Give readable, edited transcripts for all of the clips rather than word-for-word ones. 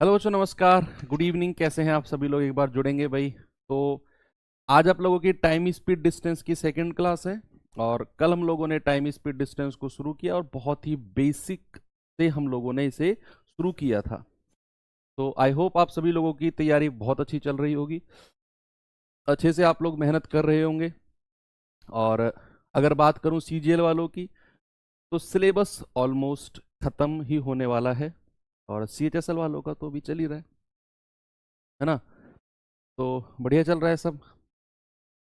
Hello बच्चों, नमस्कार, good evening. कैसे हैं आप सभी लोग? एक बार जुड़ेंगे भाई। तो आज आप लोगों की टाइम स्पीड डिस्टेंस की सेकंड क्लास है और कल हम लोगों ने टाइम स्पीड डिस्टेंस को शुरू किया और बहुत ही बेसिक से हम लोगों ने इसे शुरू किया था। तो आई होप आप सभी लोगों की तैयारी बहुत अच्छी चल रही होगी, अच्छे से आप लोग मेहनत कर रहे होंगे। और अगर बात करूं सीजीएल वालों की, तो सिलेबस ऑलमोस्ट ख़त्म ही होने वाला है और सीएचएसएल वालों का तो अभी चल ही रहा है ना। तो बढ़िया चल रहा है सब।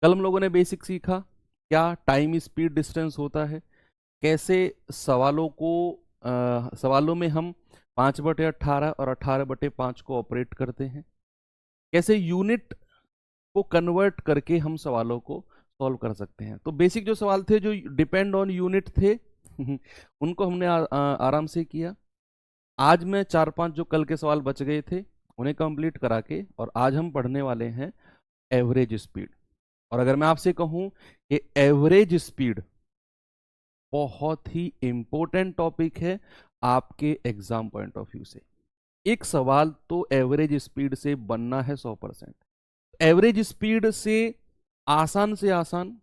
कल हम लोगों ने बेसिक सीखा क्या टाइम स्पीड डिस्टेंस होता है, कैसे सवालों को सवालों में हम 5/18 और 18/5 को ऑपरेट करते हैं, कैसे यूनिट को कन्वर्ट करके हम सवालों को सॉल्व कर सकते हैं। तो बेसिक जो सवाल थे जो डिपेंड ऑन यूनिट थे उनको हमने आराम से किया। आज मैं 4-5 जो कल के सवाल बच गए थे उन्हें कंप्लीट करा के और आज हम पढ़ने वाले हैं एवरेज स्पीड। और अगर मैं आपसे कहूं कि एवरेज स्पीड बहुत ही इंपॉर्टेंट टॉपिक है आपके एग्जाम पॉइंट ऑफ व्यू से। एक सवाल तो एवरेज स्पीड से बनना है 100%। एवरेज स्पीड से आसान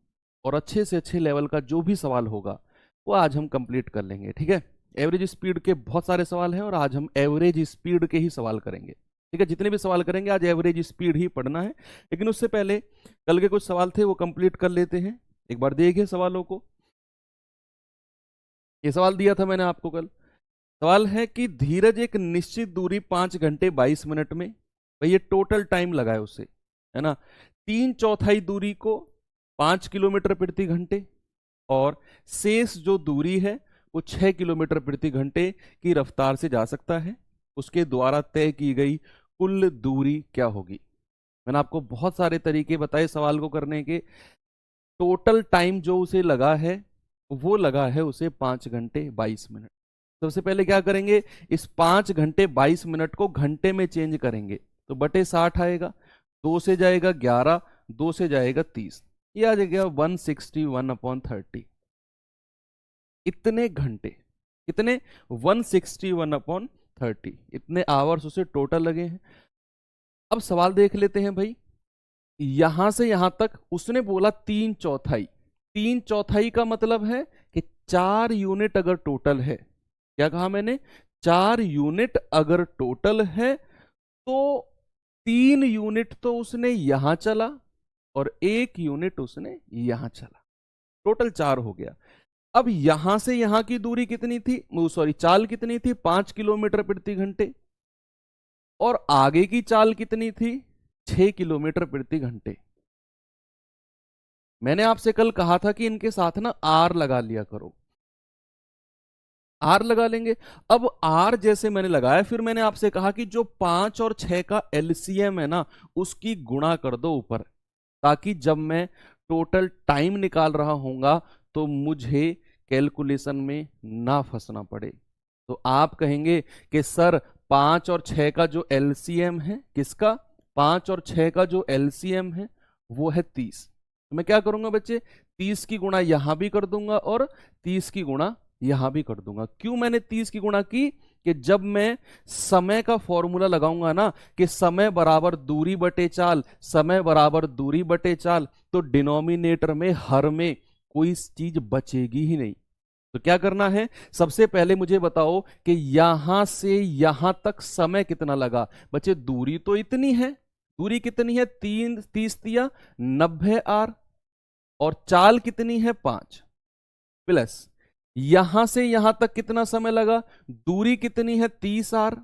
और अच्छे से अच्छे लेवल का जो भी सवाल होगा वो आज हम कंप्लीट कर लेंगे, ठीक है। एवरेज स्पीड के बहुत सारे सवाल हैं और आज हम एवरेज स्पीड के ही सवाल करेंगे, ठीक है। जितने भी सवाल करेंगे आज एवरेज स्पीड ही पढ़ना है। लेकिन उससे पहले कल के कुछ सवाल थे वो कंप्लीट कर लेते हैं। एक बार देखिए सवालों को। ये सवाल दिया था मैंने आपको कल। सवाल है कि धीरज एक निश्चित दूरी 5 घंटे 22 मिनट में, भाई ये टोटल टाइम लगा है उसे, है ना। 3/4 दूरी को 5 किलोमीटर प्रति घंटे और शेष जो दूरी है वो 6 किलोमीटर प्रति घंटे की रफ्तार से जा सकता है। उसके द्वारा तय की गई कुल दूरी क्या होगी। मैंने आपको बहुत सारे तरीके बताए सवाल को करने के। टोटल टाइम जो उसे लगा है वो लगा है उसे 5 घंटे 22 मिनट। सबसे पहले क्या करेंगे, इस 5 घंटे 22 मिनट को घंटे में चेंज करेंगे तो बटे 60 आएगा। 2 से जाएगा 11, 2 से जाएगा 30, ये आ जाएगा 161/30। इतने घंटे, कितने 161/30, इतने आवर्स उसे टोटल लगे हैं। अब सवाल देख लेते हैं भाई। यहां से यहां तक उसने बोला 3/4। 3/4 का मतलब है कि 4 यूनिट अगर टोटल है, क्या कहा मैंने, 4 यूनिट अगर टोटल है तो 3 यूनिट तो उसने यहां चला और 1 यूनिट उसने यहां चला, टोटल 4 हो गया। अब यहां से यहां की दूरी कितनी थी, सॉरी चाल कितनी थी, 5 किलोमीटर प्रति घंटे। और आगे की चाल कितनी थी, 6 किलोमीटर प्रति घंटे। मैंने आपसे कल कहा था कि इनके साथ ना आर लगा लिया करो, आर लगा लेंगे। अब आर जैसे मैंने लगाया, फिर मैंने आपसे कहा कि जो 5 और 6 का एलसीएम है ना उसकी गुणा कर दो ऊपर, ताकि जब मैं टोटल टाइम निकाल रहा हूंगा तो मुझे कैलकुलेशन में ना फंसना पड़े। तो आप कहेंगे कि सर 5 और 6 का जो एलसीएम है, किसका, 5 और 6 का जो एलसीएम है वो है 30। तो मैं क्या करूंगा बच्चे, 30 की गुणा यहां भी कर दूंगा और 30 की गुणा यहां भी कर दूंगा। क्यों मैंने 30 की गुणा की, कि जब मैं समय का फॉर्मूला लगाऊंगा ना कि समय बराबर दूरी बटे चाल, समय बराबर दूरी बटे चाल, तो डिनोमिनेटर में हर में कोई चीज बचेगी ही नहीं। तो क्या करना है, सबसे पहले मुझे बताओ कि यहां से यहां तक समय कितना लगा। बच्चे दूरी तो इतनी है, दूरी कितनी है, 3 30 या 90 आर, और चाल कितनी है 5, प्लस यहां से यहां तक कितना समय लगा, दूरी कितनी है 30 आर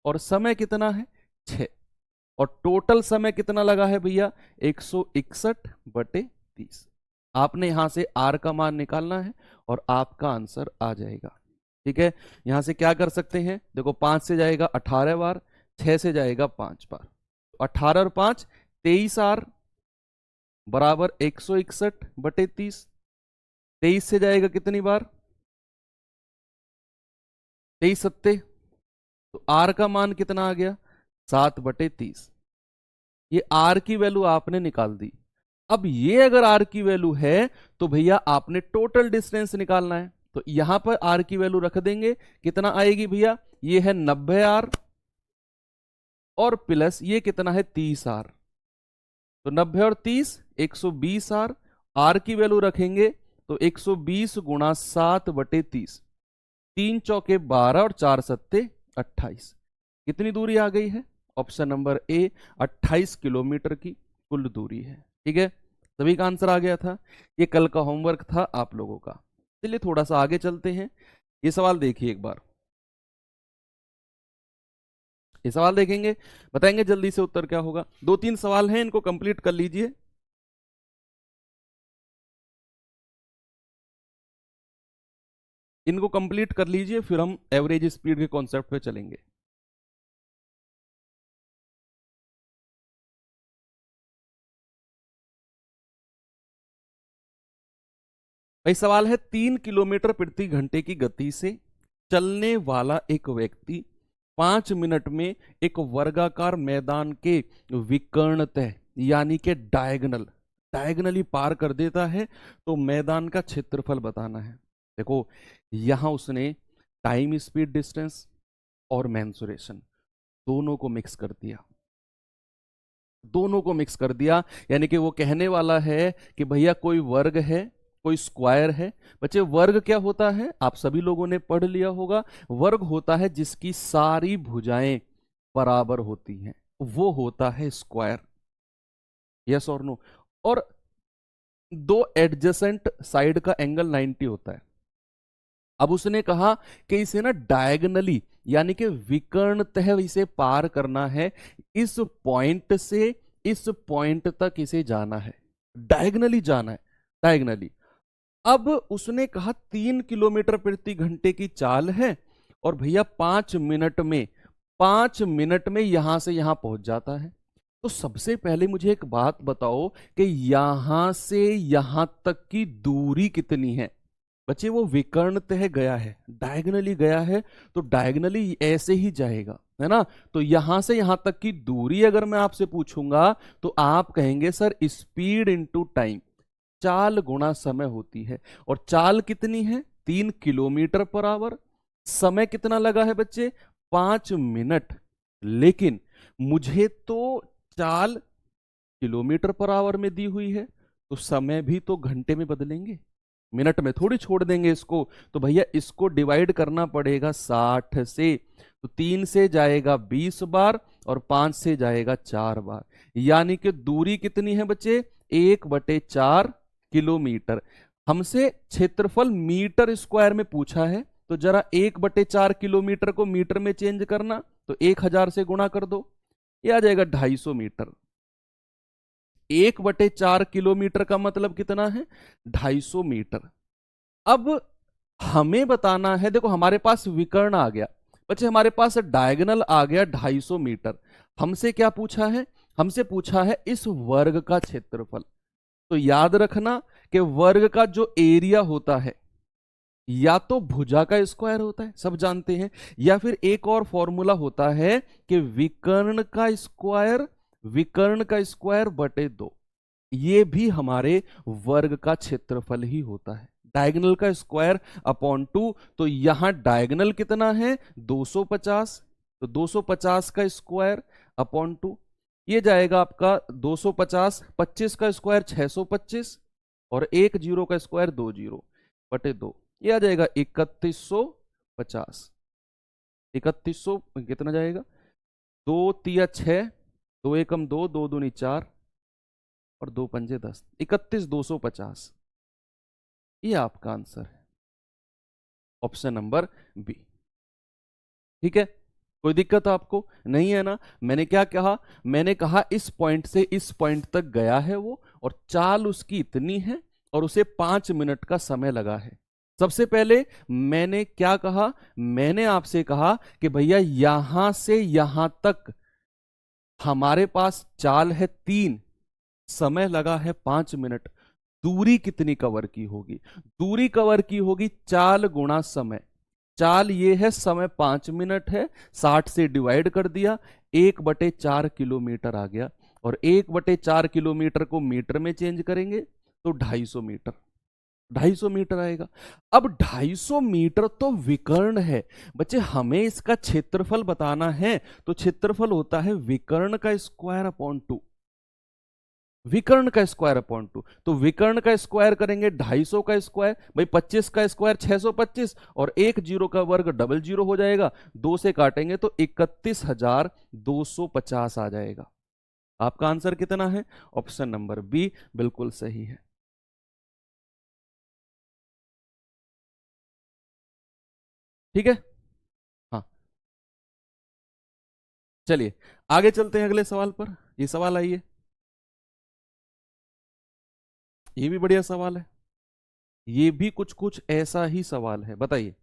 और समय कितना है 6, और टोटल समय कितना लगा है भैया 161/30। आपने यहां से आर का मान निकालना है और आपका आंसर आ जाएगा, ठीक है। यहां से क्या कर सकते हैं, देखो 5 से जाएगा 18 बार, 6 से जाएगा 5 बार, 18 और 5 23 आर बराबर 161/30। 23 से जाएगा कितनी बार, 23 सत्ते, तो आर का मान कितना आ गया 7/30। ये आर की वैल्यू आपने निकाल दी। अब ये अगर आर की वैल्यू है तो भैया आपने टोटल डिस्टेंस निकालना है। तो यहां पर आर की वैल्यू रख देंगे, कितना आएगी भैया, ये है 90 आर और प्लस ये कितना है 30 आर, तो 90 और 30 120 आर। आर की वैल्यू रखेंगे तो 120 गुणा 7/30, 3 चौके 12 और 4 सत्ते 28। कितनी दूरी आ गई है? ऑप्शन नंबर ए 28 किलोमीटर की कुल दूरी है। ठीक है, सभी का आंसर आ गया था। ये कल का होमवर्क था आप लोगों का। चलिए थोड़ा सा आगे चलते हैं। ये सवाल देखिए एक बार, ये सवाल देखेंगे, बताएंगे जल्दी से उत्तर क्या होगा। 2-3 सवाल हैं, इनको कंप्लीट कर लीजिए। इनको कंप्लीट कर लीजिए, फिर हम एवरेज स्पीड के कॉन्सेप्ट पे चलेंगे। भाई सवाल है, 3 किलोमीटर प्रति घंटे की गति से चलने वाला एक व्यक्ति 5 मिनट में एक वर्गाकार मैदान के विकर्णतः यानी कि डायगनली पार कर देता है, तो मैदान का क्षेत्रफल बताना है। देखो यहां उसने टाइम स्पीड डिस्टेंस और मेंसुरेशन दोनों को मिक्स कर दिया, दोनों को मिक्स कर दिया। यानी कि वो कहने वाला है कि भैया कोई वर्ग है, कोई स्क्वायर है। बच्चे वर्ग क्या होता है आप सभी लोगों ने पढ़ लिया होगा। वर्ग होता है जिसकी सारी भुजाएं बराबर होती हैं, वो होता है स्क्वायर। यस और नो। और दो एडजेसेंट साइड का एंगल 90 होता है। अब उसने कहा कि इसे ना डायगनली यानी कि विकर्णतः इसे पार करना है, इस पॉइंट से इस पॉइंट तक इसे जाना है, डायगनली जाना है, डायगनली। अब उसने कहा 3 किलोमीटर प्रति घंटे की चाल है और भैया 5 मिनट में यहां से यहां पहुंच जाता है। तो सबसे पहले मुझे एक बात बताओ कि यहां से यहां तक की दूरी कितनी है। बच्चे वो विकर्णतः गया है, डायगनली गया है, तो डायगनली ऐसे ही जाएगा, है ना। तो यहां से यहां तक की दूरी अगर मैं आपसे पूछूंगा तो आप कहेंगे सर स्पीड इनटू टाइम, चाल गुणा समय होती है। और चाल कितनी है? 3 किलोमीटर पर आवर। समय कितना लगा है बच्चे? 5 मिनट। लेकिन मुझे तो चाल किलोमीटर पर आवर में दी हुई है, तो समय भी तो घंटे में बदलेंगे, मिनट में थोड़ी छोड़ देंगे इसको। तो भैया इसको डिवाइड करना पड़ेगा 60 से, तो 3 से जाएगा 20 बार और 5 से जाएगा 4 बार। यानी कि दूरी कितनी है बच्चे? 1/4 किलोमीटर। हमसे क्षेत्रफल मीटर स्क्वायर में पूछा है, तो जरा 1/4 किलोमीटर को मीटर में चेंज करना, तो 1000 से गुणा कर दो, ये आ जाएगा 250 मीटर। 1/4 किलोमीटर का मतलब कितना है? 250 मीटर। अब हमें बताना है, देखो हमारे पास विकर्ण आ गया बच्चे, हमारे पास डायगोनल आ गया 250 मीटर। हमसे क्या पूछा है? हमसे पूछा है इस वर्ग का क्षेत्रफल। तो याद रखना कि वर्ग का जो एरिया होता है या तो भुजा का स्क्वायर होता है, सब जानते हैं, या फिर एक और फॉर्मूला होता है कि विकर्ण का स्क्वायर बटे 2। ये भी हमारे वर्ग का क्षेत्रफल ही होता है, डायगोनल का स्क्वायर अपॉन 2। तो यहां डायगोनल कितना है? 250, तो 250 का स्क्वायर अपॉन 2, ये जाएगा आपका 250, 25 का स्क्वायर 625 और 1 जीरो का स्क्वायर 2 जीरो बटे 2, ये आ जाएगा 3150। 3100 कितना जाएगा? 2 तिया 6, 2 एकम 2, 2 दूनी 4 और 2 पंजे 10, 31,250। ये आपका आंसर है, ऑप्शन नंबर बी। ठीक है, कोई दिक्कत आपको नहीं है ना? मैंने क्या कहा? मैंने कहा इस पॉइंट से इस पॉइंट तक गया है वो, और चाल उसकी इतनी है और उसे 5 मिनट का समय लगा है। सबसे पहले मैंने क्या कहा? मैंने आपसे कहा कि भैया यहां से यहां तक हमारे पास चाल है 3, समय लगा है 5 मिनट। दूरी कितनी कवर की होगी? दूरी कवर की होगी चाल गुणा समय। चाल ये है, समय 5 मिनट है, 60 से डिवाइड कर दिया, 1/4 किलोमीटर आ गया। और 1/4 किलोमीटर को मीटर में चेंज करेंगे तो 250 मीटर। 250 मीटर आएगा। अब 250 मीटर तो विकर्ण है बच्चे, हमें इसका क्षेत्रफल बताना है, तो क्षेत्रफल होता है विकर्ण का स्क्वायर अपॉन 2। विकर्ण का स्क्वायर अपॉन 2, तो विकर्ण का स्क्वायर करेंगे 250 का स्क्वायर, भाई 25 का स्क्वायर 625, और एक जीरो का वर्ग डबल जीरो हो जाएगा, 2 से काटेंगे तो 31,250 आ जाएगा। आपका आंसर कितना है? ऑप्शन नंबर बी बिल्कुल सही है। ठीक है, हाँ चलिए आगे चलते हैं अगले सवाल पर। ये सवाल आइए, ये भी बढ़िया सवाल है, ये भी कुछ कुछ ऐसा ही सवाल है, बताइए।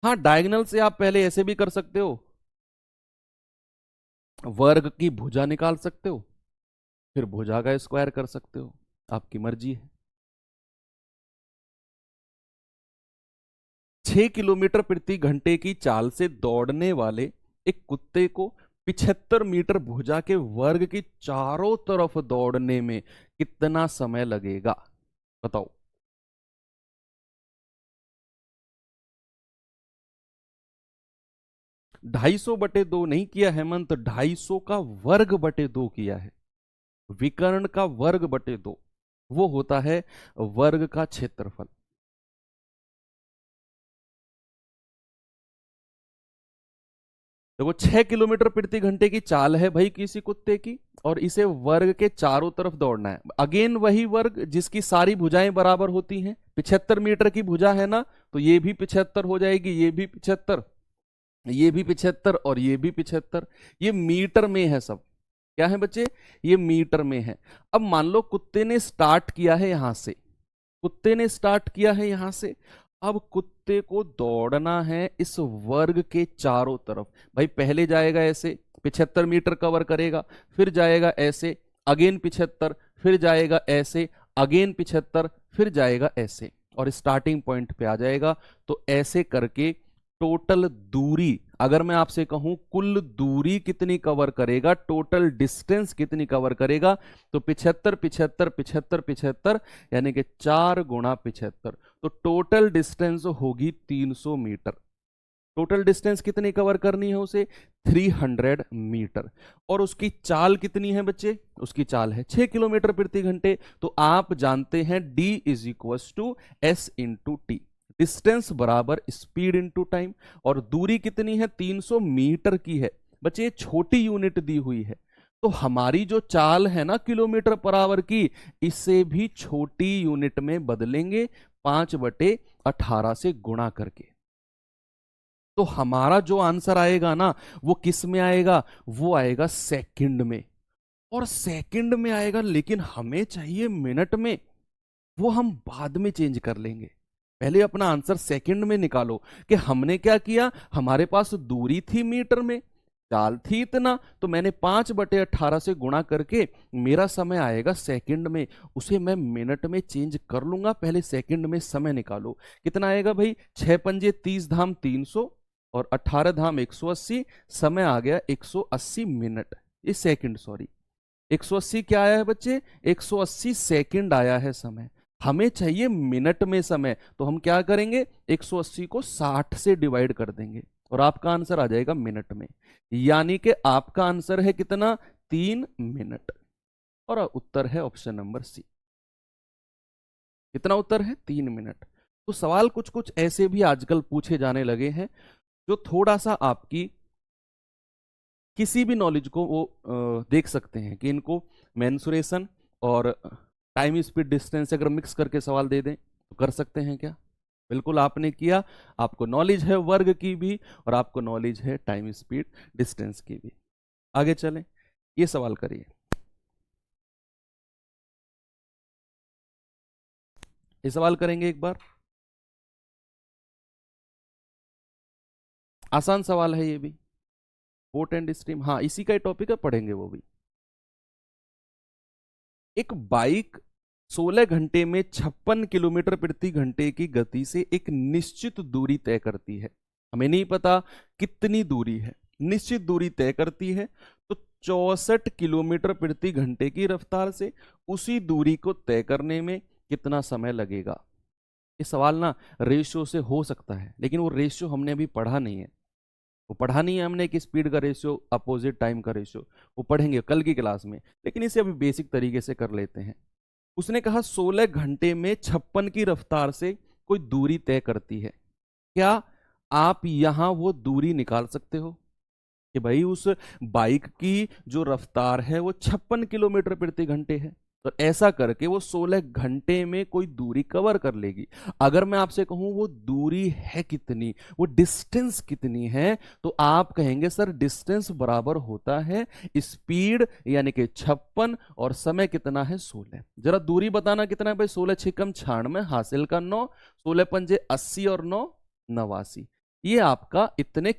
हाँ, डायगोनल से आप पहले ऐसे भी कर सकते हो, वर्ग की भुजा निकाल सकते हो, फिर भुजा का स्क्वायर कर सकते हो, आपकी मर्जी है। 6 किलोमीटर प्रति घंटे की चाल से दौड़ने वाले एक कुत्ते को 75 मीटर भुजा के वर्ग की चारों तरफ दौड़ने में कितना समय लगेगा? बताओ। 250/2 नहीं किया हेमंत, 250 का वर्ग बटे 2 किया है। विकर्ण का वर्ग बटे 2 वो होता है वर्ग का क्षेत्रफल। देखो 6 किलोमीटर प्रति घंटे की चाल है भाई किसी कुत्ते की, और इसे वर्ग के चारों तरफ दौड़ना है। अगेन वही वर्ग जिसकी सारी भुजाएं बराबर होती हैं। 75 मीटर की भुजा है ना, तो ये भी 75 हो जाएगी, ये भी 75, ये भी 75 और ये भी 75। ये मीटर में है सब, क्या है बच्चे? ये मीटर में है। अब मान लो कुत्ते ने स्टार्ट किया है यहां से, कुत्ते ने स्टार्ट किया है यहां से, अब कुत्ते को दौड़ना है इस वर्ग के चारों तरफ। भाई पहले जाएगा ऐसे 75 मीटर कवर करेगा, फिर जाएगा ऐसे अगेन 75, फिर जाएगा ऐसे अगेन 75, फिर जाएगा ऐसे और स्टार्टिंग पॉइंट पे आ जाएगा। तो ऐसे करके टोटल दूरी, अगर मैं आपसे कहूं कुल दूरी कितनी कवर करेगा, टोटल डिस्टेंस कितनी कवर करेगा, तो 75 75 75 75, यानी कि 4 × 75, तो टोटल डिस्टेंस होगी 300 मीटर। टोटल डिस्टेंस कितनी कवर करनी है उसे? 300 मीटर। और उसकी चाल कितनी है बच्चे? उसकी चाल है 6 किलोमीटर प्रति घंटे। तो आप जानते हैं D = S × T, डिस्टेंस बराबर स्पीड इंटू टाइम। और दूरी कितनी है? 300 मीटर की है बच्चे, ये छोटी यूनिट दी हुई है। तो हमारी जो चाल है ना किलोमीटर पर आवर की, इसे भी छोटी यूनिट में बदलेंगे 5/18 से गुणा करके। तो हमारा जो आंसर आएगा ना वो किस में आएगा? वो आएगा सेकंड में। और सेकंड में आएगा, लेकिन हमें चाहिए मिनट में, वो हम बाद में चेंज कर लेंगे। पहले अपना आंसर सेकंड में निकालो कि हमने क्या किया। हमारे पास दूरी थी मीटर में, चाल थी इतना, तो मैंने 5/18 से गुणा करके मेरा समय आएगा सेकंड में, उसे मैं मिनट में चेंज कर लूंगा। पहले सेकंड में समय निकालो, कितना आएगा भाई? 6×5 = 30 धाम 300 और 18 धाम 180, समय आ गया 180 मिनट, ये सेकंड सॉरी 180 क्या आया है बच्चे? 180 सेकंड आया है समय। हमें चाहिए मिनट में समय, तो हम क्या करेंगे? 180 को 60 से डिवाइड कर देंगे और आपका आंसर आ जाएगा मिनट में। यानी कि आपका आंसर है कितना? 3 मिनट। और उत्तर है ऑप्शन नंबर सी। कितना उत्तर है? 3 मिनट। तो सवाल कुछ कुछ ऐसे भी आजकल पूछे जाने लगे हैं जो थोड़ा सा आपकी किसी भी नॉलेज को वो देख सकते हैं कि इनको मेंसुरेशन और टाइम स्पीड डिस्टेंस अगर मिक्स करके सवाल दे दें तो कर सकते हैं क्या? बिल्कुल आपने किया। आपको नॉलेज है वर्ग की भी और आपको नॉलेज है टाइम स्पीड डिस्टेंस की भी। आगे चलें, ये सवाल करिए। ये सवाल करेंगे एक बार, आसान सवाल है ये भी। पोर्ट एंड स्ट्रीम, हाँ इसी का टॉपिक है, पढ़ेंगे वो भी। एक बाइक 16 घंटे में 56 किलोमीटर प्रति घंटे की गति से एक निश्चित दूरी तय करती है। हमें नहीं पता कितनी दूरी है, निश्चित दूरी तय करती है। तो 64 किलोमीटर प्रति घंटे की रफ्तार से उसी दूरी को तय करने में कितना समय लगेगा। ये सवाल ना रेशियो से हो सकता है, लेकिन वो रेशियो हमने अभी पढ़ा नहीं है। वो पढ़ा नहीं है हमने कि स्पीड का रेशियो अपोजिट टाइम का रेशियो, वो पढ़ेंगे कल की क्लास में, लेकिन इसे अभी बेसिक तरीके से कर लेते हैं। उसने कहा 16 घंटे में 56 की रफ्तार से कोई दूरी तय करती है। क्या आप यहां वो दूरी निकाल सकते हो कि भाई उस बाइक की जो रफ्तार है वो 56 किलोमीटर प्रति घंटे है, तो ऐसा करके वो 16 घंटे में कोई दूरी कवर कर लेगी। अगर मैं आपसे कहूं वो दूरी है कितनी, वो डिस्टेंस कितनी है, तो आप कहेंगे सर डिस्टेंस बराबर होता है स्पीड यानी कि 56 और समय कितना है 16। जरा दूरी बताना कितना है भाई, 16 छिकम 96 हासिल का 9, 16 पंजे 80 और 9 89। ये आपका इतने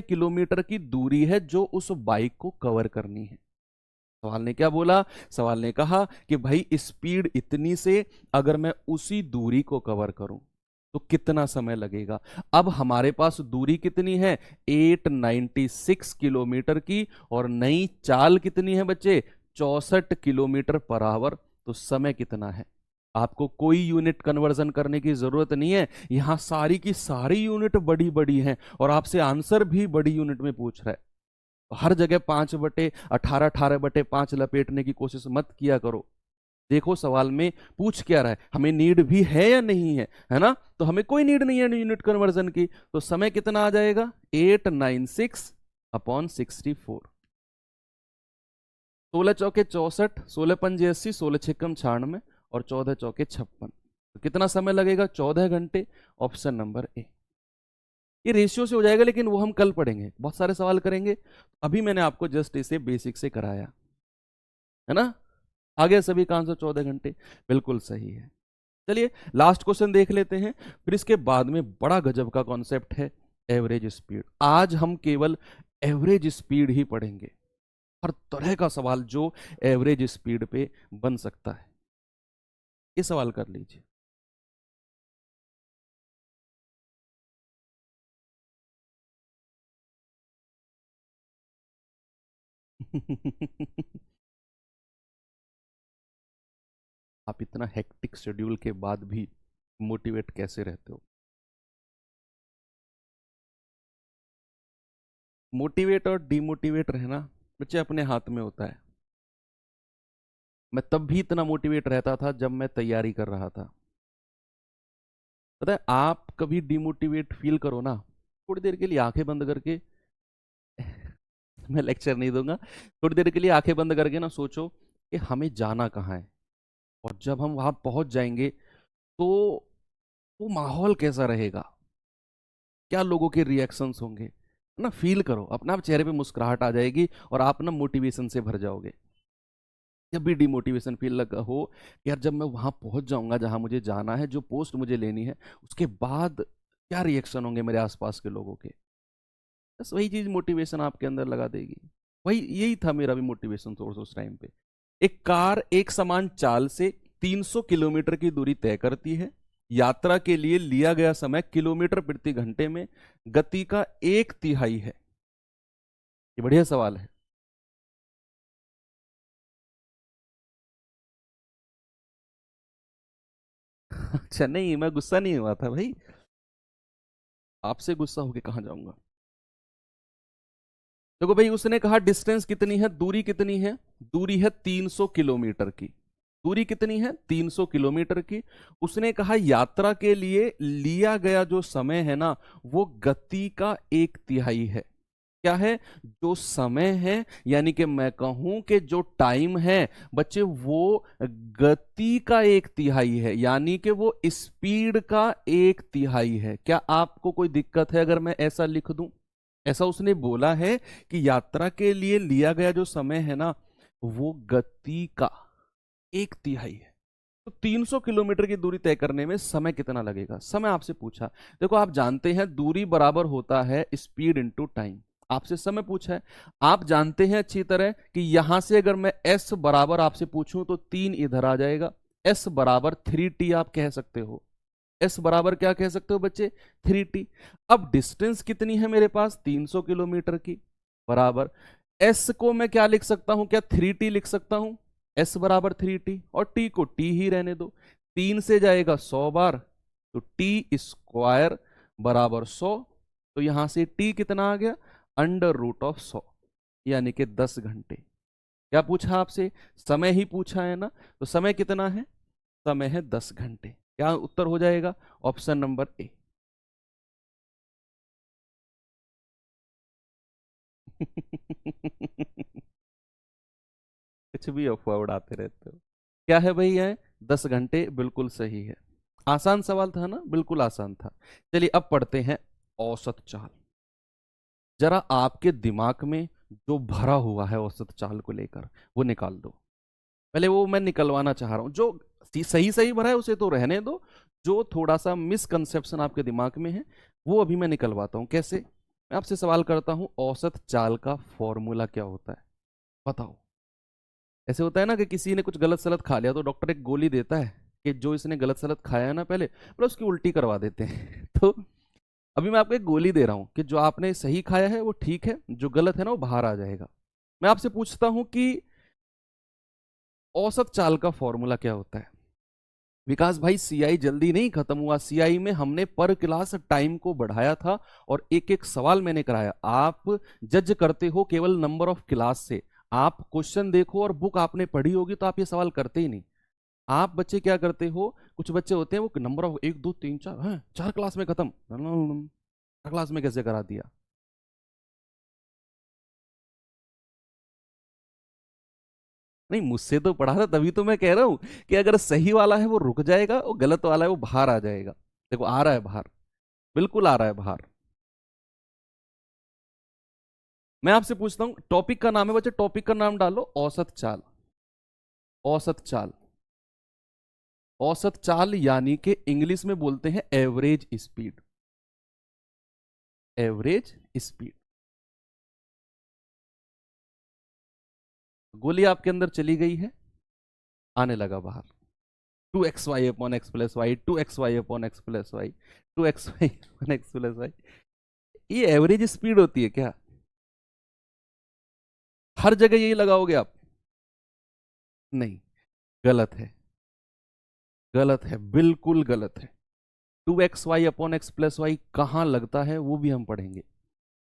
किलोमीटर की दूरी है जो उस बाइक को कवर करनी है। सवाल ने क्या बोला, सवाल ने कहा कि भाई स्पीड इतनी से अगर मैं उसी दूरी को कवर करूं तो कितना समय लगेगा। अब हमारे पास दूरी कितनी है 896 किलोमीटर की, और नई चाल कितनी है बच्चे 64 किलोमीटर पर आवर, तो समय कितना है। आपको कोई यूनिट कन्वर्जन करने की जरूरत नहीं है, यहां सारी की सारी यूनिट बड़ी बड़ी हैं और आपसे आंसर भी बड़ी यूनिट में पूछ रहा है। हर जगह 5/18 18/5 लपेटने की कोशिश मत किया करो। देखो सवाल में पूछ क्या रहा है, हमें नीड भी है या नहीं है ना, तो हमें कोई नीड नहीं है यूनिट कन्वर्जन की, तो समय कितना आ जाएगा 896/64। 16 चौके 64, 16 पंजे 80, 16 छिकम 96 और 14 चौके 56, तो कितना समय लगेगा 14 घंटे। Option number A. ये रेशियो से हो जाएगा, लेकिन वो हम कल पढ़ेंगे, बहुत सारे सवाल करेंगे। अभी मैंने आपको जस्ट इसे बेसिक से कराया है ना। आगे सभी का आंसर 14 घंटे बिल्कुल सही है। चलिए लास्ट क्वेश्चन देख लेते हैं, फिर इसके बाद में बड़ा गजब का कॉन्सेप्ट है एवरेज स्पीड। आज हम केवल एवरेज स्पीड ही पढ़ेंगे, हर तरह का सवाल जो एवरेज स्पीड पे बन सकता है। ये सवाल कर लीजिए। आप इतना हेक्टिक शेड्यूल के बाद भी मोटिवेट कैसे रहते हो। मोटिवेट और डिमोटिवेट रहना बच्चे अपने हाथ में होता है। मैं तब भी इतना मोटिवेट रहता था जब मैं तैयारी कर रहा था। पता है आप कभी डिमोटिवेट फील करो ना, थोड़ी देर के लिए आंखें बंद करके मैं लेक्चर नहीं दूंगा, थोड़ी देर के लिए आंखें बंद करके ना सोचो कि हमें जाना कहाँ है, और जब हम वहां पहुंच जाएंगे तो वो माहौल कैसा रहेगा, क्या लोगों के रिएक्शंस होंगे, ना फील करो, अपना आप चेहरे पे मुस्कुराहट आ जाएगी और आप ना मोटिवेशन से भर जाओगे। जब भी डिमोटिवेशन फील लगा हो कि यार जब मैं वहां पहुंच जाऊंगा जहां मुझे जाना है, जो पोस्ट मुझे लेनी है, उसके बाद क्या रिएक्शन होंगे मेरे आसपास के लोगों के, बस वही चीज मोटिवेशन आपके अंदर लगा देगी। वही यही था मेरा भी मोटिवेशन सोर्स उस टाइम पे। एक कार एक समान चाल से 300 किलोमीटर की दूरी तय करती है। यात्रा के लिए लिया गया समय किलोमीटर प्रति घंटे में गति का 1/3 है। ये बढ़िया सवाल है। अच्छा नहीं, मैं गुस्सा नहीं हुआ था भाई, आपसे गुस्सा होके कहाँ जाऊंगा। देखो भाई उसने कहा डिस्टेंस कितनी है, दूरी कितनी है, दूरी है 300 किलोमीटर की। दूरी कितनी है 300 किलोमीटर की। उसने कहा यात्रा के लिए लिया गया जो समय है ना वो गति का 1/3 है। क्या है, जो समय है, यानी कि मैं कहूं कि जो टाइम है बच्चे वो गति का 1/3 है, यानी कि वो स्पीड का 1/3 है। क्या आपको कोई दिक्कत है अगर मैं ऐसा लिख दूं। ऐसा उसने बोला है कि यात्रा के लिए लिया गया जो समय है ना वो गति का 1/3 है। तो 300 किलोमीटर की दूरी तय करने में समय कितना लगेगा, समय आपसे पूछा। देखो आप जानते हैं दूरी बराबर होता है स्पीड इनटू टाइम। आपसे समय पूछा है, आप जानते हैं अच्छी तरह कि यहां से अगर मैं s बराबर आपसे पूछूं तो 3 इधर आ जाएगा, s बराबर 3t आप कह सकते हो। s बराबर क्या कह सकते हो बच्चे 3t। अब डिस्टेंस कितनी है मेरे पास 300 किलोमीटर की, बराबर एस को मैं क्या लिख सकता हूं, क्या 3t लिख सकता हूं, एस बराबर 3t, और टी को टी ही रहने दो, 3 से जाएगा 100 बार, तो टी स्क्वायर बराबर 100, तो यहां से टी कितना आ गया, √100, यानी कि 10 घंटे। क्या पूछा आपसे, समय ही पूछा है ना, तो समय कितना है, समय है 10 घंटे। क्या उत्तर हो जाएगा, ऑप्शन नंबर ए। कुछ भी अफवाह उड़ाते रहते हो। क्या है भाई, है 10 घंटे, बिल्कुल सही है। आसान सवाल था ना, बिल्कुल आसान था। चलिए अब पढ़ते हैं औसत चाल। जरा आपके दिमाग में जो भरा हुआ है औसत चाल को लेकर वो निकाल दो। पहले वो मैं निकलवाना चाह रहा हूं, जो सही सही भरा है उसे तो रहने दो, जो थोड़ा सा मिसकंसेप्शन आपके दिमाग में है वो अभी मैं निकलवाता हूं। कैसे, मैं आपसे सवाल करता हूं, औसत चाल का फॉर्मूला क्या होता है, बताओ। ऐसे होता है ना कि किसी ने कुछ गलत सलत खा लिया तो डॉक्टर एक गोली देता है कि जो इसने गलत सलत खाया है ना पहले, मतलब उसकी उल्टी करवा देते हैं। तो अभी मैं आपको एक गोली दे रहा हूं कि जो आपने सही खाया है वो ठीक है, जो गलत है ना वो बाहर आ जाएगा। मैं आपसे पूछता हूं कि औसत चाल का फॉर्मूला क्या होता है। विकास भाई, सीआई जल्दी नहीं खत्म हुआ, सीआई में हमने पर क्लास टाइम को बढ़ाया था और एक एक सवाल मैंने कराया। आप जज करते हो केवल नंबर ऑफ क्लास से, आप क्वेश्चन देखो और बुक आपने पढ़ी होगी तो आप ये सवाल करते ही नहीं। आप बच्चे क्या करते हो, कुछ बच्चे होते हैं वो नंबर ऑफ 1 2 3 4, हाँ 4 क्लास में खत्म, 4 क्लास में कैसे करा दिया। नहीं, मुझसे तो पढ़ा था, तभी तो मैं कह रहा हूं कि अगर सही वाला है वो रुक जाएगा और गलत वाला है वो बाहर आ जाएगा। देखो आ रहा है बाहर, बिल्कुल आ रहा है बाहर। मैं आपसे पूछता हूं, टॉपिक का नाम है बच्चे, टॉपिक का नाम डालो औसत चाल। औसत चाल, औसत चाल यानी कि इंग्लिश में बोलते हैं एवरेज स्पीड, एवरेज स्पीड। गोली आपके अंदर चली गई है, आने लगा बाहर, 2xy/x+y, 2xy/x+y, 2xy/x+y। ये एवरेज स्पीड होती है क्या, हर जगह यही लगाओगे आप, नहीं, गलत है, गलत है, बिल्कुल गलत है। 2xy/x+y कहां लगता है वो भी हम पढ़ेंगे,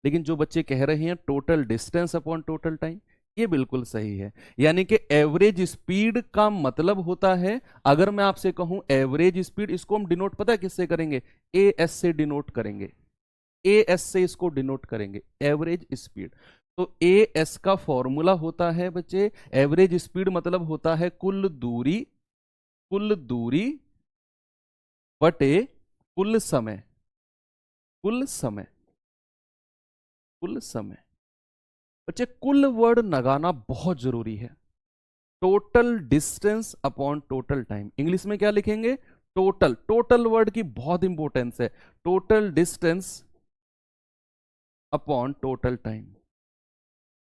लेकिन जो बच्चे कह रहे हैं total distance upon total time, ये बिल्कुल सही है। यानी कि एवरेज स्पीड का मतलब होता है, अगर मैं आपसे कहूं एवरेज स्पीड, इसको हम डिनोट पता है किससे करेंगे, ए एस से डिनोट करेंगे, ए एस से इसको डिनोट करेंगे, एवरेज स्पीड। तो ए एस का फॉर्मूला होता है बच्चे, एवरेज स्पीड मतलब होता है कुल दूरी, कुल दूरी बटे कुल समय, कुल समय, कुल समय। बच्चे कुल वर्ड लगाना बहुत जरूरी है। Total distance upon total time, English में क्या लिखेंगे, टोटल, टोटल वर्ड की बहुत इंपॉर्टेंस है, total distance upon total time,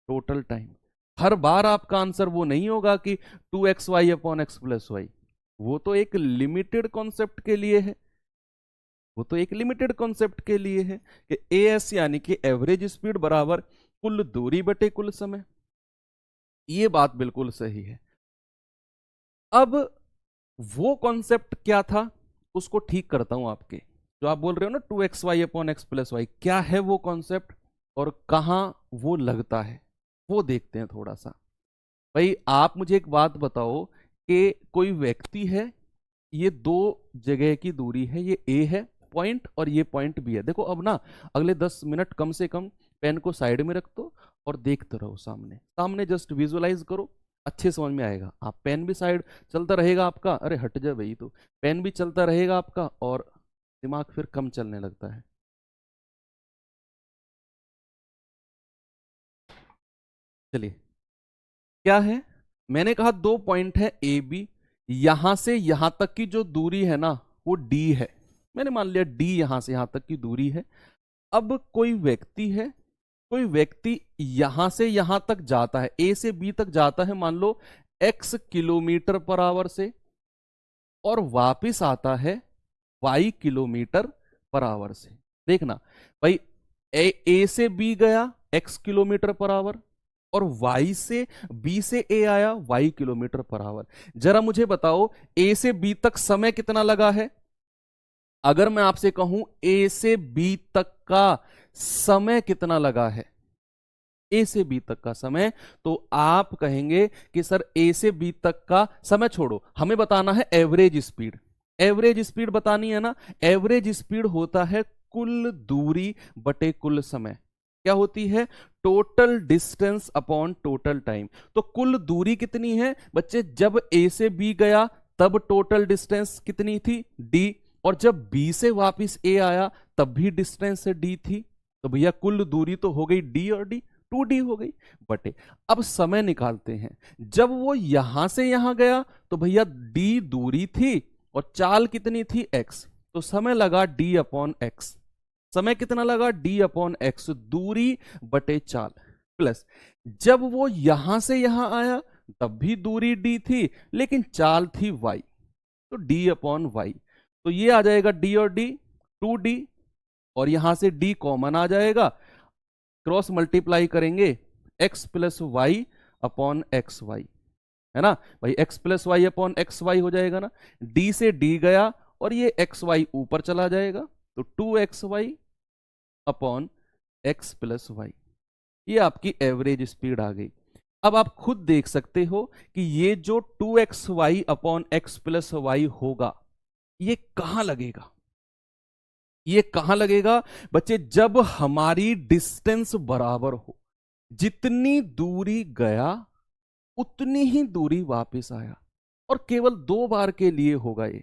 total time. हर बार आपका आंसर वो नहीं होगा कि 2xy/x+y, वो तो एक लिमिटेड कॉन्सेप्ट के लिए है, वो तो एक लिमिटेड कॉन्सेप्ट के लिए है कि ए एस यानी कि एवरेज स्पीड बराबर कुल दूरी बटे कुल समय। ये बात बिल्कुल सही है। अब वो कॉन्सेप्ट क्या था, उसको ठीक करता हूं आपके, जो आप बोल रहे हो ना 2xy/x+y, क्या है वो कॉन्सेप्ट और कहां वो लगता है, वो देखते हैं थोड़ा सा। भाई आप मुझे एक बात बताओ कि कोई व्यक्ति है, ये दो जगह की दूरी है, ये ए है पॉइंट और ये पॉइंट बी है। देखो अब ना अगले 10 मिनट कम से कम पेन को साइड में रख दो और देखते रहो सामने, सामने जस्ट विजुअलाइज करो, अच्छे समझ में आएगा। आप पेन भी साइड चलता रहेगा आपका, अरे हट जा भाई, तो पेन भी चलता रहेगा आपका और दिमाग फिर कम चलने लगता है। चलिए क्या है, मैंने कहा दो पॉइंट है ए बी, यहां से यहां तक की जो दूरी है ना वो डी है, मैंने मान लिया डी यहां से यहां तक की दूरी है। अब कोई व्यक्ति है, कोई व्यक्ति यहां से यहां तक जाता है, ए से बी तक जाता है मान लो x किलोमीटर पर आवर से, और वापिस आता है y किलोमीटर पर आवर से। देखना भाई, ए से बी गया x किलोमीटर पर आवर, और y से b से a आया y किलोमीटर पर आवर। जरा मुझे बताओ a से b तक समय कितना लगा है? अगर मैं आपसे कहूं a से b तक का समय कितना लगा है, ए से बी तक का समय, तो आप कहेंगे कि सर ए से बी तक का समय छोड़ो, हमें बताना है एवरेज स्पीड। एवरेज स्पीड बतानी है ना। एवरेज स्पीड होता है कुल दूरी बटे कुल समय। क्या होती है? Total distance upon total time. तो कुल दूरी कितनी है बच्चे? जब ए से बी गया तब टोटल डिस्टेंस कितनी थी? डी। और जब बी से वापस ए आया तब भी डिस्टेंस डी थी। तो भैया कुल दूरी तो हो गई डी और डी, 2D हो गई बटे। अब समय निकालते हैं। जब वो यहां से यहां गया तो भैया D दूरी थी और चाल कितनी थी? x। तो समय लगा D अपॉन x। समय कितना लगा? D अपॉन x, दूरी बटे चाल। प्लस जब वो यहां से यहां आया तब भी दूरी D थी लेकिन चाल थी y, तो D अपॉन y। तो ये आ जाएगा D और D, 2D, और यहां से D कॉमन आ जाएगा, क्रॉस मल्टीप्लाई करेंगे x plus y upon x y, है ना भाई। x plus y upon x y हो जाएगा ना। d से d गया और ये एक्स वाई ऊपर चला जाएगा, तो 2xy upon x plus Y. ये आपकी एवरेज स्पीड आ गई। अब आप खुद देख सकते हो कि ये जो 2xy upon x plus Y होगा, ये कहां लगेगा? ये कहां लगेगा बच्चे? जब हमारी डिस्टेंस बराबर हो, जितनी दूरी गया उतनी ही दूरी वापस आया, और केवल 2 बार के लिए होगा ये।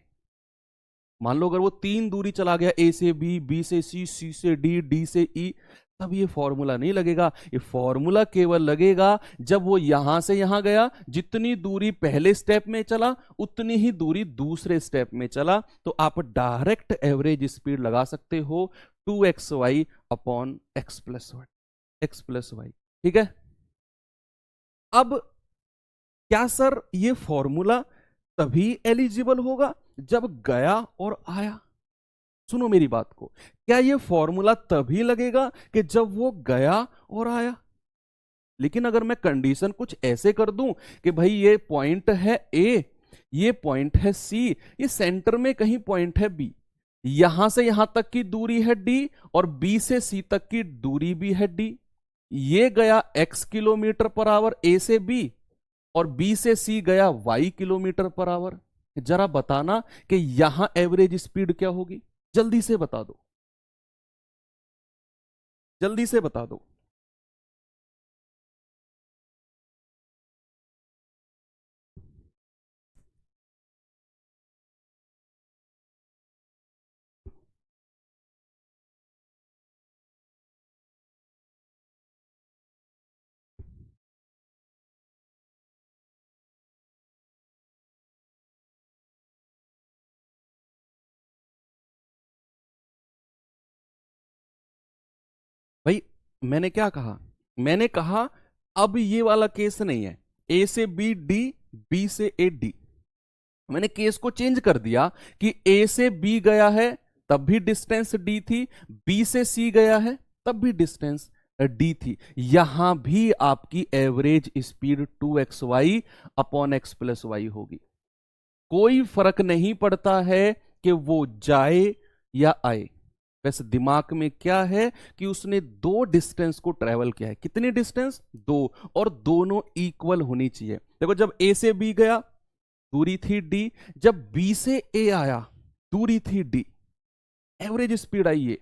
मान लो अगर वो 3 दूरी चला गया, ए से बी, बी से सी, सी से डी, डी से ई, तब ये फॉर्मूला नहीं लगेगा। ये फॉर्मूला केवल लगेगा जब वो यहां से यहां गया, जितनी दूरी पहले स्टेप में चला उतनी ही दूरी दूसरे स्टेप में चला। तो आप डायरेक्ट एवरेज स्पीड लगा सकते हो 2xy upon x plus y, x plus y. ठीक है। अब क्या सर ये फॉर्मूला तभी एलिजिबल होगा जब गया और आया? सुनो मेरी बात को, क्या ये फॉर्मूला तभी लगेगा कि जब वो गया और आया? लेकिन अगर मैं कंडीशन कुछ ऐसे कर दूं कि भाई ये पॉइंट है ए, ये पॉइंट है सी, ये सेंटर में कहीं पॉइंट है बी, यहां से यहां तक की दूरी है डी, और बी से सी तक की दूरी भी है डी, ये गया x किलोमीटर पर आवर ए से बी, और बी से सी गया y किलोमीटर पर आवर। जरा बताना कि यहां एवरेज स्पीड क्या होगी? जल्दी से बता दो, जल्दी से बता दो। भाई मैंने क्या कहा? मैंने कहा अब ये वाला केस नहीं है ए से बी डी, बी से ए डी। मैंने केस को चेंज कर दिया कि ए से बी गया है तब भी डिस्टेंस डी थी, बी से सी गया है तब भी डिस्टेंस डी थी। यहां भी आपकी average speed 2xy upon x plus y होगी। कोई फर्क नहीं पड़ता है कि वो जाए या आए। वैसे दिमाग में क्या है कि उसने 2 डिस्टेंस को ट्रेवल किया है। कितनी डिस्टेंस? 2, और दोनों इक्वल होनी चाहिए। देखो जब ए से बी गया दूरी थी डी, जब बी से ए आया दूरी थी डी, एवरेज स्पीड आई है।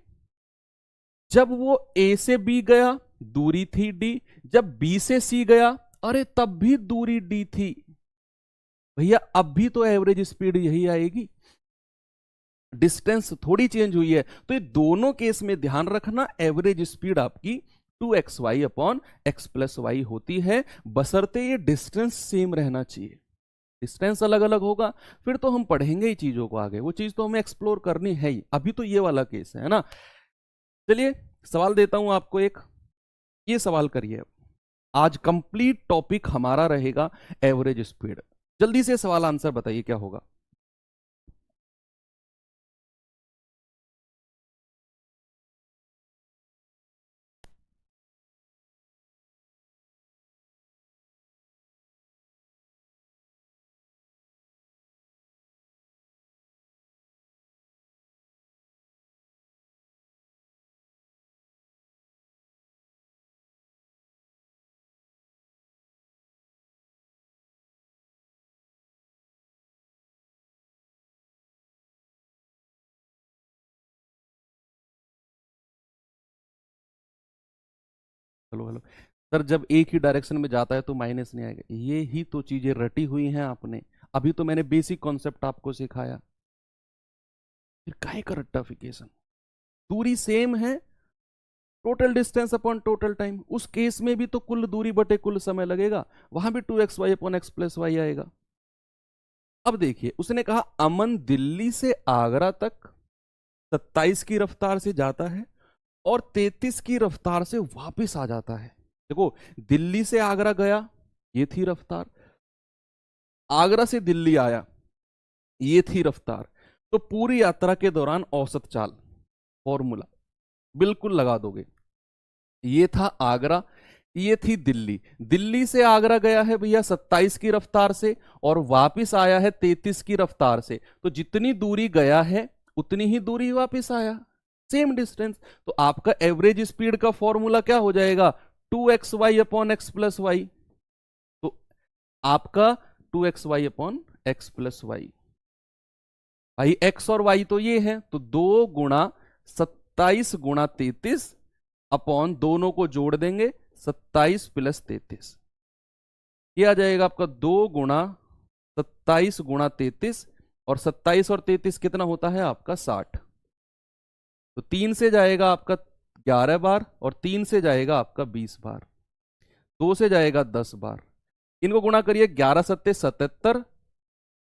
जब वो ए से बी गया दूरी थी डी, जब बी से सी गया अरे तब भी दूरी डी थी। भैया अब भी तो एवरेज स्पीड यही आएगी, डिस्टेंस थोड़ी चेंज हुई है। तो ये दोनों केस में ध्यान रखना, एवरेज स्पीड आपकी 2xy upon x plus Y होती है, बशर्ते ये डिस्टेंस सेम रहना चाहिए। डिस्टेंस अलग अलग होगा फिर तो हम पढ़ेंगे ही चीजों को आगे, वो चीज तो हमें एक्सप्लोर करनी है ही। अभी तो ये वाला केस है ना। चलिए सवाल देता हूं आपको एक, ये सवाल करिए। आज कंप्लीट टॉपिक हमारा रहेगा एवरेज स्पीड। जल्दी से सवाल आंसर बताइए क्या होगा। हेलो हेलो सर, जब एक ही डायरेक्शन में जाता है तो माइनस नहीं आएगा। ये ही तो चीजें रटी हुई हैं आपने, अभी तो मैंने बेसिक कॉन्सेप्ट आपको सिखाया, फिर काहे का रट्टाफिकेशन। दूरी सेम है, total distance upon total time, उस केस में भी तो कुल दूरी बटे कुल समय लगेगा, वहां भी 2xy upon x plus Y आएगा। अब देखिए, उसने कहा अमन दिल्ली से आगरा तक 27 की रफ्तार से जाता है और 33 की रफ्तार से वापस आ जाता है। देखो, दिल्ली से आगरा गया, ये थी रफ्तार, आगरा से दिल्ली आया, ये थी रफ्तार, तो पूरी यात्रा के दौरान औसत चाल फॉर्मूला बिल्कुल लगा दोगे। ये था आगरा, ये थी दिल्ली, दिल्ली से आगरा गया है भैया 27 की रफ्तार से और वापस आया है 33 की रफ्तार से, तो जितनी दूरी गया है उतनी ही दूरी वापस आया, सेम डिस्टेंस। तो आपका एवरेज स्पीड का फॉर्मूला क्या हो जाएगा, 2xy upon x plus Y. तो आपका 2xy upon x plus y, भाई x और y तो ये है, तो 2 गुणा 27 गुणा 33 अपॉन दोनों को जोड़ देंगे 27 प्लस 33, ये आ जाएगा आपका 2 गुणा 27 गुणा 33, और 27 और 33 कितना होता है आपका 60, तो 3 से जाएगा आपका 11 बार और 3 से जाएगा आपका 20 बार, 2 से जाएगा 10 बार, इनको गुणा करिए, 11 सत्ते 77,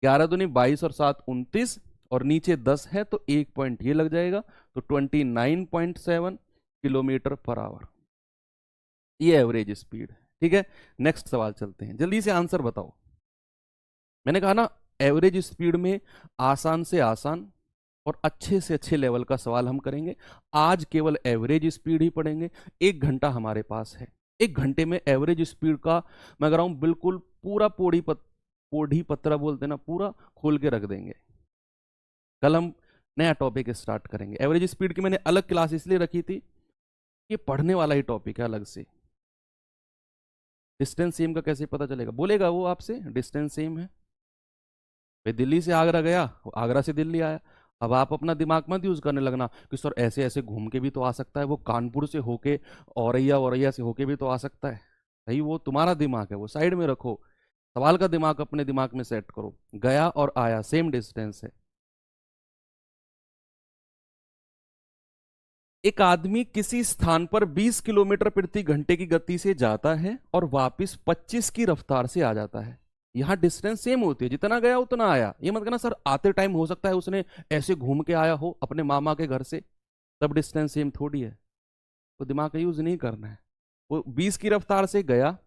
11 दूनी 22 और 7 29, और नीचे 10 है तो एक पॉइंट ये लग जाएगा, तो 29.7 किलोमीटर पर आवर, ये एवरेज स्पीड है। ठीक है, नेक्स्ट सवाल चलते हैं, जल्दी से आंसर बताओ। मैंने कहा ना, एवरेज स्पीड में आसान से आसान और अच्छे से अच्छे लेवल का सवाल हम करेंगे। आज केवल एवरेज स्पीड ही पढ़ेंगे, 1 घंटा हमारे पास है, 1 घंटे में एवरेज स्पीड का मैं कह रहा हूं बिल्कुल पूरा पोढ़ी पत्रा बोलते ना, पूरा खोल के रख देंगे। कल हम नया टॉपिक स्टार्ट करेंगे। एवरेज स्पीड की मैंने अलग क्लास इसलिए रखी थी, ये पढ़ने वाला ही टॉपिक है अलग से। डिस्टेंस सेम का कैसे पता चलेगा, बोलेगा वो आपसे डिस्टेंस सेम है, भाई दिल्ली से आगरा गया, आगरा से दिल्ली आया। अब आप अपना दिमाग मत यूज करने लगना कि सर ऐसे ऐसे घूम के भी तो आ सकता है, वो कानपुर से होके औरैया औरैया से होके भी तो आ सकता है। भाई वो तुम्हारा दिमाग है, वो साइड में रखो, सवाल का दिमाग अपने दिमाग में सेट करो। गया और आया सेम डिस्टेंस है। एक आदमी किसी स्थान पर 20 किलोमीटर प्रति घंटे की गति से जाता है और वापस 25 की रफ्तार से आ जाता है। यहां डिस्टेंस सेम होती है, जितना गया उतना आया। ये मत कहना सर आते टाइम हो सकता है उसने ऐसे घूम के आया हो अपने मामा के घर से, तब डिस्टेंस सेम थोड़ी है। तो दिमाग का यूज नहीं करना है। वो 20 की रफ्तार से गया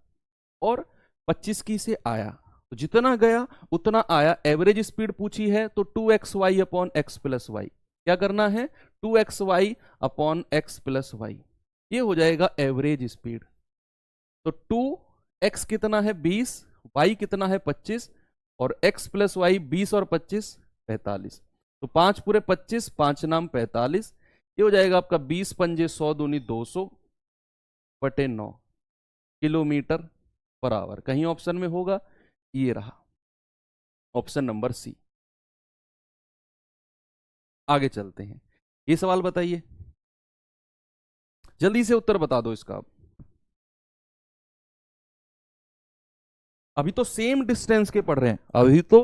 और 25 की से आया, तो जितना गया उतना आया। एवरेज स्पीड पूछी है तो 2xy upon x plus Y, क्या करना है, 2xy upon x plus Y, ये हो जाएगा एवरेज स्पीड। तो 2x कितना है 20, y कितना है 25, और x प्लस वाई 20 और 25 45, तो 5 पूरे 25, 5 नाम 45, ये हो जाएगा आपका 20 पंजे 100 दूनी 200 बटे 9 किलोमीटर पर आवर। कहीं ऑप्शन में होगा, ये रहा ऑप्शन नंबर सी। आगे चलते हैं, ये सवाल बताइए, जल्दी से उत्तर बता दो इसका। अभी तो सेम डिस्टेंस के पढ़ रहे हैं, अभी तो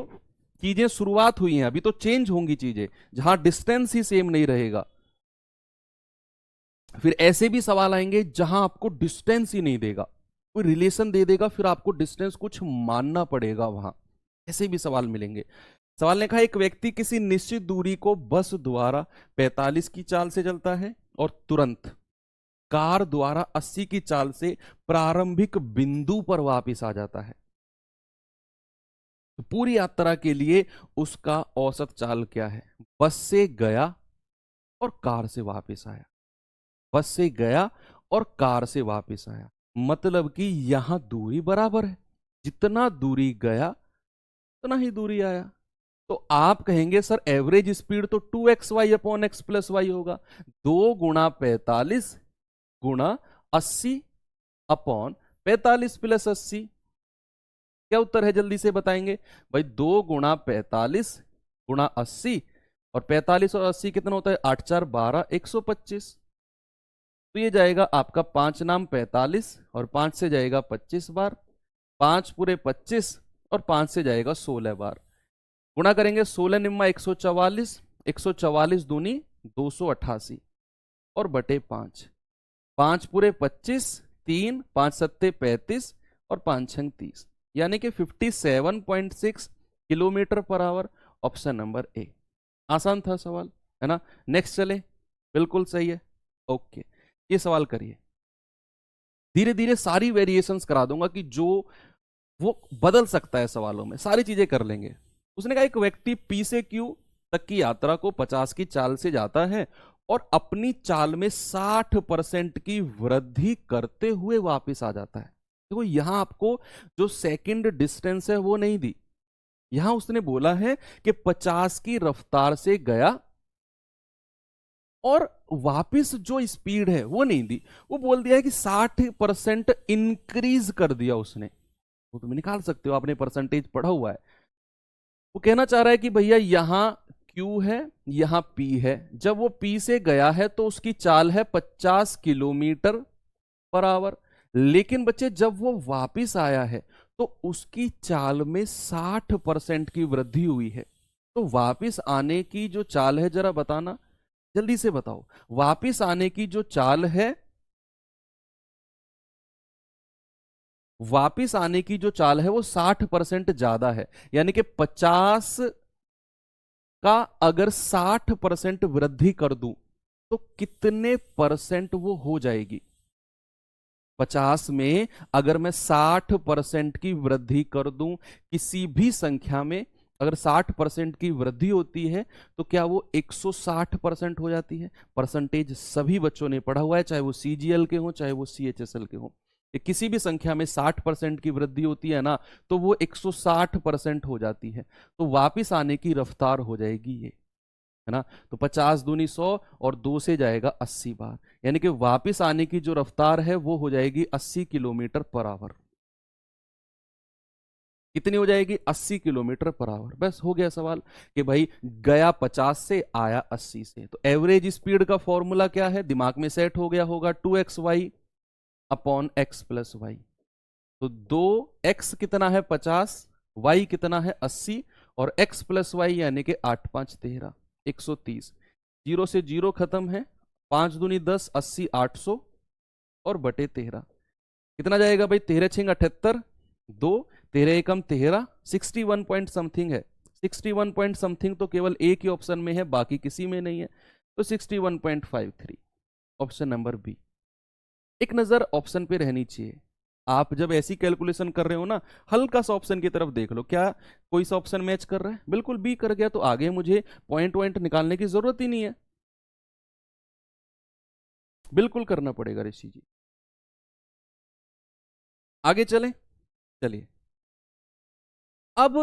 चीजें शुरुआत हुई हैं, अभी तो चेंज होंगी चीजें, जहां डिस्टेंस ही सेम नहीं रहेगा। फिर ऐसे भी सवाल आएंगे जहां आपको डिस्टेंस ही नहीं देगा, कोई रिलेशन दे देगा, फिर आपको डिस्टेंस कुछ मानना पड़ेगा वहां। ऐसे भी सवाल मिलेंगे। सवाल ने कहा एक व्यक्ति किसी निश्चित दूरी को बस द्वारा 45 की चाल से चलता है और तुरंत कार द्वारा 80 की चाल से प्रारंभिक बिंदु पर वापस आ जाता है, तो पूरी यात्रा के लिए उसका औसत चाल क्या है। बस से गया और कार से वापस आया, बस से गया और कार से वापस आया, मतलब कि यहां दूरी बराबर है, जितना दूरी गया उतना ही दूरी आया। तो आप कहेंगे सर एवरेज स्पीड तो 2xy upon x plus Y होगा, 2 गुणा 45 गुणा 80 अपॉन 45 प्लस 80। क्या उत्तर है जल्दी से बताएंगे भाई, 2 गुणा 45 गुणा 80, और 45 और 80 कितना होता है, 8 4 12 125, तो ये जाएगा आपका 5 नाम 45 और 5 से जाएगा 25 बार, 5 पूरे 25 और 5 से जाएगा 16 बार। गुणा करेंगे 16 निम्मा 144, 144 दूनी 288 और बटे 5, 5 पूरे 25, 3 5 सत्ते 35 और 5 छंग 30, यानी कि 57.6 kilometre per hour. Option number A. आसान था सवाल, है ना। नेक्स्ट चले, बिल्कुल सही है। ओके, ये सवाल करिए। धीरे धीरे सारी वेरिएशंस करा दूंगा कि जो वो बदल सकता है सवालों में, सारी चीजें कर लेंगे। उसने कहा एक व्यक्ति पी से क्यू तक की यात्रा को 50 की चाल से जाता है और अपनी चाल में 60% की वृद्धि करते हुए वापस आ जाता है। देखो यहां आपको जो सेकंड डिस्टेंस है वो नहीं दी, यहां उसने बोला है कि 50 की रफ्तार से गया और वापिस जो स्पीड है वो नहीं दी, वो बोल दिया है कि 60% इंक्रीज कर दिया उसने। वो तुम निकाल सकते हो, आपने परसेंटेज पढ़ा हुआ है। वो कहना चाह रहा है कि भैया यहां Q है, यहां P है। जब वो P से गया है तो उसकी चाल है 50 किलोमीटर पर आवर, लेकिन बच्चे जब वो वापिस आया है तो उसकी चाल में 60% की वृद्धि हुई है। तो वापिस आने की जो चाल है जरा बताना, जल्दी से बताओ। वापिस आने की जो चाल है, वापिस आने की जो चाल है वो 60% ज्यादा है, यानी कि 50 का अगर 60% वृद्धि कर दूं तो कितने परसेंट वो हो जाएगी। 50 में अगर मैं 60% की वृद्धि कर दूं, किसी भी संख्या में अगर 60% की वृद्धि होती है तो क्या वो 160% हो जाती है। परसेंटेज सभी बच्चों ने पढ़ा हुआ है, चाहे वो सीजीएल के हो चाहे वो सीएचएसएल के हो। किसी भी संख्या में 60% की वृद्धि होती है ना, तो वो 160% हो जाती है। तो वापिस आने की रफ्तार हो जाएगी ये, है ना। तो 50 दूनी 100 और 2 से जाएगा 80 बार, यानी कि वापिस आने की जो रफ्तार है वो हो जाएगी 80 किलोमीटर पर आवर। कितनी हो जाएगी? 80 किलोमीटर पर आवर। बस हो गया सवाल कि भाई गया 50 से आया 80 से। तो एवरेज स्पीड का फॉर्मूला क्या है, दिमाग में सेट हो गया होगा, 2xy upon x plus Y. तो 2x कितना है 50, y कितना है 80 और x प्लस वाई यानी कि 8 5 13 130। जीरो से जीरो खत्म है, 5 दूनी 10, 80 800 और बटे 13 कितना जाएगा भाई, 13 छिंग 78, 2 13 एकम 13, 61 पॉइंट समथिंग है। 61 पॉइंट समथिंग तो केवल एक ही ऑप्शन में है, बाकी किसी में नहीं है। तो 61.53, ऑप्शन नंबर बी। एक नजर ऑप्शन पे रहनी चाहिए। आप जब ऐसी कैलकुलेशन कर रहे हो ना, हल्का सा ऑप्शन की तरफ देख लो, क्या कोई सा ऑप्शन मैच कर रहा है। बिल्कुल बी कर गया तो आगे मुझे पॉइंट वॉइंट निकालने की जरूरत ही नहीं है, बिल्कुल करना पड़ेगा ऋषि जी। आगे चलें, चलिए अब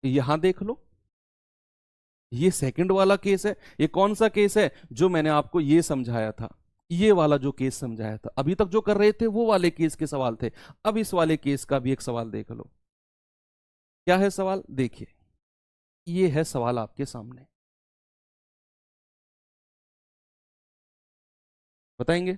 यहां देख लो, ये सेकंड वाला केस है। ये कौन सा केस है? जो मैंने आपको ये समझाया था, ये वाला जो केस समझाया था। अभी तक जो कर रहे थे वो वाले केस के सवाल थे, अब इस वाले केस का भी एक सवाल देख लो। क्या है सवाल, देखिए ये है सवाल आपके सामने, बताएंगे।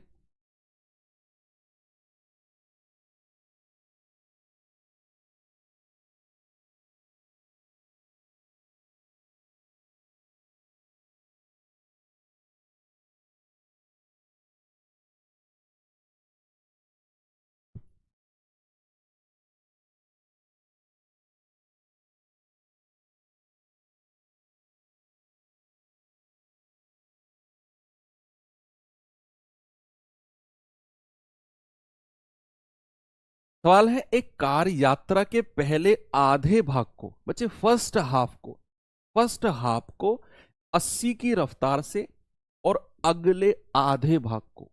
सवाल है, एक कार यात्रा के पहले आधे भाग को, बच्चे फर्स्ट हाफ को 80 की रफ्तार से और अगले आधे भाग को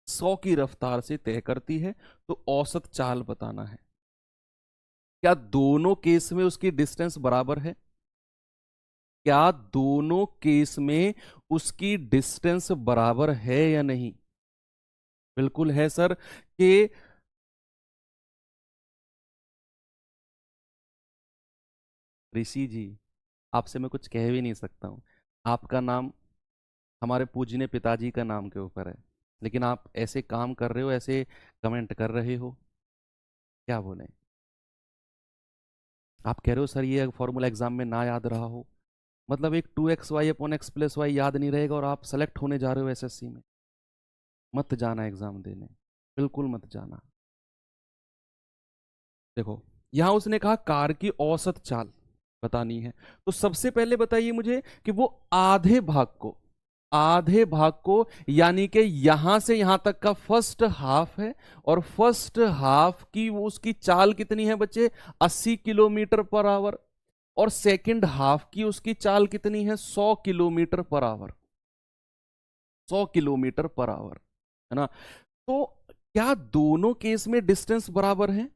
100 की रफ्तार से तय करती है, तो औसत चाल बताना है। क्या दोनों केस में उसकी डिस्टेंस बराबर है? क्या दोनों केस में उसकी डिस्टेंस बराबर है या नहीं? बिल्कुल है सर। कि ऋषि जी, आपसे मैं कुछ कह भी नहीं सकता हूं। आपका नाम हमारे पूजनीय पिताजी का नाम के ऊपर है। लेकिन आप ऐसे काम कर रहे हो, ऐसे कमेंट कर रहे हो, क्या बोले? आप कह रहे हो सर ये फॉर्मूला एग्जाम में ना याद रहा हो, मतलब एक 2xy/x+y याद नहीं रहेगा और आप सेलेक्ट होने जा रहे हो एसएससी में। मत जाना एग्जाम देने, बिल्कुल मत जाना। देखो, यहां उसने कहा कार की औसत चाल बतानी है, तो सबसे पहले बताइए मुझे कि वो आधे भाग को यानी कि यहां से यहां तक का फर्स्ट हाफ है, और फर्स्ट हाफ की वो उसकी चाल कितनी है बच्चे? 80 किलोमीटर पर आवर। और सेकंड हाफ की उसकी चाल कितनी है? 100 kilometre per hour. 100 kilometre per hour, है ना? तो क्या दोनों केस में डिस्टेंस बराबर है?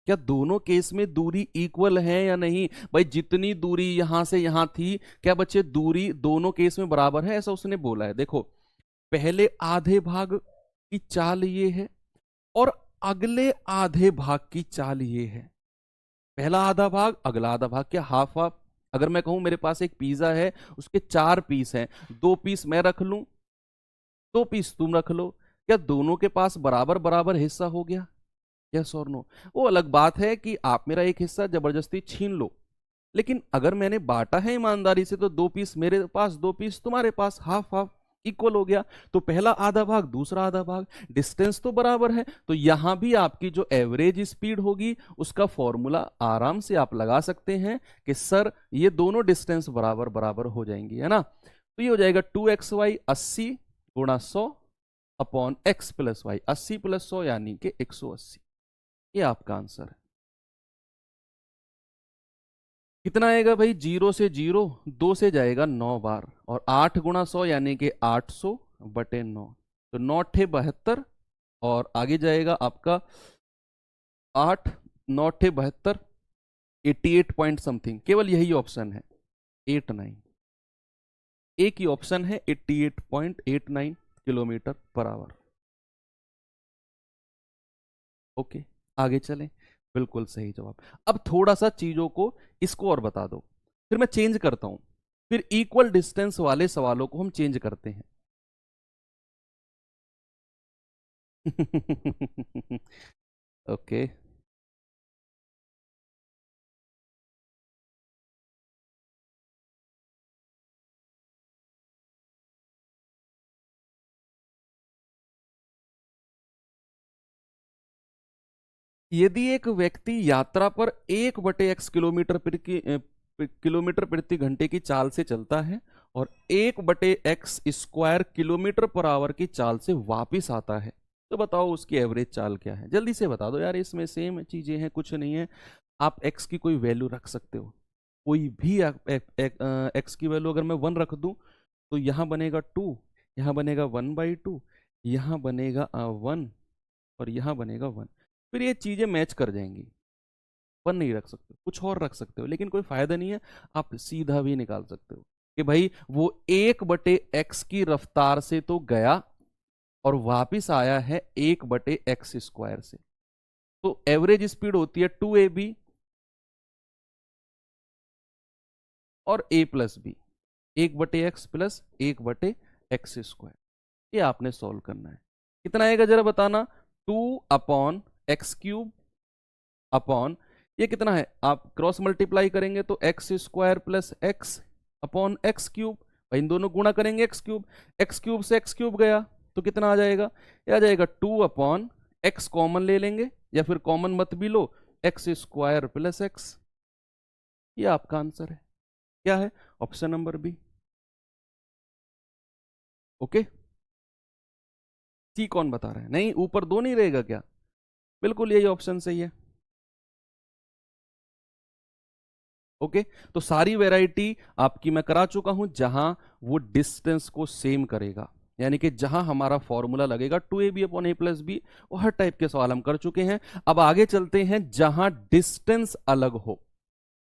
क्या दोनों केस में दूरी इक्वल है या नहीं? भाई जितनी दूरी यहां से यहां थी, क्या बच्चे दूरी दोनों केस में बराबर है? ऐसा उसने बोला है। देखो, पहले आधे भाग की चाल ये है और अगले आधे भाग की चाल ये है। पहला आधा भाग, अगला आधा भाग, क्या हाफ हाफ? अगर मैं कहूं मेरे पास एक पिज्जा है, उसके 4 पीस हैं, 2 पीस मैं रख लूं, 2 पीस तुम रख लो, क्या दोनों के पास बराबर बराबर हिस्सा हो गया? यस और नो? वो अलग बात है कि आप मेरा एक हिस्सा जबरदस्ती छीन लो, लेकिन अगर मैंने बांटा है ईमानदारी से, तो 2 पीस मेरे पास, 2 पीस तुम्हारे पास, हाफ हाफ, इक्वल हो गया। तो पहला आधा भाग, दूसरा आधा भाग, डिस्टेंस तो बराबर है। तो यहां भी आपकी जो एवरेज स्पीड होगी उसका फॉर्मूला आराम से आप लगा सकते हैं कि सर ये दोनों डिस्टेंस बराबर बराबर हो जाएंगी, है ना? तो ये हो जाएगा 2xy 80 × 100/x+y, 80 + 100 यानी कि 180। ये आपका आंसर है। कितना आएगा भाई? 0 से 0, 2 से जाएगा 9 बार, और 8 × 100 यानी कि 800/9। तो 9 × 8 = 72, और आगे जाएगा आपका 8 9 × 8 = 72, 88 पॉइंट समथिंग। केवल यही ऑप्शन है 89, एक ही ऑप्शन है 88.89 किलोमीटर पर आवर। ओके, आगे चलें। बिल्कुल सही जवाब। अब थोड़ा सा चीजों को, इसको और बता दो, फिर मैं चेंज करता हूं, फिर इक्वल डिस्टेंस वाले सवालों को हम चेंज करते हैं। ओके, यदि एक व्यक्ति यात्रा पर 1/x प्रति घंटे की चाल से चलता है और 1/x² किलोमीटर पर आवर की चाल से वापिस आता है, तो बताओ उसकी एवरेज चाल क्या है? जल्दी से बता दो यार, इसमें सेम चीजें हैं, कुछ नहीं है। आप x की कोई वैल्यू रख सकते हो, कोई भी x की वैल्यू अगर मैं 1 रख दूं, तो यहां बनेगा 2, यहां बनेगा 1/2, यहां बनेगा 1, और यहां बनेगा 1। फिर ये चीजें मैच कर जाएंगी। 1 नहीं रख सकते, कुछ और रख सकते हो, लेकिन कोई फायदा नहीं है। आप सीधा भी निकाल सकते हो कि भाई वो 1/x की रफ्तार से तो गया और वापिस आया है 1/x² से। तो एवरेज स्पीड होती है 2ab और a+b, 1/x प्लस 1/x²। ये आपने सॉल्व करना है। कितना आएगा जरा बताना? 2/x³ अपॉन, ये कितना है? आप क्रॉस मल्टीप्लाई करेंगे तो x² प्लस x/x³, इन दोनों गुणा करेंगे x³, x³ से x³ गया तो कितना आ जाएगा? ये आ जाएगा 2/x, कॉमन ले लेंगे या फिर कॉमन मत भी लो, x² प्लस x। ये आपका आंसर है। क्या है? Option number B. Okay, C कौन बता रहा है? नहीं, ऊपर 2 नहीं रहेगा क्या? बिल्कुल यही ऑप्शन सही है। ओके, तो सारी वैरायटी आपकी मैं करा चुका हूं, जहां वो डिस्टेंस को सेम करेगा, यानी कि जहां हमारा फॉर्मूला लगेगा 2ab/a+b, वो हर टाइप के सवाल हम कर चुके हैं। अब आगे चलते हैं जहां डिस्टेंस अलग हो,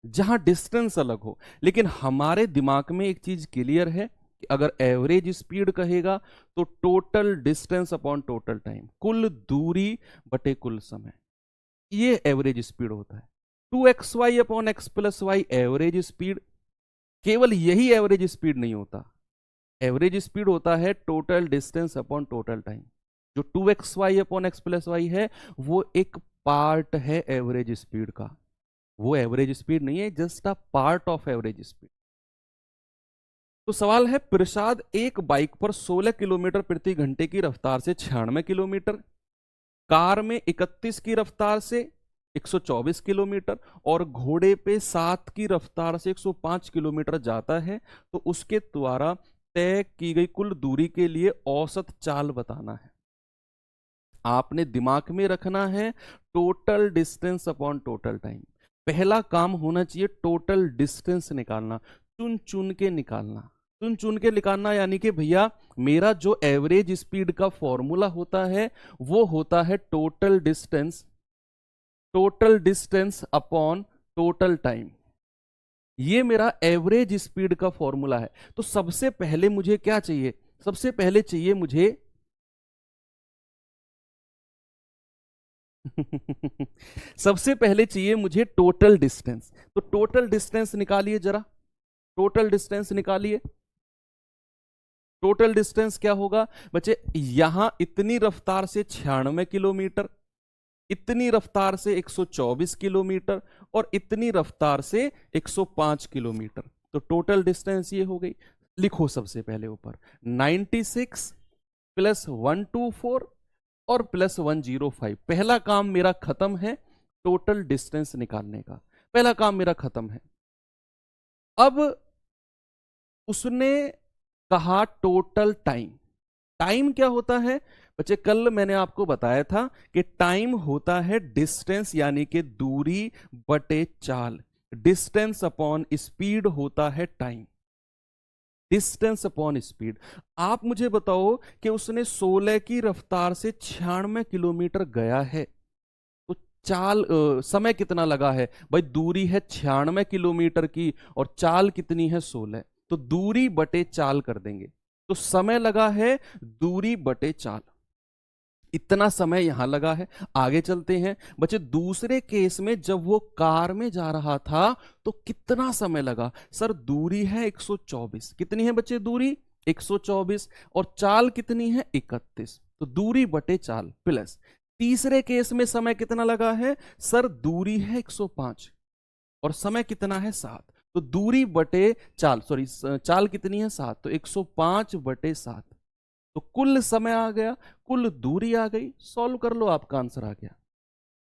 जहां डिस्टेंस अलग हो, लेकिन हमारे दिमाग में एक चीज क्लियर है कि अगर एवरेज स्पीड कहेगा तो total distance upon total time, कुल दूरी बटे कुल समय, ये एवरेज स्पीड होता है। 2xy/x+y एवरेज स्पीड, केवल यही एवरेज स्पीड नहीं होता। एवरेज स्पीड होता है total distance upon total time. जो 2xy/x+y है वो एक पार्ट है एवरेज स्पीड का, वो एवरेज स्पीड नहीं है, just a part of average speed. तो सवाल है, प्रसाद एक बाइक पर 16 किलोमीटर प्रति घंटे की रफ्तार से 96 किलोमीटर, कार में 31 की रफ्तार से 124 किलोमीटर और घोड़े पे 7 की रफ्तार से 105 किलोमीटर जाता है, तो उसके द्वारा तय की गई कुल दूरी के लिए औसत चाल बताना है। आपने दिमाग में रखना है total distance upon total time. पहला काम होना चाहिए टोटल डिस्टेंस निकालना, चुन चुन के निकालना, चुन चुन के निकालना, यानी कि भैया मेरा जो एवरेज स्पीड का फॉर्मूला होता है वो होता है total distance, total distance upon total time. ये मेरा एवरेज स्पीड का फॉर्मूला है। तो सबसे पहले मुझे क्या चाहिए, सबसे पहले चाहिए मुझे सबसे पहले चाहिए मुझे टोटल डिस्टेंस। तो टोटल डिस्टेंस निकालिए जरा, टोटल डिस्टेंस निकालिए। टोटल डिस्टेंस क्या होगा बच्चे, यहां इतनी रफ्तार से 96 किलोमीटर, इतनी रफ्तार से 124 किलोमीटर और इतनी रफ्तार से 105 किलोमीटर। तो टोटल डिस्टेंस ये हो गई। लिखो सबसे पहले ऊपर 96 प्लस 124 और प्लस 105। पहला काम मेरा खत्म है, टोटल डिस्टेंस निकालने का पहला काम मेरा खत्म है। अब उसने कहा टोटल टाइम। टाइम क्या होता है बच्चे, कल मैंने आपको बताया था कि टाइम होता है डिस्टेंस यानी कि दूरी बटे चाल। डिस्टेंस अपॉन स्पीड होता है टाइम, डिस्टेंस अपॉन स्पीड। आप मुझे बताओ कि उसने 16 की रफ्तार से 96 किलोमीटर गया है, तो चाल समय कितना लगा है भाई, दूरी है 96 किलोमीटर की और चाल कितनी है 16, तो दूरी बटे चाल कर देंगे। तो समय लगा है दूरी बटे चाल, इतना समय यहां लगा है। आगे चलते हैं बच्चे, दूसरे केस में जब वो कार में जा रहा था तो कितना समय लगा, सर दूरी है 124, कितनी है बच्चे दूरी 124 और चाल कितनी है 31, तो दूरी बटे चाल प्लस। तीसरे केस में समय कितना लगा है, सर दूरी है 105 और समय कितना है 7, तो दूरी बटे चाल, सॉरी चाल कितनी है 7, तो 105 बटे 7, तो कुल समय आ गया, कुल दूरी आ गई। सॉल्व कर लो, आपका आंसर आ गया।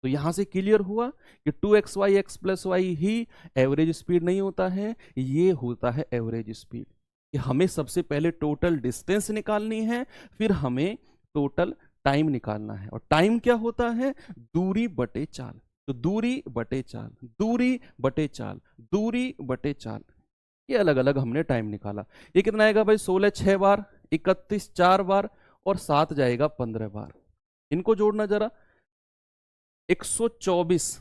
तो यहां से क्लियर हुआ कि 2xy/x+y ही एवरेज स्पीड नहीं होता है, ये होता है एवरेज स्पीड। कि हमें सबसे पहले टोटल डिस्टेंस निकालनी है, फिर हमें टोटल टाइम निकालना है। और टाइम क्या होता है, दूरी बटे चाल। तो दूरी बटे चाल, दूरी बटे चाल, दूरी बटे चाल, ये अलग अलग हमने टाइम निकाला। ये कितना आएगा भाई, 16 6 बार, 31 4 बार और 7 जाएगा 15 बार। इनको जोड़ना जरा, 124,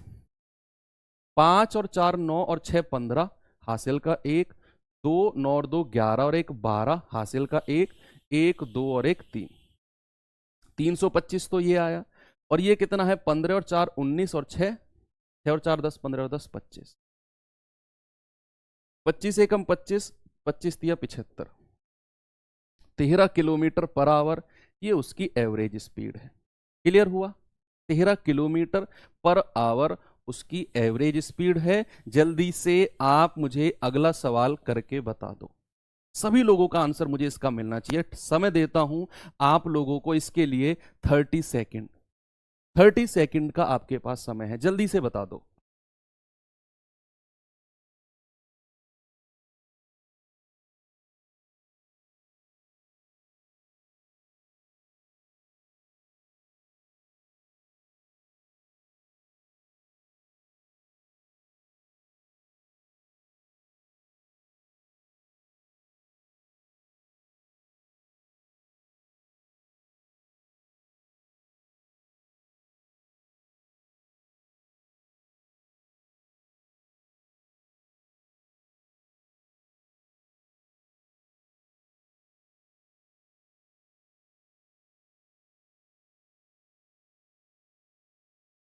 5 और 4 9 और 6 15, हासिल का 1, 2 9 और 2 11 और 1 12, हासिल का 1, 1 2 और 1 3, 325 तो ये आया। और ये कितना है, 15 और 4 19 और 6 6 और 4 10, 15 और 10 25, 25 एकम 25, 25 तिया 75, 13 किलोमीटर पर आवर, ये उसकी एवरेज स्पीड है। क्लियर हुआ, 13 किलोमीटर पर आवर उसकी एवरेज स्पीड है। जल्दी से आप मुझे अगला सवाल करके बता दो। सभी लोगों का आंसर मुझे इसका मिलना चाहिए। समय देता हूं आप लोगों को इसके लिए 30 सेकेंड, 30 सेकेंड का आपके पास समय है, जल्दी से बता दो।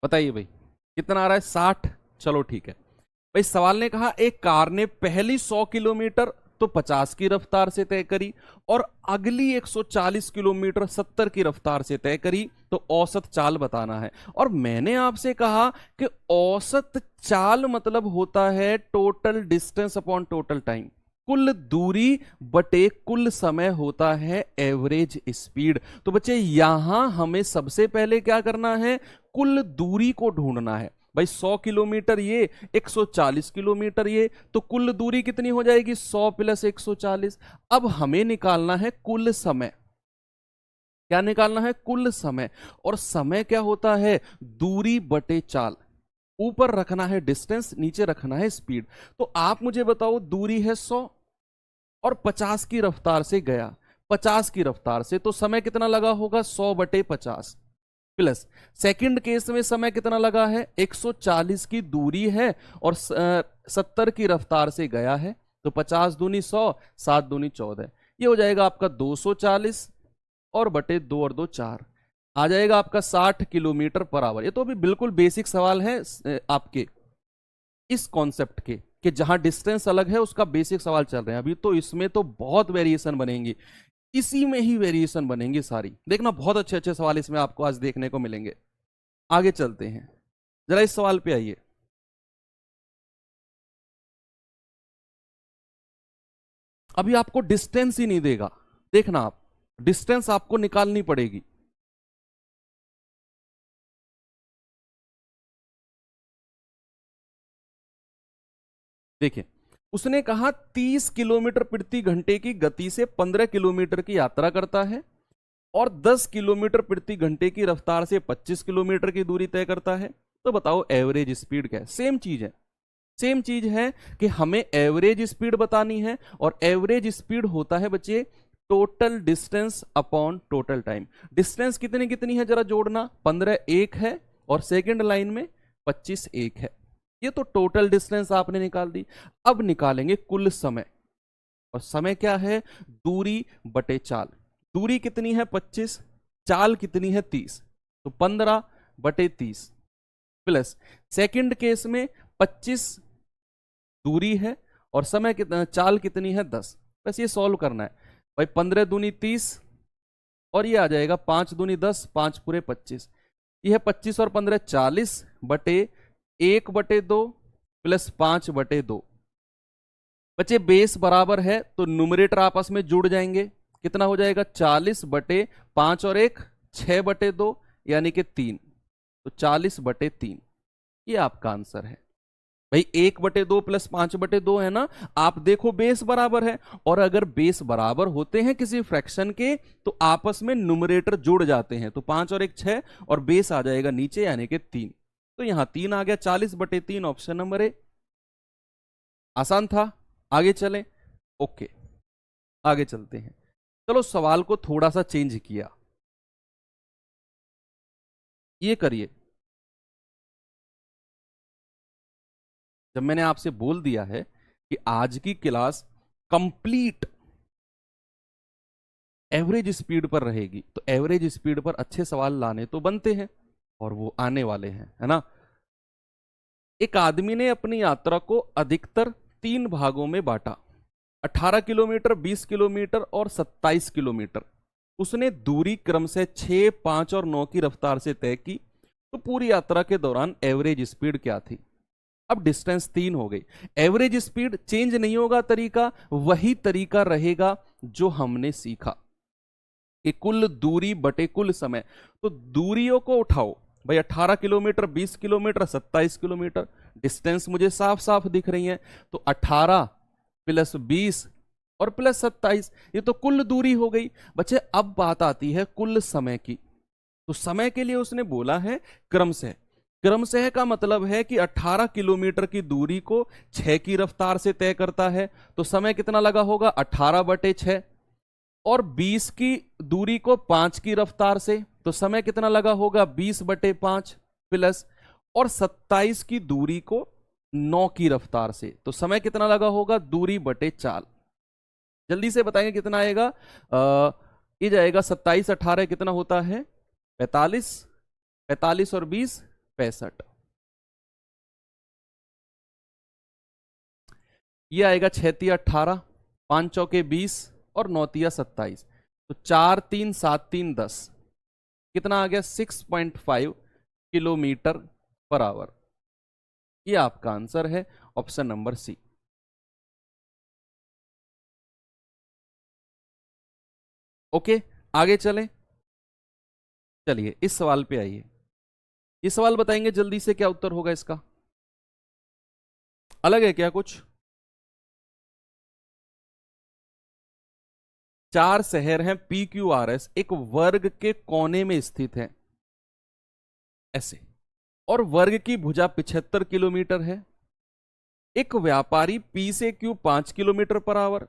बताइए भाई, कितना आ रहा है, 60। चलो ठीक है भाई। सवाल ने कहा एक कार ने पहली 100 किलोमीटर तो 50 की रफ्तार से तय करी, और अगली 140 किलोमीटर 70 की रफ्तार से तय करी, तो औसत चाल बताना है। और मैंने आपसे कहा कि औसत चाल मतलब होता है total distance upon total time, कुल दूरी बटे कुल समय होता है एवरेज स्पीड। तो बच्चे यहां हमें सबसे पहले क्या करना है, कुल दूरी को ढूंढना है। भाई 100 किलोमीटर ये, 140 किलोमीटर ये, तो कुल दूरी कितनी हो जाएगी, 100 प्लस 140। अब हमें निकालना है कुल समय। क्या निकालना है, कुल समय। और समय क्या होता है, दूरी बटे चाल। ऊपर रखना है डिस्टेंस, नीचे रखना है स्पीड। तो आप मुझे बताओ, दूरी है 100 और 50 की रफ्तार से गया, 50 की रफ्तार से, तो समय कितना लगा होगा, 100 बटे 50 प्लस सेकंड केस में समय कितना लगा है, 140 की दूरी है और 70 की रफ्तार से गया है, तो 50 दूनी 100, 7 दूनी 14, ये हो जाएगा आपका 240 और बटे 2 और 2 4, आ जाएगा आपका 60 किलोमीटर पर आवर। ये तो अभी बिल्कुल बेसिक सवाल है आपके इस कॉन्सेप्ट के, कि जहां डिस्टेंस अलग है उसका बेसिक सवाल चल रहे हैं अभी, तो इसमें तो बहुत वेरिएशन बनेंगी, इसी में ही वेरिएशन बनेंगी सारी। देखना बहुत अच्छे अच्छे सवाल इसमें आपको आज देखने को मिलेंगे। आगे चलते हैं, जरा इस सवाल पे आइए। अभी आपको डिस्टेंस ही नहीं देगा, देखना आप, डिस्टेंस आपको निकालनी पड़ेगी। देखिए, उसने कहा 30 किलोमीटर प्रति घंटे की गति से 15 किलोमीटर की यात्रा करता है और 10 किलोमीटर प्रति घंटे की रफ्तार से 25 किलोमीटर की दूरी तय करता है। तो बताओ एवरेज स्पीड क्या है। सेम चीज है, सेम चीज है कि हमें एवरेज स्पीड बतानी है, और एवरेज स्पीड होता है बच्चे total distance upon total time. Distance कितनी कितनी है जरा जोड़ना, 15 एक है और सेकंड लाइन में 25 एक है, ये तो टोटल डिस्टेंस आपने निकाल दी। अब निकालेंगे कुल समय, और समय क्या है, दूरी बटे चाल। दूरी कितनी है 25, चाल कितनी है 30, तो 15 बटे 30 प्लस सेकंड केस में 25 दूरी है और समय कितना, चाल कितनी है 10। बस ये सॉल्व करना है भाई, 15 दूनी 30 और ये आ जाएगा 5 दूनी 10, 5 पूरे 25, ये है 25 और 15 40 बटे 1 बटे 2 प्लस 5 बटे 2। बच्चे बेस बराबर है तो न्यूमरेटर आपस में जुड़ जाएंगे, कितना हो जाएगा 40 बटे 5 और 1 6 बटे 2 यानी कि 3, तो 40 बटे 3, ये आपका आंसर है। भाई 1 बटे 2 प्लस 5 बटे 2 है ना, आप देखो बेस बराबर है, और अगर बेस बराबर होते हैं किसी फ्रैक्शन के तो आपस में न्यूमरेटर जुड़ जाते हैं, तो 5 और 1 6 और बेस आ जाएगा नीचे यानी कि 3, तो यहां 3 आ गया, 40 बटे 3 ऑप्शन नंबर ए। आसान था, आगे चलें। ओके, आगे चलते हैं। चलो सवाल को थोड़ा सा चेंज किया, ये करिए। जब मैंने आपसे बोल दिया है कि आज की क्लास कंप्लीट एवरेज स्पीड पर रहेगी, तो एवरेज स्पीड पर अच्छे सवाल लाने तो बनते हैं, और वो आने वाले हैं, है ना। एक आदमी ने अपनी यात्रा को अधिकतर 3 भागों में बांटा, 18 किलोमीटर, 20 किलोमीटर और 27 किलोमीटर। उसने दूरी क्रम से 6, 5 और 9 की रफ्तार से तय की, तो पूरी यात्रा के दौरान एवरेज स्पीड क्या थी। अब डिस्टेंस 3 हो गई, एवरेज स्पीड चेंज नहीं होगा, तरीका वही तरीका रहेगा जो हमने सीखा कि कुल दूरी बटे कुल समय। तो दूरियों को उठाओ भाई, 18 किलोमीटर, 20 किलोमीटर, 27 किलोमीटर, डिस्टेंस मुझे साफ साफ दिख रही है, तो 18 प्लस 20 और प्लस 27, ये तो कुल दूरी हो गई। बच्चे अब बात आती है कुल समय की, तो समय के लिए उसने बोला है क्रम से। क्रम से का मतलब है कि 18 किलोमीटर की दूरी को 6 की रफ्तार से तय करता है, तो समय कितना लगा होगा 18 बटे 6, और 20 की दूरी को 5 की रफ्तार से, तो समय कितना लगा होगा 20 बटे 5 प्लस, और 27 की दूरी को 9 की रफ्तार से, तो समय कितना लगा होगा दूरी बटे 4। जल्दी से बताएंगे कितना आएगा, ये जाएगा 27 18 कितना होता है 45, 45 और 20 65, ये आएगा 6 18 5 चौके 20 और 9 तिया 27, तो 4 3 7 3 10, कितना आ गया 6.5 किलोमीटर पर आवर। ये आपका आंसर है ऑप्शन नंबर सी। ओके, आगे चलें। चलिए इस सवाल पे आइए। ये सवाल बताएंगे जल्दी से, क्या उत्तर होगा इसका? अलग है क्या कुछ? 4 शहर हैं PQRS, एक वर्ग के कोने में स्थित हैं ऐसे, और वर्ग की भुजा 75 किलोमीटर है। एक व्यापारी P से Q 5 kilometre per hour,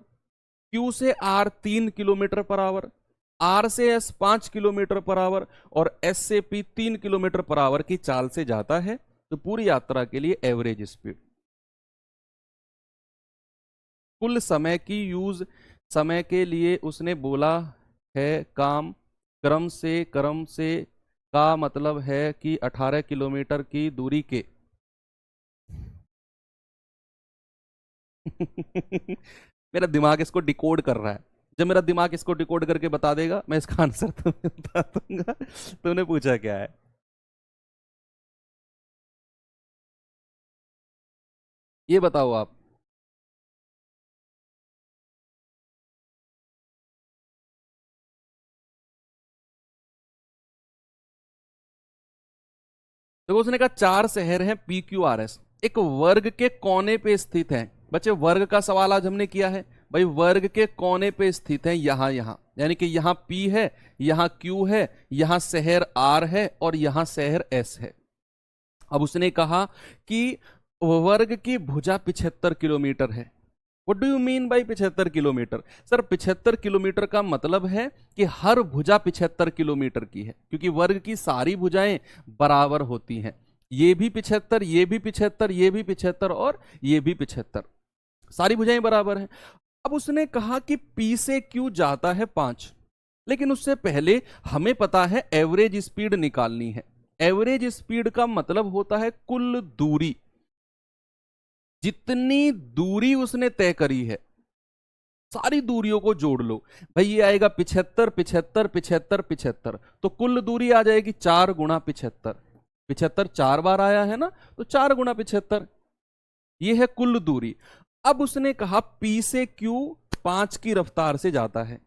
Q से R 3 kilometre per hour, R से S 5 किलोमीटर पर आवर और S से P 3 किलोमीटर पर आवर की चाल से जाता है, तो पूरी यात्रा के लिए एवरेज स्पीड, कुल समय की यूज, समय के लिए उसने बोला है काम, क्रम से का मतलब है कि 18 किलोमीटर की दूरी के मेरा दिमाग इसको डिकोड कर रहा है। जब मेरा दिमाग इसको डिकोड करके बता देगा, मैं इसका आंसर तुम्हें बता दूंगा। तुमने पूछा क्या है? ये बताओ आप। तो उसने कहा 4 शहर हैं PQRS, एक वर्ग के कोने पे स्थित हैं। बच्चे वर्ग का सवाल आज हमने किया है भाई, वर्ग के कोने पे स्थित हैं, यहां यहां, यानी कि यहां P है, यहां Q है, यहां शहर R है और यहां शहर S है। अब उसने कहा कि वर्ग की भुजा 75 किलोमीटर है। What do you mean by 75 kilometre? Sir 75 kilometre का मतलब है कि हर भुजा 75 किलोमीटर की है, क्योंकि वर्ग की सारी भुजाएं बराबर होती हैं। ये भी 75, ये भी 75, ये भी 75 और ये भी 75, सारी भुजाएं बराबर हैं। अब उसने कहा कि P से Q जाता है 5, लेकिन उससे पहले हमें पता है एवरेज स्पीड निकालनी है। एवरेज स्पीड का मतलब होता है कुल दूरी, जितनी दूरी उसने तय करी है, सारी दूरियों को जोड़ लो। भाई ये आएगा 75 75 75 75, तो कुल दूरी आ जाएगी 4 गुणा 75। 75 4 बार आया है ना, तो 4 गुणा 75, ये है कुल दूरी। अब उसने कहा P से Q 5 की रफ्तार से जाता है,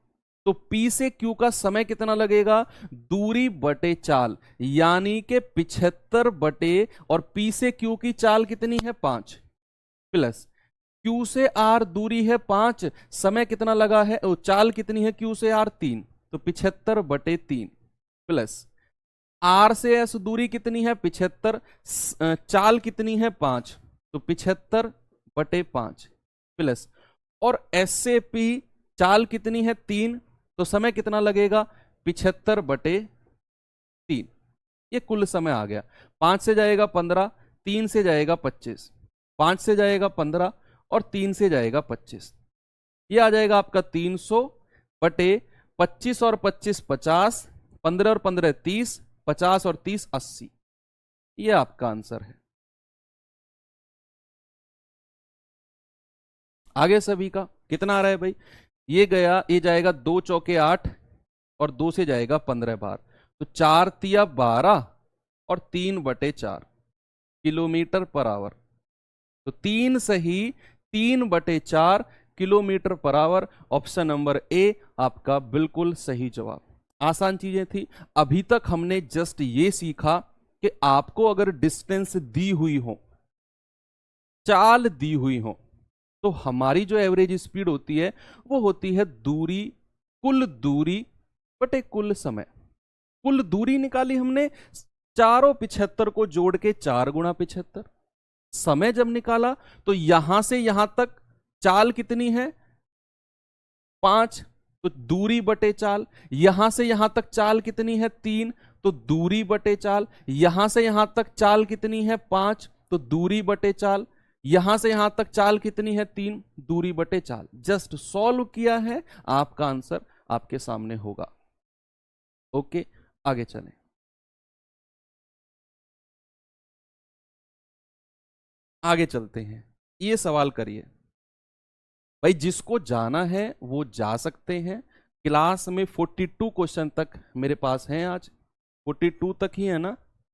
तो P से Q का समय कितना लगेगा? दूरी बटे चाल, यानी कि 75 बटे, और P से Q की चाल कितनी है? 5, प्लस Q से R दूरी है 5, समय कितना लगा है, चाल कितनी है Q से R? 3, तो 75 बटे 3, प्लस R से S दूरी कितनी है? 75, चाल कितनी है? 5, तो 75 बटे 5, प्लस, और S से P चाल कितनी है? 3, तो समय कितना लगेगा? 75 बटे 3, ये कुल समय आ गया। 5 से जाएगा 15, 3 से जाएगा 25, 5 से जाएगा 15 और 3 से जाएगा 25, ये आ जाएगा आपका 300 बटे 25 और 25 50, 15 और 15 30, 50 और 30 80, ये आपका आंसर है। आगे सभी का कितना आ रहा है भाई? ये गया, ये जाएगा 2 चौके 8 और 2 से जाएगा 15 बार, तो 4 तिया 12 और 3 बटे 4 किलोमीटर पर आवर, तो 3 सही, 3 बटे 4 kilometre per hour. Option number A आपका बिल्कुल सही जवाब। आसान चीजें थी। अभी तक हमने जस्ट ये सीखा कि आपको अगर डिस्टेंस दी हुई हो, चाल दी हुई हो, तो हमारी जो एवरेज स्पीड होती है वो होती है दूरी, कुल दूरी बटे कुल समय। कुल दूरी निकाली हमने, चारों 75 को जोड़ के 4 गुणा 75। समय जब निकाला तो यहां से यहां तक चाल कितनी है? 5, तो दूरी बटे चाल। यहां से यहां तक चाल कितनी है? 3, तो दूरी बटे चाल। यहां से यहां तक चाल कितनी है? 5, तो दूरी बटे चाल। यहां से यहां तक चाल कितनी है? 3, दूरी बटे चाल। जस्ट सॉल्व किया है, आपका आंसर आपके सामने होगा। ओके, आगे चलें। आगे चलते हैं, ये सवाल करिए। भाई जिसको जाना है वो जा सकते हैं। क्लास में 42 क्वेश्चन तक मेरे पास हैं आज। 42 तक ही है ना?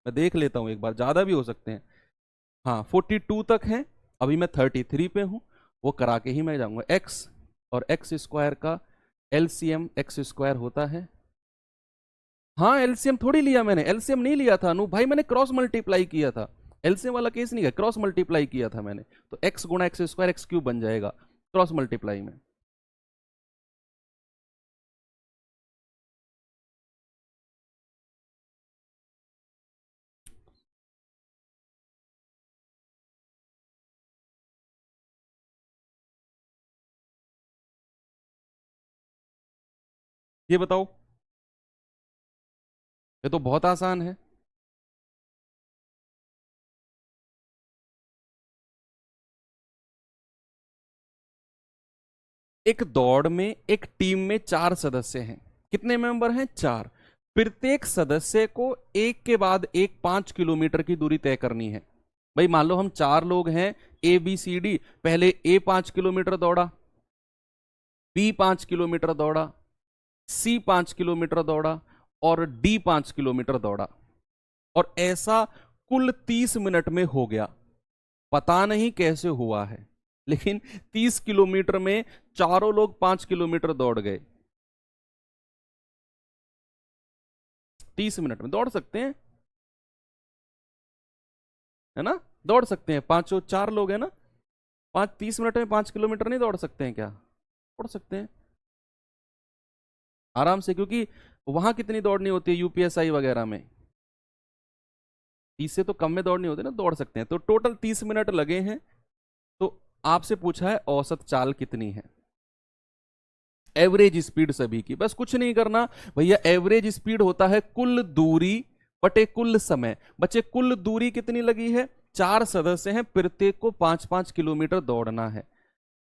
मैं देख लेता हूँ एक बार, ज़्यादा भी हो सकते हैं। हाँ 42 तक हैं। अभी मैं 33 पे हूँ, वो करा के ही मैं जाऊँगा। एक्स और एक्स स्क्वायर का एलसीएम एक्स स्क्वायर होता है। हाँ एलसीएम थोड़ी लिया मैंने, एलसीएम नहीं लिया था अनु भाई, मैंने क्रॉस मल्टीप्लाई किया था। एलसीएम वाला केस नहीं है, क्रॉस मल्टीप्लाई किया था मैंने। तो एक्स गुणा एक्स स्क्वायर एक्स क्यूब बन जाएगा क्रॉस मल्टीप्लाई में। ये बताओ, ये तो बहुत आसान है। एक दौड़ में एक टीम में 4 सदस्य हैं। कितने मेंबर हैं? 4। प्रत्येक सदस्य को एक के बाद एक 5 किलोमीटर की दूरी तय करनी है। भाई मान लो हम 4 लोग हैं, ए बी सी डी। पहले ए 5 किलोमीटर दौड़ा, बी 5 किलोमीटर दौड़ा, सी 5 किलोमीटर दौड़ा और डी 5 किलोमीटर दौड़ा। और ऐसा कुल 30 मिनट में हो गया। पता नहीं कैसे हुआ है, लेकिन 30 किलोमीटर में चारों लोग 5 किलोमीटर दौड़ गए। 30 मिनट में दौड़ सकते हैं, है ना? दौड़ सकते हैं, पांचों 4 लोग हैं ना। 30 मिनट में 5 किलोमीटर नहीं दौड़ सकते हैं क्या? दौड़ सकते हैं आराम से, क्योंकि वहां कितनी दौड़नी होती है यूपीएसआई वगैरह में? 30 से तो कम में दौड़नी होती है ना, दौड़ सकते हैं। तो टोटल 30 मिनट लगे हैं। तो आपसे पूछा है औसत चाल कितनी है, एवरेज स्पीड सभी की। बस कुछ नहीं करना भैया, एवरेज स्पीड होता है कुल दूरी बटे कुल समय। बच्चे कुल दूरी कितनी लगी है? 4 सदस्य हैं, प्रत्येक को 5-5 किलोमीटर दौड़ना है।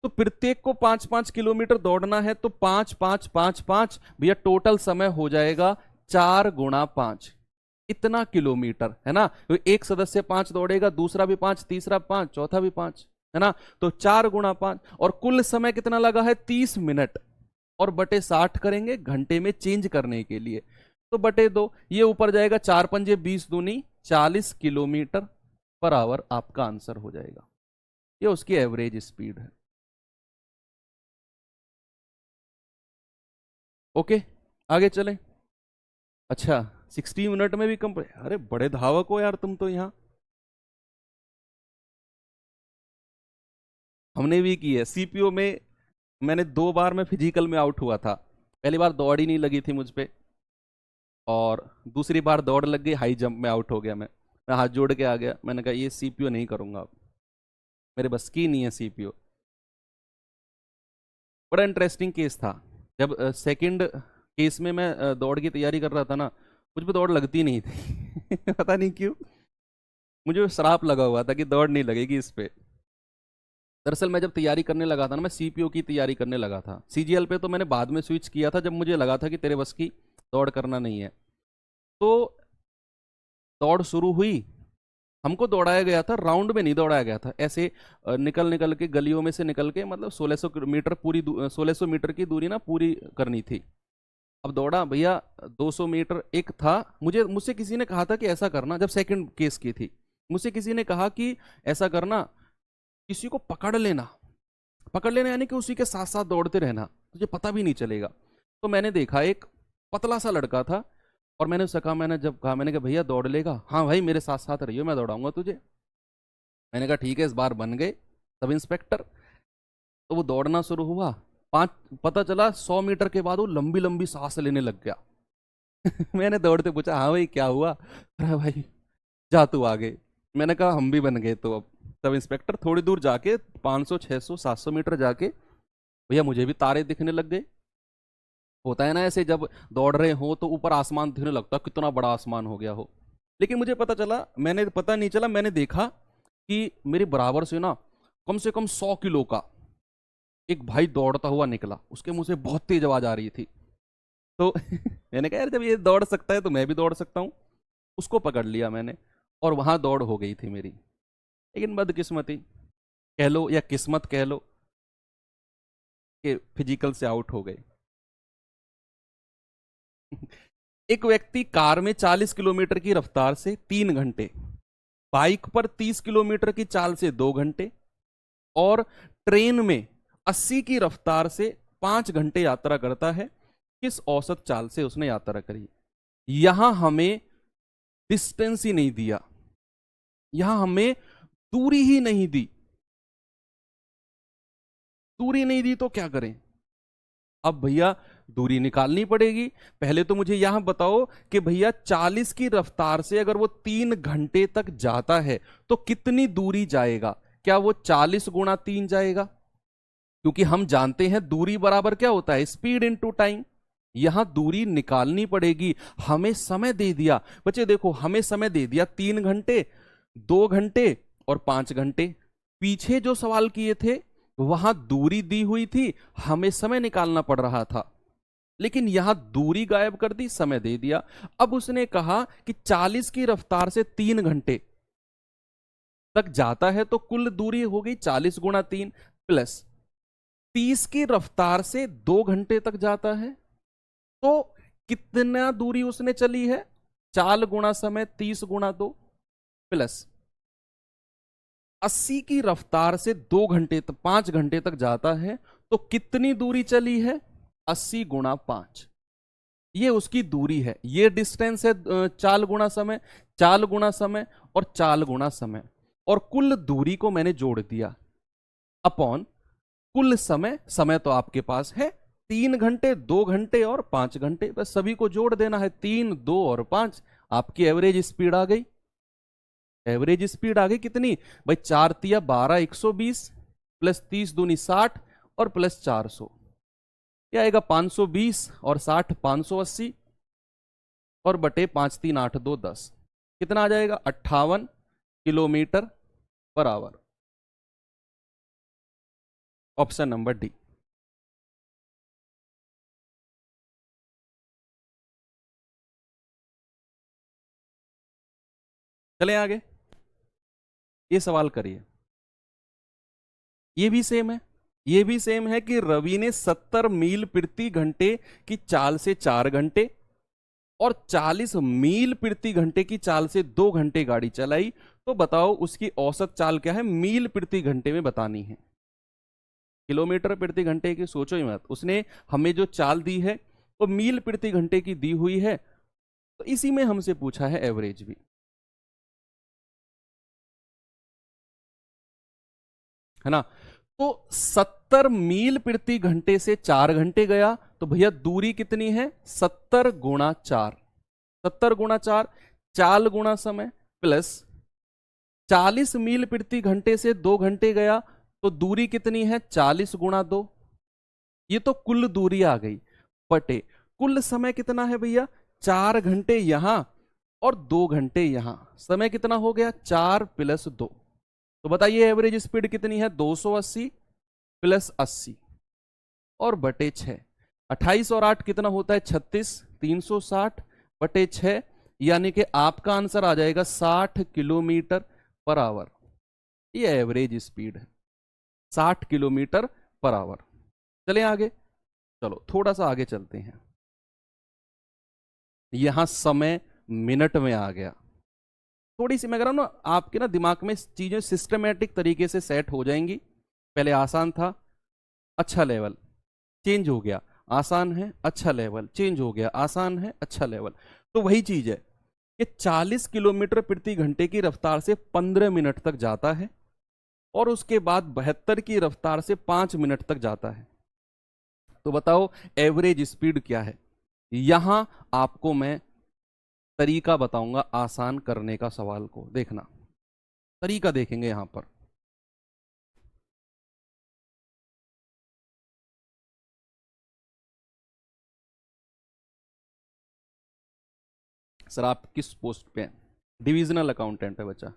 तो प्रत्येक को 5-5 किलोमीटर दौड़ना है, तो 5-5-5-5 भैया टोटल समय हो जाएगा 4 × 5, इतना किलोमीटर, है ना? तो एक सदस्य 5 दौड़ेगा, दूसरा भी 5, तीसरा 5, चौथा भी 5, है ना? तो 4 × 5। और कुल समय कितना लगा है? 30 मिनट। और बटे 60 करेंगे घंटे में चेंज करने के लिए, तो बटे 2। ये ऊपर जाएगा, 4×5 = 20, दूनी 40 किलोमीटर पर आवर आपका आंसर हो जाएगा। ये उसकी एवरेज स्पीड है। ओके आगे चलें। अच्छा 60 मिनट में भी कम? अरे बड़े धावक हो यार तुम तो यहाँ। हमने भी की है सीपीओ में। मैंने 2 बार में फिजिकल में आउट हुआ था। पहली बार दौड़ ही नहीं लगी थी मुझ पे, और दूसरी बार दौड़ लग गई, हाई जंप में आउट हो गया मैं हाथ जोड़ के आ गया। मैंने कहा ये सीपीओ नहीं करूंगा अब, मेरे बस की नहीं है सीपीओ। बड़ा इंटरेस्टिंग केस था। जब सेकंड केस में मैं दौड़ की तैयारी कर रहा था ना, मुझ पे दौड़ लगती नहीं थी पता नहीं क्यों, मुझे श्राप लगा हुआ था कि दौड़ नहीं लगेगी इस पे। दरअसल मैं जब तैयारी करने लगा था ना, मैं सीपीओ की तैयारी करने लगा था। सीजीएल पे तो मैंने बाद में स्विच किया था, जब मुझे लगा था कि तेरे बस की दौड़ करना नहीं है। तो दौड़ शुरू हुई, हमको दौड़ाया गया था, राउंड में नहीं दौड़ाया गया था, ऐसे निकल निकल के गलियों में से निकल के, मतलब 1600 मीटर पूरी 1600 मीटर की दूरी ना पूरी करनी थी। अब दौड़ा भैया 200 मीटर एक था। मुझसे किसी ने कहा था कि ऐसा करना, जब सेकंड केस की थी, मुझसे किसी ने कहा कि ऐसा करना, किसी को पकड़ लेना। पकड़ लेना यानी कि उसी के साथ साथ दौड़ते रहना, तुझे पता भी नहीं चलेगा। तो मैंने देखा एक पतला सा लड़का था, और मैंने उससे कहा, मैंने कहा भैया दौड़ लेगा? हाँ भाई मेरे साथ साथ रहियो, मैं दौड़ाऊंगा तुझे। मैंने कहा ठीक है। इस बार बन गए सब इंस्पेक्टर। तो वो दौड़ना शुरू हुआ। पाँच पता चला 100 मीटर के बाद वो लंबी लंबी सांस लेने लग गया मैंने दौड़ते पूछा, हाँ भाई क्या हुआ? अरे भाई जा तू आगे। मैंने कहा हम भी बन गए तो अब सब इंस्पेक्टर। थोड़ी दूर जाके 500 600 700 मीटर जाके भैया मुझे भी तारे दिखने लग गए। होता है ना ऐसे, जब दौड़ रहे हो तो ऊपर आसमान दिखने लगता है, कितना बड़ा आसमान हो गया हो। लेकिन मुझे पता चला, मैंने पता नहीं चला, मैंने देखा कि मेरे बराबर से ना कम से कम 100 किलो का एक भाई दौड़ता हुआ निकला। उसके मुंह से बहुत तेज आवाज आ रही थी। तो मैंने कहा यार जब ये दौड़ सकता है तो मैं भी दौड़ सकता हूँ। उसको पकड़ लिया मैंने, और वहां दौड़ हो गई थी मेरी। लेकिन बदकिस्मती कह लो या किस्मत कह लो, कि फिजिकल से आउट हो गए। एक व्यक्ति कार में 40 किलोमीटर की रफ्तार से 3 घंटे, बाइक पर 30 किलोमीटर की चाल से 2 घंटे और ट्रेन में 80 की रफ्तार से 5 घंटे यात्रा करता है, किस औसत चाल से उसने यात्रा करी? यहां हमें डिस्टेंस ही नहीं दिया, यहां हमें दूरी ही नहीं दी। दूरी नहीं दी तो क्या करें? अब भैया दूरी निकालनी पड़ेगी। पहले तो मुझे यहां बताओ कि भैया 40 की रफ्तार से अगर वो 3 घंटे तक जाता है तो कितनी दूरी जाएगा? क्या वो 40 × 3 जाएगा? क्योंकि हम जानते हैं दूरी बराबर क्या होता है, स्पीड इनटू टाइम। यहां दूरी निकालनी पड़ेगी। हमें समय दे दिया बच्चे, देखो हमें समय दे दिया 3 घंटे, 2 घंटे और 5 घंटे। पीछे जो सवाल किए थे वहां दूरी दी हुई थी, हमें समय निकालना पड़ रहा था, लेकिन यहां दूरी गायब कर दी, समय दे दिया। अब उसने कहा कि 40 की रफ्तार से 3 घंटे तक जाता है तो कुल दूरी हो गई 40 × 3 प्लस 30 की रफ्तार से 2 घंटे तक जाता है तो कितना दूरी उसने चली है? 4 × समय 30 × 2 प्लस 80 की रफ्तार से 2 घंटे तक 5 घंटे तक जाता है तो कितनी दूरी चली है? 80 × 5। ये उसकी दूरी है, ये डिस्टेंस है। 4 × समय, 4 × समय और 4 × समय, और कुल दूरी को मैंने जोड़ दिया अपॉन कुल समय। समय तो आपके पास है 3 घंटे, 2 घंटे और 5 घंटे, बस सभी को जोड़ देना है। 3, 2 और 5, आपकी एवरेज स्पीड आ गई। एवरेज स्पीड आ गई कितनी भाई? 4×3 = 12, 120 प्लस 30×2 = 60 और प्लस 400, यह आएगा 520 और 60 580 और बटे 5×3 = 8×2 = 10। कितना आ जाएगा? 58 kilometre per hour. Option number D. चलें आगे, ये सवाल करिए। ये भी सेम है, ये भी सेम है कि रवि ने 70 मील प्रति घंटे की चाल से 4 घंटे और 40 मील प्रति घंटे की चाल से 2 घंटे गाड़ी चलाई, तो बताओ उसकी औसत चाल क्या है? मील प्रति घंटे में बतानी है, किलोमीटर प्रति घंटे की सोचो ही मत। उसने हमें जो चाल दी है वो मील प्रति घंटे की दी हुई है, तो इसी में हमसे पूछा है एवरेज भी, है ना? तो 70 मील प्रति घंटे से 4 घंटे गया तो भैया दूरी कितनी है? 70 × 4, 70 × 4, 4 × समय प्लस 40 मील प्रति घंटे से 2 घंटे गया तो दूरी कितनी है? 40 × 2। ये तो कुल दूरी आ गई, बटे कुल समय कितना है भैया? 4 घंटे यहां और 2 घंटे यहां, समय कितना हो गया? 4 + 2। तो बताइए एवरेज स्पीड कितनी है? 280 प्लस 80 और बटे 6। 28 और 8 कितना होता है? 36, 360 बटे 6, यानी कि आपका आंसर आ जाएगा 60 किलोमीटर पर आवर। ये एवरेज स्पीड है, 60 किलोमीटर पर आवर। चलें आगे, चलो थोड़ा सा आगे चलते हैं। यहां समय मिनट में आ गया। थोड़ी सी मैं कह रहा हूं ना, आपके ना दिमाग में चीजें सिस्टमेटिक तरीके से सेट हो जाएंगी। पहले आसान था, अच्छा लेवल, चेंज हो गया, आसान है, अच्छा लेवल, चेंज हो गया, आसान है, अच्छा लेवल। तो वही चीज है कि 40 किलोमीटर प्रति घंटे की रफ्तार से 15 मिनट तक जाता है और उसके बाद 72 की रफ्तार से 5 मिनट तक जाता है। तो बताओ एवरेज स्पीड क्या है? यहां आपको मैं तरीका बताऊंगा आसान करने का सवाल को, देखना तरीका देखेंगे यहां पर। सर आप किस पोस्ट पे हैं? डिविजनल अकाउंटेंट है बच्चा।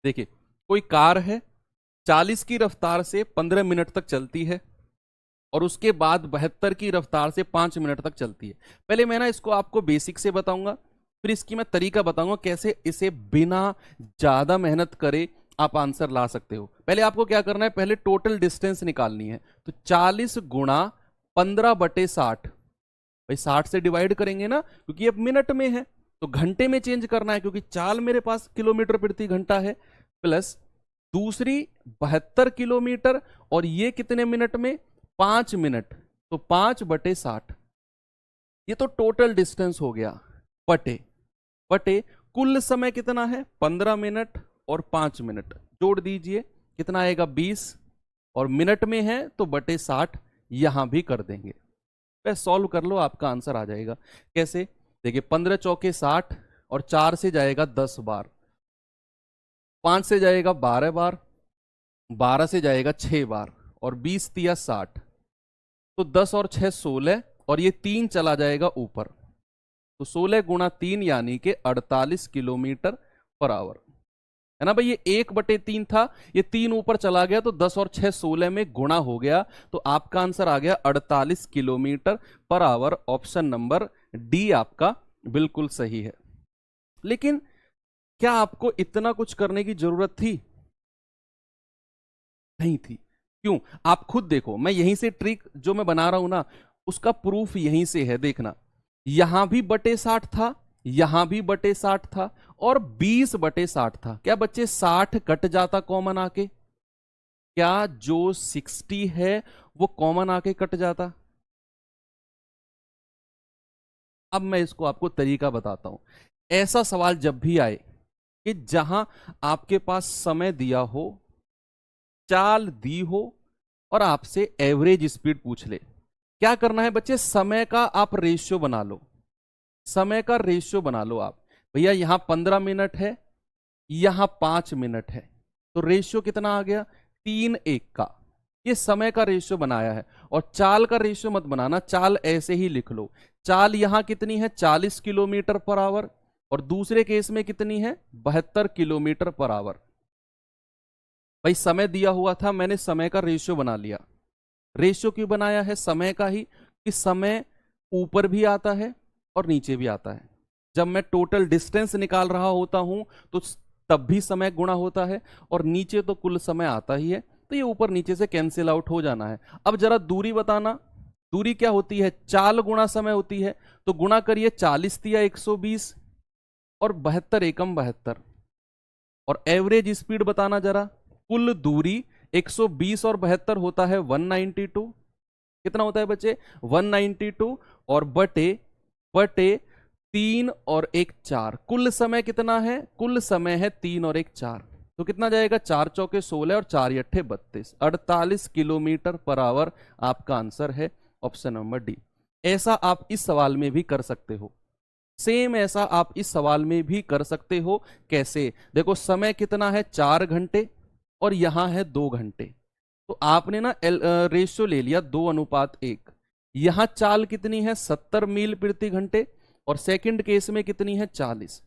देखिए कोई कार है, 40 की रफ्तार से 15 मिनट तक चलती है और उसके बाद 72 की रफ्तार से 5 मिनट तक चलती है। पहले मैं ना इसको आपको बेसिक से बताऊंगा, फिर इसकी मैं तरीका बताऊंगा कैसे इसे बिना ज्यादा मेहनत करे आप आंसर ला सकते हो। पहले आपको क्या करना है, पहले टोटल डिस्टेंस निकालनी है। तो 40 गुणा 15/60, भाई 60 से डिवाइड करेंगे ना, क्योंकि अब मिनट में है तो घंटे में चेंज करना है, क्योंकि चाल मेरे पास किलोमीटर प्रति घंटा है, प्लस दूसरी 72 किलोमीटर, और ये कितने मिनट में, 5 मिनट, तो 5/60। ये तो टोटल डिस्टेंस हो गया, बटे बटे कुल समय कितना है, 15 मिनट और 5 मिनट, जोड़ दीजिए कितना आएगा, 20, और मिनट में है तो बटे 60 यहां भी कर देंगे। बस सॉल्व कर लो, आपका आंसर आ जाएगा। कैसे, देखिए 15 चौके 60, और 4 से जाएगा 10 बार, 5 से जाएगा 12 बार, 12 से जाएगा 6 बार, और 20 तिया 60, तो 10 और 6 16, और ये 3 चला जाएगा ऊपर, तो 16 गुणा 3 यानी कि 48 किलोमीटर पर आवर, है ना भाई। ये 1/3 था, ये 3 ऊपर चला गया, तो 10 और 6 16 में गुणा हो गया, तो आपका आंसर आ गया 48 kilometre per hour. Option number D आपका बिल्कुल सही है। लेकिन क्या आपको इतना कुछ करने की जरूरत थी? नहीं थी। क्यों? आप खुद देखो, मैं यहीं से ट्रिक जो मैं बना रहा हूं ना, उसका प्रूफ यहीं से है, देखना। यहां भी बटे 60 था, यहां भी बटे 60 था, और 20/60 था। क्या बच्चे 60 कट जाता कॉमन आके? क्या जो 60 है वो कॉमन आके कट जाता? अब मैं इसको आपको तरीका बताता हूं। ऐसा सवाल जब भी आए कि जहां आपके पास समय दिया हो, चाल दी हो, और आपसे एवरेज स्पीड पूछ ले, क्या करना है बच्चे, समय का आप रेशियो बना लो। समय का रेशियो बना लो आप। भैया यहां 15 मिनट है, यहां 5 मिनट है, तो रेशियो कितना आ गया, 3:1 का। ये समय का रेशियो बनाया है। और चाल का रेशियो मत बनाना, चाल ऐसे ही लिख लो। चाल यहां कितनी है, 40 किलोमीटर पर आवर, और दूसरे केस में कितनी है, 72 किलोमीटर पर आवर। भाई समय दिया हुआ था, मैंने समय का रेशियो बना लिया। रेशियो क्यों बनाया है, समय का ही, कि समय ऊपर भी आता है और नीचे भी आता है। जब मैं टोटल डिस्टेंस निकाल रहा होता हूं तो तब भी समय गुणा होता है, और नीचे तो कुल समय आता ही है, तो ये ऊपर नीचे से कैंसिल आउट हो जाना है। अब जरा दूरी बताना, दूरी क्या होती है, चाल गुणा समय होती है, तो गुणा करिए, 40 दिया 120, और 72 एकम 72, और एवरेज स्पीड बताना जरा, कुल दूरी 120 और 72 होता है 192, कितना होता है बच्चे, 192, और बटे बटे 3 और 1 4, कुल समय कितना है, कुल समय है 3 और 1 4, तो कितना जाएगा, 4 चौके 16 और 4 अट्ठे 32, 48 किलोमीटर पर आवर आपका आंसर है, ऑप्शन नंबर डी। ऐसा आप इस सवाल में भी कर सकते हो, सेम ऐसा आप इस सवाल में भी कर सकते हो। कैसे, देखो समय कितना है, 4 घंटे, और यहां है 2 घंटे, तो आपने ना रेशियो ले लिया 2:1। यहां चाल कितनी है, 70 मील प्रति घंटे, और सेकंड केस में कितनी है, 40।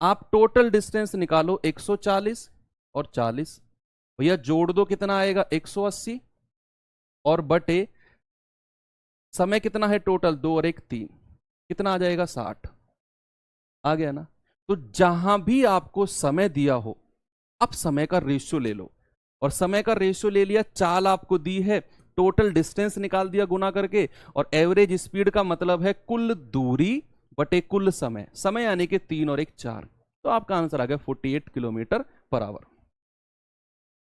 आप टोटल डिस्टेंस निकालो, 140 और 40, भैया जोड़ दो कितना आएगा, 180, और बटे समय कितना है टोटल, 2 और 1 3, कितना आ जाएगा, 60। आ गया ना। तो जहां भी आपको समय दिया हो, आप समय का रेशियो ले लो, और समय का रेशियो ले लिया, चाल आपको दी है, टोटल डिस्टेंस निकाल दिया गुना करके, और एवरेज स्पीड का मतलब है कुल दूरी बटे कुल समय, समय यानी कि 3 और 1 4, तो आपका आंसर आ गया 48 किलोमीटर पर आवर।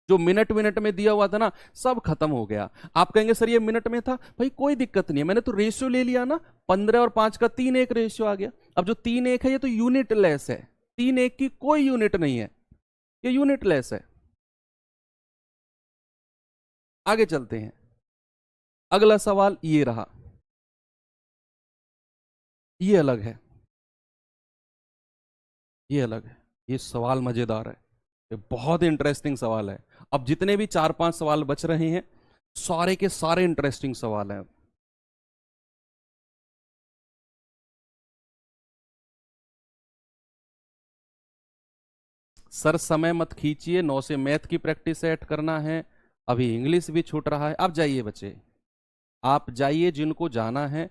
जो मिनट मिनट में दिया हुआ था ना, सब खत्म हो गया। आप कहेंगे सर ये मिनट में था, भाई कोई दिक्कत नहीं है, मैंने तो रेशियो ले लिया ना, 15 और 5 का 3:1 रेशियो आ गया। अब जो 3:1 है ये तो यूनिट लेस है, 3:1 की कोई यूनिट नहीं है, ये यूनिट लेस है। आगे चलते हैं, अगला सवाल ये रहा, ये अलग है, ये अलग है, ये सवाल मजेदार है, ये बहुत इंटरेस्टिंग सवाल है। अब जितने भी 4-5 सवाल बच रहे हैं, सारे के सारे इंटरेस्टिंग सवाल हैं। सर समय मत खींचिए, 9 से मैथ की प्रैक्टिस सेट करना है, अभी इंग्लिश भी छूट रहा है। आप जाइए बच्चे, आप जाइए जिनको जाना है।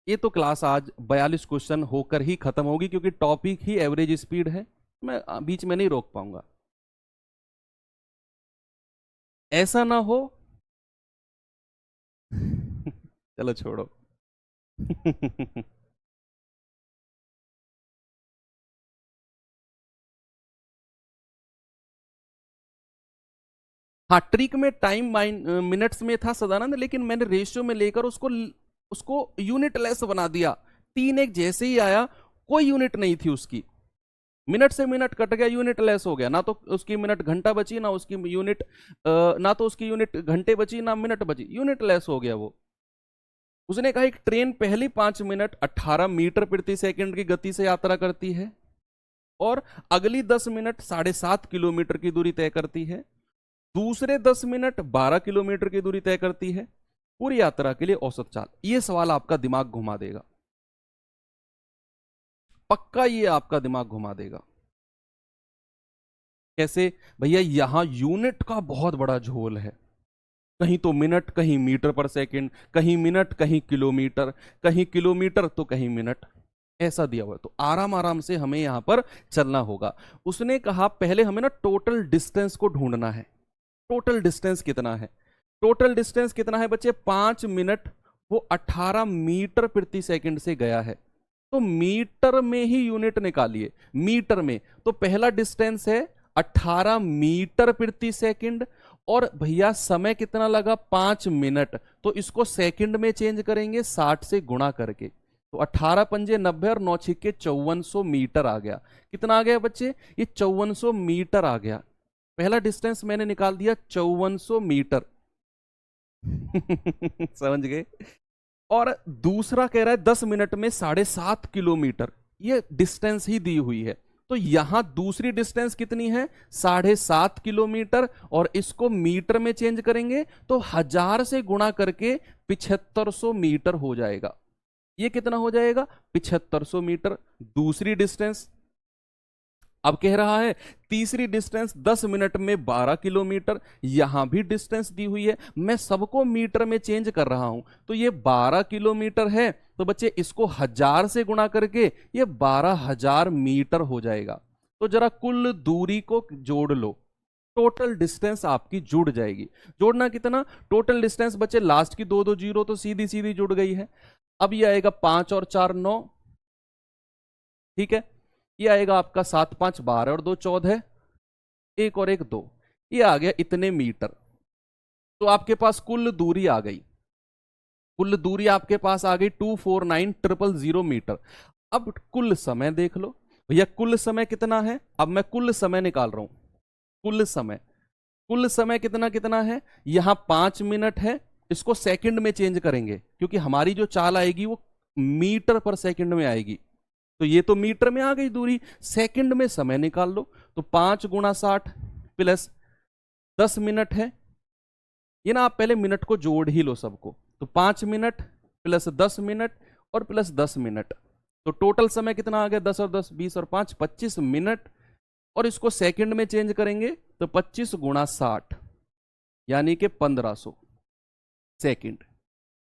ये तो क्लास आज 42 क्वेश्चन होकर ही खत्म होगी, क्योंकि टॉपिक ही एवरेज स्पीड है, मैं बीच में नहीं रोक पाऊंगा। ऐसा ना हो चलो छोड़ो हाँ, ट्रिक में टाइम मिनट्स में था सदानंद, लेकिन मैंने रेशियो में लेकर उसको उसको यूनिट लेस बना दिया। 3 एक जैसे ही आया, कोई यूनिट नहीं थी उसकी, मिनट से मिनट कट गया, यूनिट लेस हो गया। ना तो उसकी मिनट घंटा बची, ना उसकी यूनिट ना तो उसकी यूनिट घंटे बची, ना मिनट बची, यूनिट लेस हो गया वो। उसने कहा एक ट्रेन पहली 5 मिनट 18 मीटर प्रति सेकंड की गति से यात्रा करती है, और अगली 10 मिनट 7.5 किलोमीटर की दूरी तय करती है, दूसरे 10 मिनट 12 किलोमीटर की दूरी तय करती है, पूरी यात्रा के लिए औसत चाल। ये सवाल आपका दिमाग घुमा देगा, पक्का ये आपका दिमाग घुमा देगा। कैसे भैया? यहां यूनिट का बहुत बड़ा झोल है, कहीं तो मिनट, कहीं मीटर पर सेकंड, कहीं मिनट, कहीं किलोमीटर, कहीं किलोमीटर तो कहीं मिनट, ऐसा दिया हुआ है। तो आराम आराम से हमें यहां पर चलना होगा। उसने कहा पहले हमें ना टोटल डिस्टेंस को ढूंढना है। टोटल डिस्टेंस कितना है? टोटल डिस्टेंस कितना है बच्चे? 5 मिनट वो 18 मीटर प्रति सेकंड से गया है, तो मीटर में ही यूनिट निकालिए। मीटर में तो पहला डिस्टेंस है 18 मीटर प्रति सेकंड, और भैया समय कितना लगा? 5 मिनट, तो इसको सेकंड में चेंज करेंगे 60 से गुणा करके, तो 18 पंजे 90 और 9 छिक्के 5400 मीटर आ गया। कितना आ गया बच्चे? ये 5400 मीटर आ गया। पहला डिस्टेंस मैंने निकाल दिया 5400 मीटर समझ गए? और दूसरा कह रहा है 10 मिनट में 7.5 किलोमीटर, ये डिस्टेंस ही दी हुई है। तो यहां दूसरी डिस्टेंस कितनी है? 7.5 किलोमीटर, और इसको मीटर में चेंज करेंगे तो 1000 से गुणा करके 7500 मीटर हो जाएगा। ये कितना हो जाएगा? 7500 मीटर दूसरी डिस्टेंस। अब कह रहा है तीसरी डिस्टेंस 10 मिनट में 12 किलोमीटर, यहां भी डिस्टेंस दी हुई है, मैं सबको मीटर में चेंज कर रहा हूं, तो ये 12 किलोमीटर है, तो बच्चे इसको 1000 से गुणा करके ये 12000 मीटर हो जाएगा। तो जरा कुल दूरी को जोड़ लो, टोटल डिस्टेंस आपकी जुड़ जाएगी। जोड़ना कितना? टोटल डिस्टेंस बच्चे लास्ट की 2 2 जीरो तो सीधी सीधी जुड़ गई है। अब ये आएगा 5 और 4 9, ठीक है। ये आएगा आपका 7 5 12 और 2 14, एक और एक 2, ये आ गया इतने मीटर। तो आपके पास कुल दूरी आ गई, कुल दूरी आपके पास आ गई 249,000 मीटर। अब कुल समय देख लो भैया, कुल समय कितना है? अब मैं कुल समय निकाल रहा हूं, कुल समय, कुल समय कितना कितना है? यहां 5 मिनट है, इसको सेकंड में चेंज करेंगे, क्योंकि हमारी जो चाल आएगी वो मीटर पर सेकंड में आएगी। तो ये तो मीटर में आ गई दूरी, सेकंड में समय निकाल लो, तो 5 गुणा 60 प्लस 10 मिनट है। ये ना आप पहले मिनट को जोड़ ही लो सबको, तो 5 मिनट प्लस 10 मिनट और प्लस 10 मिनट, तो टोटल समय कितना आ गया? 10 और 10 20 और 5 25 मिनट, और इसको सेकंड में चेंज करेंगे तो 25 गुणा 60 यानी कि 1500 सेकंड।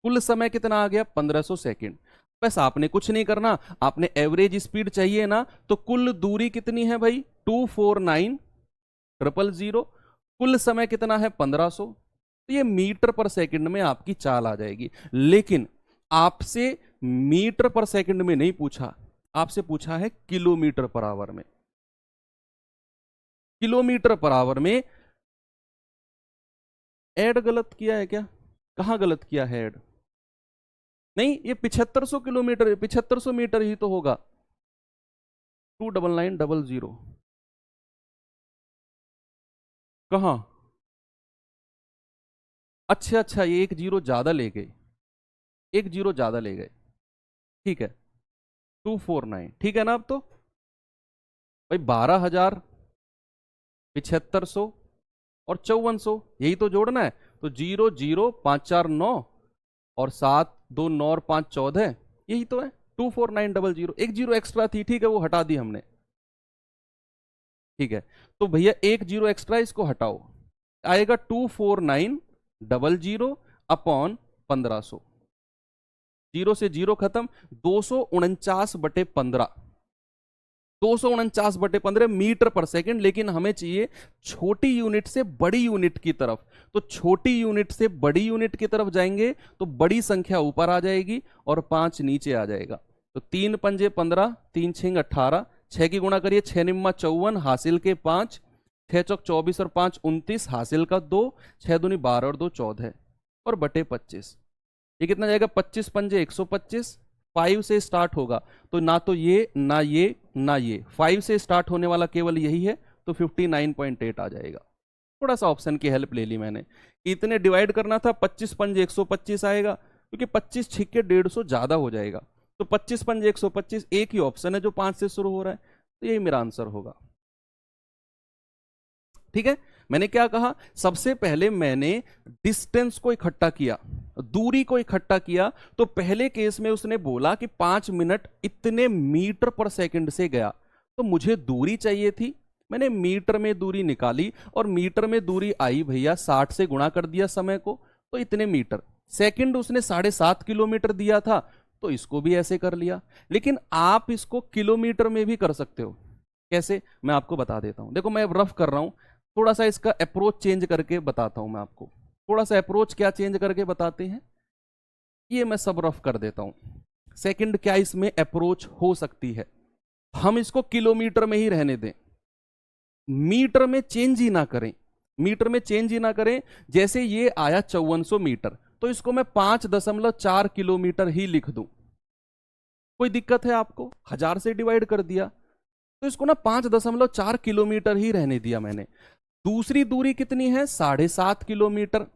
कुल समय कितना आ गया? 1500 सेकंड। बस आपने कुछ नहीं करना, आपने एवरेज स्पीड चाहिए ना, तो कुल दूरी कितनी है भाई? 249,000। कुल समय कितना है? 1500। तो ये मीटर पर सेकंड में आपकी चाल आ जाएगी। लेकिन आपसे मीटर पर सेकंड में नहीं पूछा, आपसे पूछा है किलोमीटर पर आवर में। किलोमीटर पर आवर में ऐड गलत किया है क्या? कहां गलत किया है ऐड? नहीं, ये 7500 किलोमीटर, 7500 मीटर ही तो होगा। 299,000 कहां? अच्छा अच्छा, ये एक जीरो ज्यादा ले गए, एक जीरो ज्यादा ले गए, ठीक है। 249 ठीक है ना? अब तो भाई 12,000, 7500 और 5400, यही तो जोड़ना है। तो 0 0 5 4 9 और 7 2 9 और 5 14, यही तो है। 249,000, एक जीरो एक्स्ट्रा थी, ठीक है, वो हटा दी हमने। ठीक है, तो भैया एक जीरो एक्स्ट्रा, इसको हटाओ, आएगा 24900 अपॉन 1500, जीरो से जीरो खत्म, 249/15, 249/15 मीटर पर सेकंड। लेकिन हमें चाहिए छोटी यूनिट से बड़ी यूनिट की तरफ, तो छोटी यूनिट से बड़ी यूनिट की तरफ जाएंगे तो बड़ी संख्या ऊपर आ जाएगी और 5 नीचे आ जाएगा। तो 3 पंजे 15, 3 छिंग 18, 6 की गुणा करिए, 6 निम्मा 54, हासिल के 5, 6 चौक 24 और 5 29, हासिल का 2, 6 दूनी 12 और 2 14 और बटे 25। ये कितना जाएगा, 25 पंजे 125, 5 से स्टार्ट होगा तो ना तो ये ना ये ना ये, 5 से स्टार्ट होने वाला केवल यही है, तो 59.8 आ जाएगा। थोड़ा सा ऑप्शन की हेल्प ले ली मैंने, इतने डिवाइड करना था, 25 पंजे 125 आएगा, क्योंकि 25 छिक के 150 ज्यादा हो जाएगा, तो 25 पंजे 125 एक ही ऑप्शन है जो 5 से शुरू हो रहा है, तो यही मेरा आंसर होगा। ठीक है, मैंने क्या कहा, सबसे पहले मैंने डिस्टेंस को इकट्ठा किया, दूरी को इकट्ठा किया। तो पहले केस में उसने बोला कि 5 मिनट इतने मीटर पर सेकंड से गया, तो मुझे दूरी चाहिए थी, मैंने मीटर में दूरी निकाली और मीटर में दूरी आई भैया 60 से गुणा कर दिया समय को, तो इतने मीटर। सेकंड उसने 7.5 किलोमीटर दिया था, तो इसको भी ऐसे कर लिया। लेकिन आप इसको किलोमीटर में भी कर सकते हो, कैसे मैं आपको बता देता हूं। देखो मैं रफ कर रहा हूं, थोड़ा सा इसका अप्रोच चेंज करके बताता हूं मैं आपको, थोड़ा सा अप्रोच क्या चेंज करके बताते हैं, ये मैं सब रफ कर देता हूं। सेकंड क्या इसमें अप्रोच हो सकती है, हम इसको किलोमीटर में ही रहने दें, मीटर में चेंज ही ना करें, मीटर में चेंज ही ना करें। जैसे ये आया 5400 मीटर, तो इसको मैं 5.4 किलोमीटर ही लिख दूं, कोई दिक्कत है आपको, 1000 से डिवाइड कर दिया, तो इसको ना 5.4 किलोमीटर ही रहने दिया मैंने। दूसरी दूरी कितनी है, 7.5 किलोमीटर,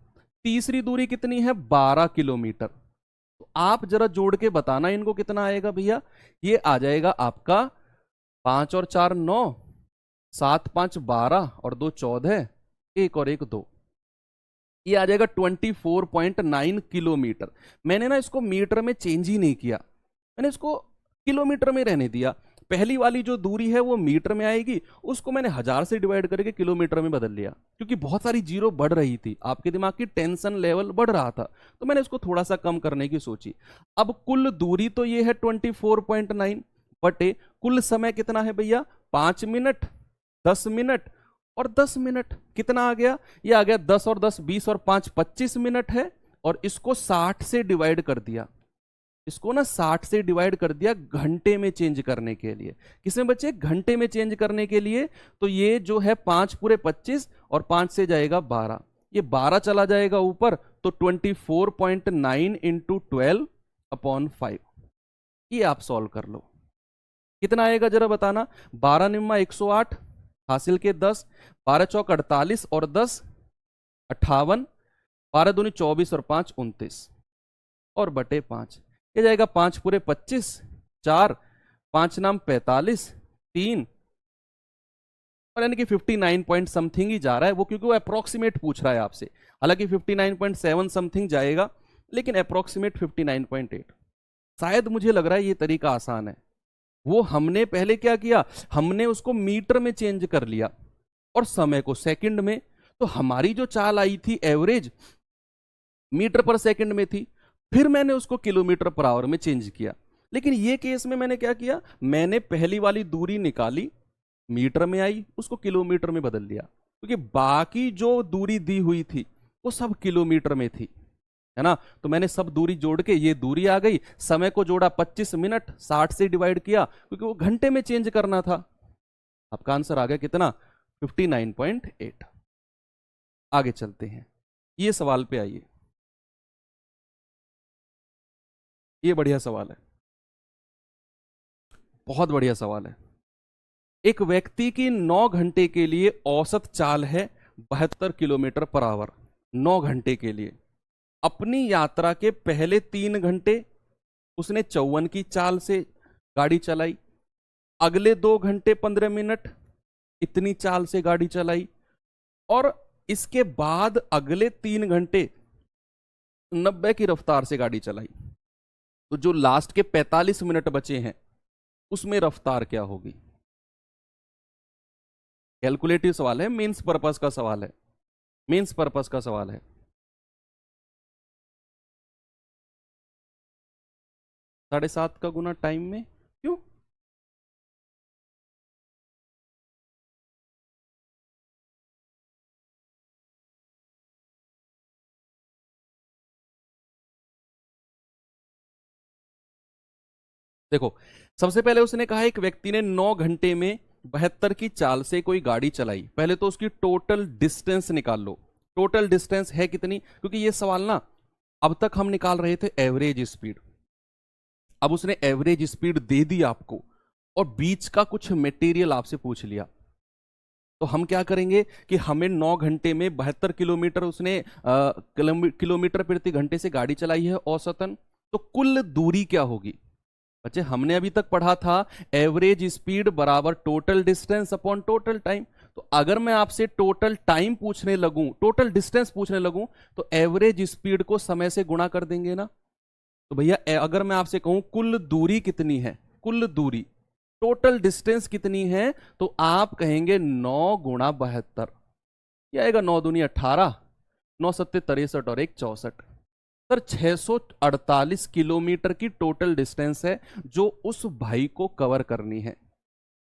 तीसरी दूरी कितनी है, 12 किलोमीटर। तो आप जरा जोड़ के बताना इनको कितना आएगा भैया, ये आ जाएगा आपका 5 और 4 9, 7 5 12 और 2 14, 1 और 1 2, ये आ जाएगा 24.9 किलोमीटर। मैंने ना इसको मीटर में चेंज ही नहीं किया, मैंने इसको किलोमीटर में रहने दिया। पहली वाली जो दूरी है वो मीटर में आएगी, उसको मैंने 1000 से डिवाइड करके किलोमीटर में बदल लिया, क्योंकि बहुत सारी जीरो बढ़ रही थी, आपके दिमाग की टेंशन लेवल बढ़ रहा था, तो मैंने इसको थोड़ा सा कम करने की सोची। अब कुल दूरी तो ये है 24.9 बटे कुल समय कितना है भैया, 5 मिनट 10 मिनट और 10 मिनट, कितना आ गया, ये आ गया 10 और 10 20 और 5 25 मिनट है। और इसको 60 से डिवाइड कर दिया, इसको ना 60 से डिवाइड कर दिया घंटे में चेंज करने के लिए। किसमें बच्चे, घंटे में चेंज करने के लिए। तो ये जो है 5 पूरे 25 और 5 से जाएगा 12, ये 12 चला जाएगा ऊपर, तो 24.9 इंटू 12 अपॉन 5, ये आप सॉल्व कर लो, कितना आएगा जरा बताना। 12 निम्मा 108, हासिल के 10, 12 चौक 48 और 10 58, 12 दूनी 24 और 5 29 और बटे 5, ये जाएगा 5 पूरे 25, 4 5 नाम 45, 3 और यानी कि 59 पॉइंट समथिंग ही जा रहा है वो, क्योंकि वो अप्रोक्सीमेट पूछ रहा है आपसे। हालांकि 59.7 समथिंग जाएगा, लेकिन अप्रोक्सीमेट 59.8। शायद मुझे लग रहा है ये तरीका आसान है। वो हमने पहले क्या किया, हमने उसको मीटर में चेंज कर लिया और समय को सेकंड में, तो हमारी जो चाल आई थी एवरेज मीटर पर सेकंड में थी, फिर मैंने उसको किलोमीटर पर आवर में चेंज किया। लेकिन ये केस में मैंने क्या किया, मैंने पहली वाली दूरी निकाली, मीटर में आई, उसको किलोमीटर में बदल दिया, क्योंकि बाकी जो दूरी दी हुई थी वो सब किलोमीटर में थी, है ना। तो मैंने सब दूरी जोड़ के ये दूरी आ गई, समय को जोड़ा 25 मिनट, 60 से डिवाइड किया, क्योंकि वो घंटे में चेंज करना था। आपका आंसर आ गया कितना, 59.8। आगे चलते हैं, ये सवाल पे आइए, ये बढ़िया सवाल है, बहुत बढ़िया सवाल है। एक व्यक्ति की 9 घंटे के लिए औसत चाल है 72 किलोमीटर पर आवर, 9 घंटे के लिए। अपनी यात्रा के पहले 3 घंटे उसने 54 की चाल से गाड़ी चलाई, अगले 2 घंटे 15 मिनट इतनी चाल से गाड़ी चलाई, और इसके बाद अगले 3 घंटे 90 की रफ्तार से गाड़ी चलाई। तो जो लास्ट के 45 मिनट बचे हैं उसमें रफ्तार क्या होगी। कैलकुलेटिव सवाल है, मेंस पर्पस का सवाल है, मेंस पर्पस का सवाल है। 7.5 का गुना टाइम में क्यों? देखो, सबसे पहले उसने कहा एक व्यक्ति ने 9 घंटे में 72 की चाल से कोई गाड़ी चलाई। पहले तो उसकी टोटल डिस्टेंस निकाल लो। टोटल डिस्टेंस है कितनी? क्योंकि ये सवाल ना अब तक हम निकाल रहे थे एवरेज स्पीड, अब उसने एवरेज स्पीड दे दी आपको और बीच का कुछ मटेरियल आपसे पूछ लिया। तो हम क्या करेंगे कि हमें 9 घंटे में 72 किलोमीटर उसने किलोमीटर प्रति घंटे से गाड़ी चलाई है औसतन, तो कुल दूरी क्या होगी? बच्चे हमने अभी तक पढ़ा था एवरेज स्पीड बराबर total distance upon total time. तो अगर मैं आपसे टोटल टाइम पूछने लगूं, टोटल डिस्टेंस पूछने लगूं, तो एवरेज स्पीड को समय से गुणा कर देंगे ना। तो भैया अगर मैं आपसे कहूं कुल दूरी कितनी है, कुल दूरी टोटल डिस्टेंस कितनी है, तो आप कहेंगे 9 गुणा 72। क्या आएगा? 9 दूनी 18, 9 सत्ते 63 और 1 64। सर 648 किलोमीटर की टोटल डिस्टेंस है जो उस भाई को कवर करनी है।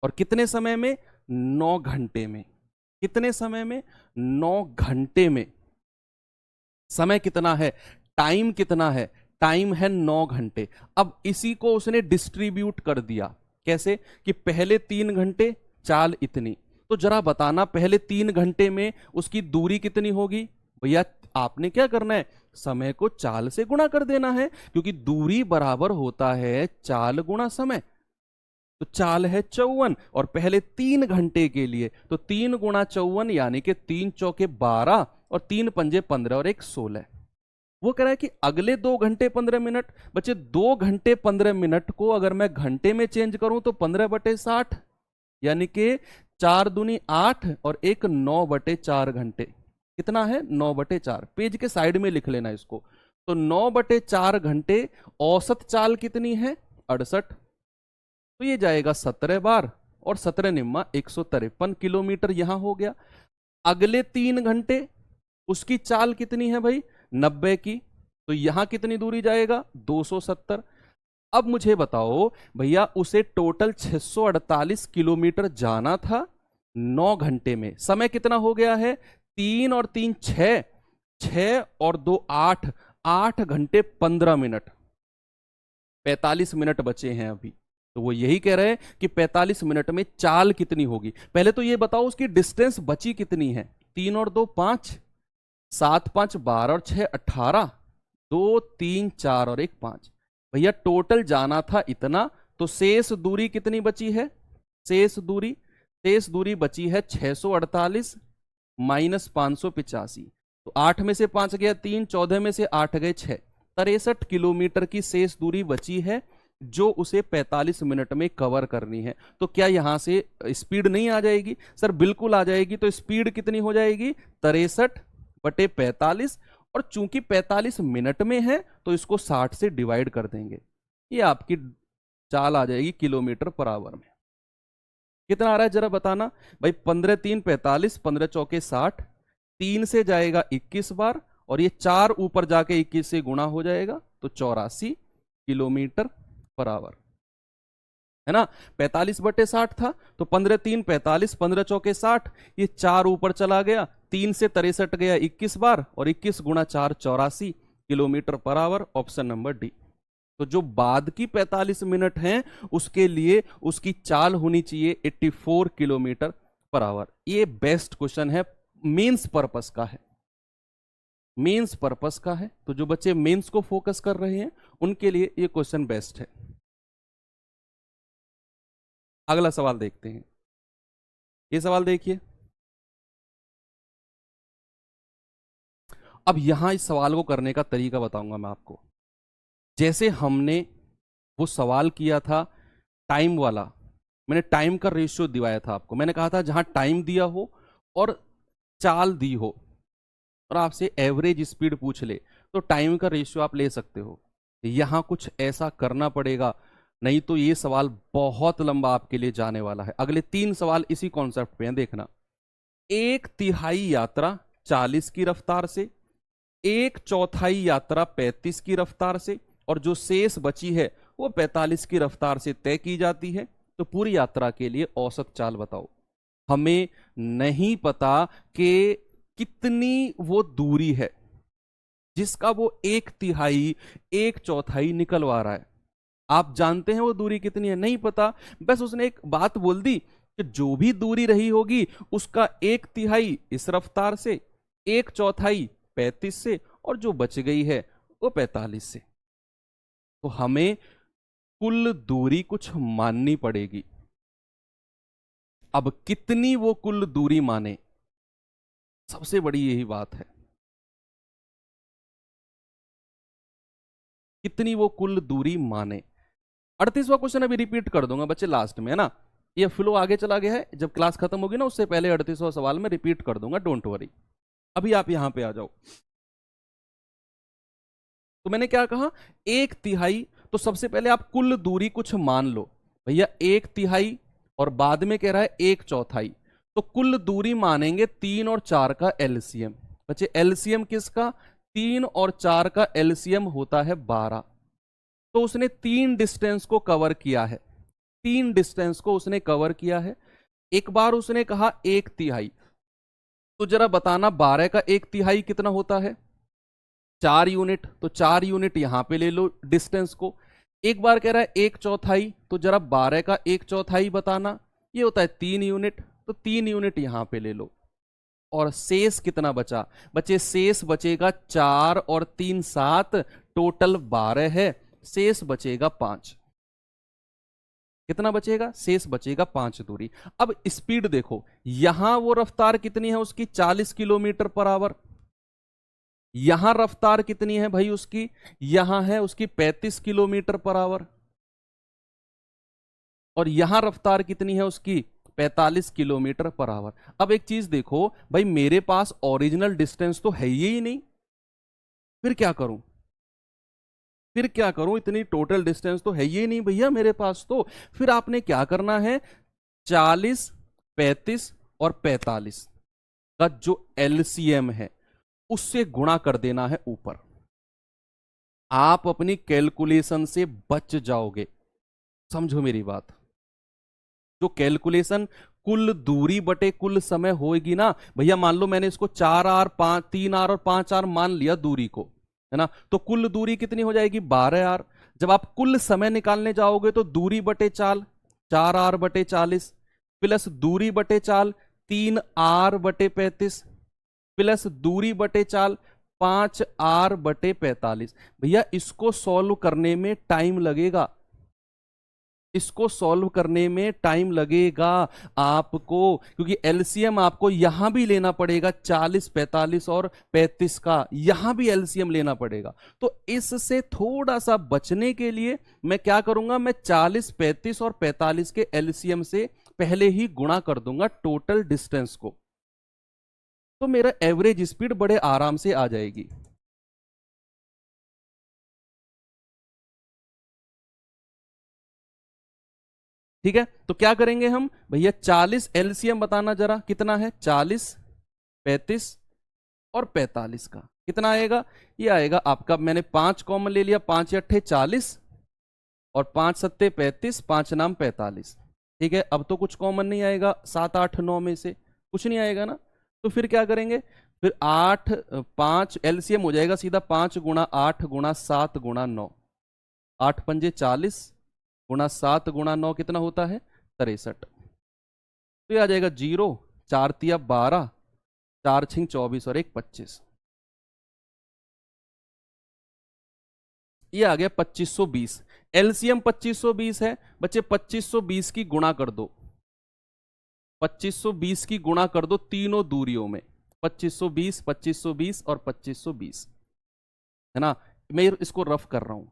और कितने समय में? 9 घंटे में। कितने समय में? 9 घंटे में। समय कितना है? टाइम कितना है? टाइम है 9 घंटे। अब इसी को उसने डिस्ट्रीब्यूट कर दिया। कैसे? कि पहले 3 घंटे चाल इतनी, तो जरा बताना पहले 3 घंटे में उसकी दूरी कितनी होगी? भैया आपने क्या करना है, समय को चाल से गुणा कर देना है, क्योंकि दूरी बराबर होता है चाल गुणा समय। तो चाल है 54 और पहले 3 घंटे के लिए तो 3 गुणा 54 यानी कि 3 चौके 12 और 3 पंजे 15 और 1 16। वो कह रहा है कि अगले 2 घंटे 15 मिनट। बच्चे 2 घंटे 15 मिनट को अगर मैं घंटे में चेंज करूं तो 15/60 यानी कि 4 दूनी 8 और 1 9/4 घंटे। कितना है? 9/4। पेज के साइड में लिख लेना इसको। तो 9/4 घंटे। औसत चाल कितनी है? 68। तो ये जाएगा 17 बार और 17 निम्मा 153 किलोमीटर यहां हो गया। अगले 3 घंटे उसकी चाल कितनी है भाई? 90 की। तो यहां कितनी दूरी जाएगा? 270। अब मुझे बताओ भैया उसे टोटल 648 किलोमीटर जाना था 9 घंटे में। समय कितना हो गया है? 3 और 3 6, 6 और 2 8, 8 घंटे 15 मिनट। 45 मिनट बचे हैं अभी। तो वो यही कह रहे हैं कि 45 मिनट में चाल कितनी होगी। पहले तो ये बताओ उसकी डिस्टेंस बची कितनी है? 3 और 2 5, 7 5 12 और 6 18, 2 3 4 और 1 5। भैया टोटल जाना था इतना, तो शेष दूरी कितनी बची है? शेष दूरी बची है 648 माइनस 585। तो 8 में से 5 गया 3, 14 में से 8 गए 6, 63 किलोमीटर की शेष दूरी बची है जो उसे 45 मिनट में कवर करनी है। तो क्या यहां से स्पीड नहीं आ जाएगी? सर बिल्कुल आ जाएगी। तो स्पीड कितनी हो जाएगी? 63/45। और चूंकि 45 मिनट में है तो इसको 60 से डिवाइड कर देंगे। ये आपकी चाल आ जाएगी किलोमीटर पर आवर में। कितना आ रहा है जरा बताना भाई? 15 3 45, 15 चौके 60, 3 से जाएगा 21 बार और ये 4 ऊपर जाके 21 से गुणा हो जाएगा तो 84 किलोमीटर पर आवर, है ना। 45/60 था तो 15 3 45, 15 चौके 60, ये 4 ऊपर चला गया, 3 से 63 गया 21 बार और 21 गुणा 4 84 kilometre per hour. Option number D. तो जो बाद की 45 मिनट हैं उसके लिए उसकी चाल होनी चाहिए 84 किलोमीटर पर आवर। ये बेस्ट क्वेश्चन है, मेंस पर्पस का है, मेंस पर्पस का है। तो जो बच्चे मेंस को फोकस कर रहे हैं उनके लिए ये क्वेश्चन बेस्ट है। अगला सवाल देखते हैं। ये सवाल देखिए। अब यहां इस सवाल को करने का तरीका बताऊंगा मैं आपको। जैसे हमने वो सवाल किया था टाइम वाला, मैंने टाइम का रेशियो दिवाया था आपको। मैंने कहा था जहां टाइम दिया हो और चाल दी हो और आपसे एवरेज स्पीड पूछ ले तो टाइम का रेशियो आप ले सकते हो। यहां कुछ ऐसा करना पड़ेगा, नहीं तो ये सवाल बहुत लंबा आपके लिए जाने वाला है। अगले 3 सवाल इसी कॉन्सेप्ट पे हैं, देखना। एक तिहाई यात्रा 40 की रफ्तार से, एक चौथाई यात्रा 35 की रफ्तार से, और जो शेष बची है वो 45 की रफ्तार से तय की जाती है। तो पूरी यात्रा के लिए औसत चाल बताओ। हमें नहीं पता कि कितनी वो दूरी है जिसका वो एक तिहाई एक चौथाई निकलवा रहा है। आप जानते हैं वो दूरी कितनी है? नहीं पता। बस उसने एक बात बोल दी कि जो भी दूरी रही होगी उसका एक तिहाई इस रफ्तार से, एक चौथाई 35 से, और जो बच गई है वो 45 से। तो हमें कुल दूरी कुछ माननी पड़ेगी। अब कितनी वो कुल दूरी माने, सबसे बड़ी यही बात है, कितनी वो कुल दूरी माने। 38वां क्वेश्चन अभी रिपीट कर दूंगा बच्चे लास्ट में, है ना? ये फ्लो आगे चला गया है, जब क्लास खत्म होगी ना उससे पहले 38वां सवाल में रिपीट कर दूंगा, डोंट वरी। अभी आप यहां पे आ जाओ। तो मैंने क्या कहा? एक तिहाई। तो सबसे पहले आप कुल दूरी कुछ मान लो भैया, एक तिहाई, और बाद में कह रहा है एक चौथाई। तो कुल दूरी मानेंगे 3 और 4 का एलसीएम। बच्चे एलसीएम किसका? 3 और 4 का एलसीएम होता है 12। तो उसने 3 डिस्टेंस को कवर किया है, 3 डिस्टेंस को उसने कवर किया है। एक बार उसने कहा एक तिहाई, तो जरा बताना 12 का एक तिहाई कितना होता है? 4 यूनिट। तो 4 यूनिट यहां पे ले लो डिस्टेंस को। एक बार कह रहा है एक चौथाई, तो जरा 12 का एक चौथाई बताना, ये होता है 3 यूनिट। तो 3 यूनिट यहां पे ले लो। और शेष कितना बचा? बचे शेष बचेगा 4 और 3 7, टोटल 12 है, शेष बचेगा 5। कितना बचेगा? शेष बचेगा 5 दूरी। अब स्पीड देखो, यहां वो रफ्तार कितनी है उसकी? 40 किलोमीटर पर आवर। यहां रफ्तार कितनी है भाई उसकी? यहां है उसकी 35 किलोमीटर पर आवर। और यहां रफ्तार कितनी है उसकी? 45 किलोमीटर पर आवर। अब एक चीज देखो भाई, मेरे पास ओरिजिनल डिस्टेंस तो है ही नहीं, फिर क्या करूं? फिर क्या करूं? इतनी टोटल डिस्टेंस तो है ही नहीं भैया मेरे पास। तो फिर आपने क्या करना है? 40, 35 और 45 का जो एलसीएम है उससे गुणा कर देना है ऊपर। आप अपनी कैलकुलेशन से बच जाओगे। समझो मेरी बात। जो कैलकुलेशन कुल दूरी बटे कुल समय होगी ना भैया, मान लो मैंने इसको 4 आर 5 3 आर और 5 आर मान लिया दूरी को, है ना? तो कुल दूरी कितनी हो जाएगी? 12 आर। जब आप कुल समय निकालने जाओगे तो दूरी बटे चाल 4 आर बटे 40, प्लस दूरी बटे चाल 3 आर बटे 35, प्लस दूरी बटे चाल 5 आर बटे 45। भैया इसको सॉल्व करने में टाइम लगेगा, इसको सॉल्व करने में टाइम लगेगा आपको, क्योंकि एलसीएम आपको यहां भी लेना पड़ेगा, 40 45 और 35 का यहां भी एलसीएम लेना पड़ेगा। तो इससे थोड़ा सा बचने के लिए मैं क्या करूंगा? मैं 40 35 और 45 के एलसीएम से पहले ही गुणा कर दूंगा टोटल डिस्टेंस को, तो मेरा एवरेज स्पीड बड़े आराम से आ जाएगी। ठीक है, तो क्या करेंगे हम भैया? 40 एलसीएम बताना जरा कितना है? 40 35 और 45 का कितना आएगा? ये आएगा आपका, मैंने 5 कॉमन ले लिया, 5 अट्ठे 40 और 5 सत्ते 35, 5 नाम 45। ठीक है, अब तो कुछ कॉमन नहीं आएगा 7 8 9 में से, कुछ नहीं आएगा ना। तो फिर क्या करेंगे? फिर 8 5 एलसीएम हो जाएगा सीधा 5 गुणा 8 गुणा 7 गुणा 9, 8 पंजे 40 गुणा 7 गुणा 9 कितना होता है? 63। तो ये आ जाएगा 0, 4 तिया 12, 4 छिंग 24 और 1 25। ये आ गया 2520। एलसीएम 2520 है बच्चे, 2520 की गुणा कर दो, 2520 की गुणा कर दो तीनों दूरियों में, 2520 2520 और 2520, है ना? मैं इसको रफ कर रहा हूं।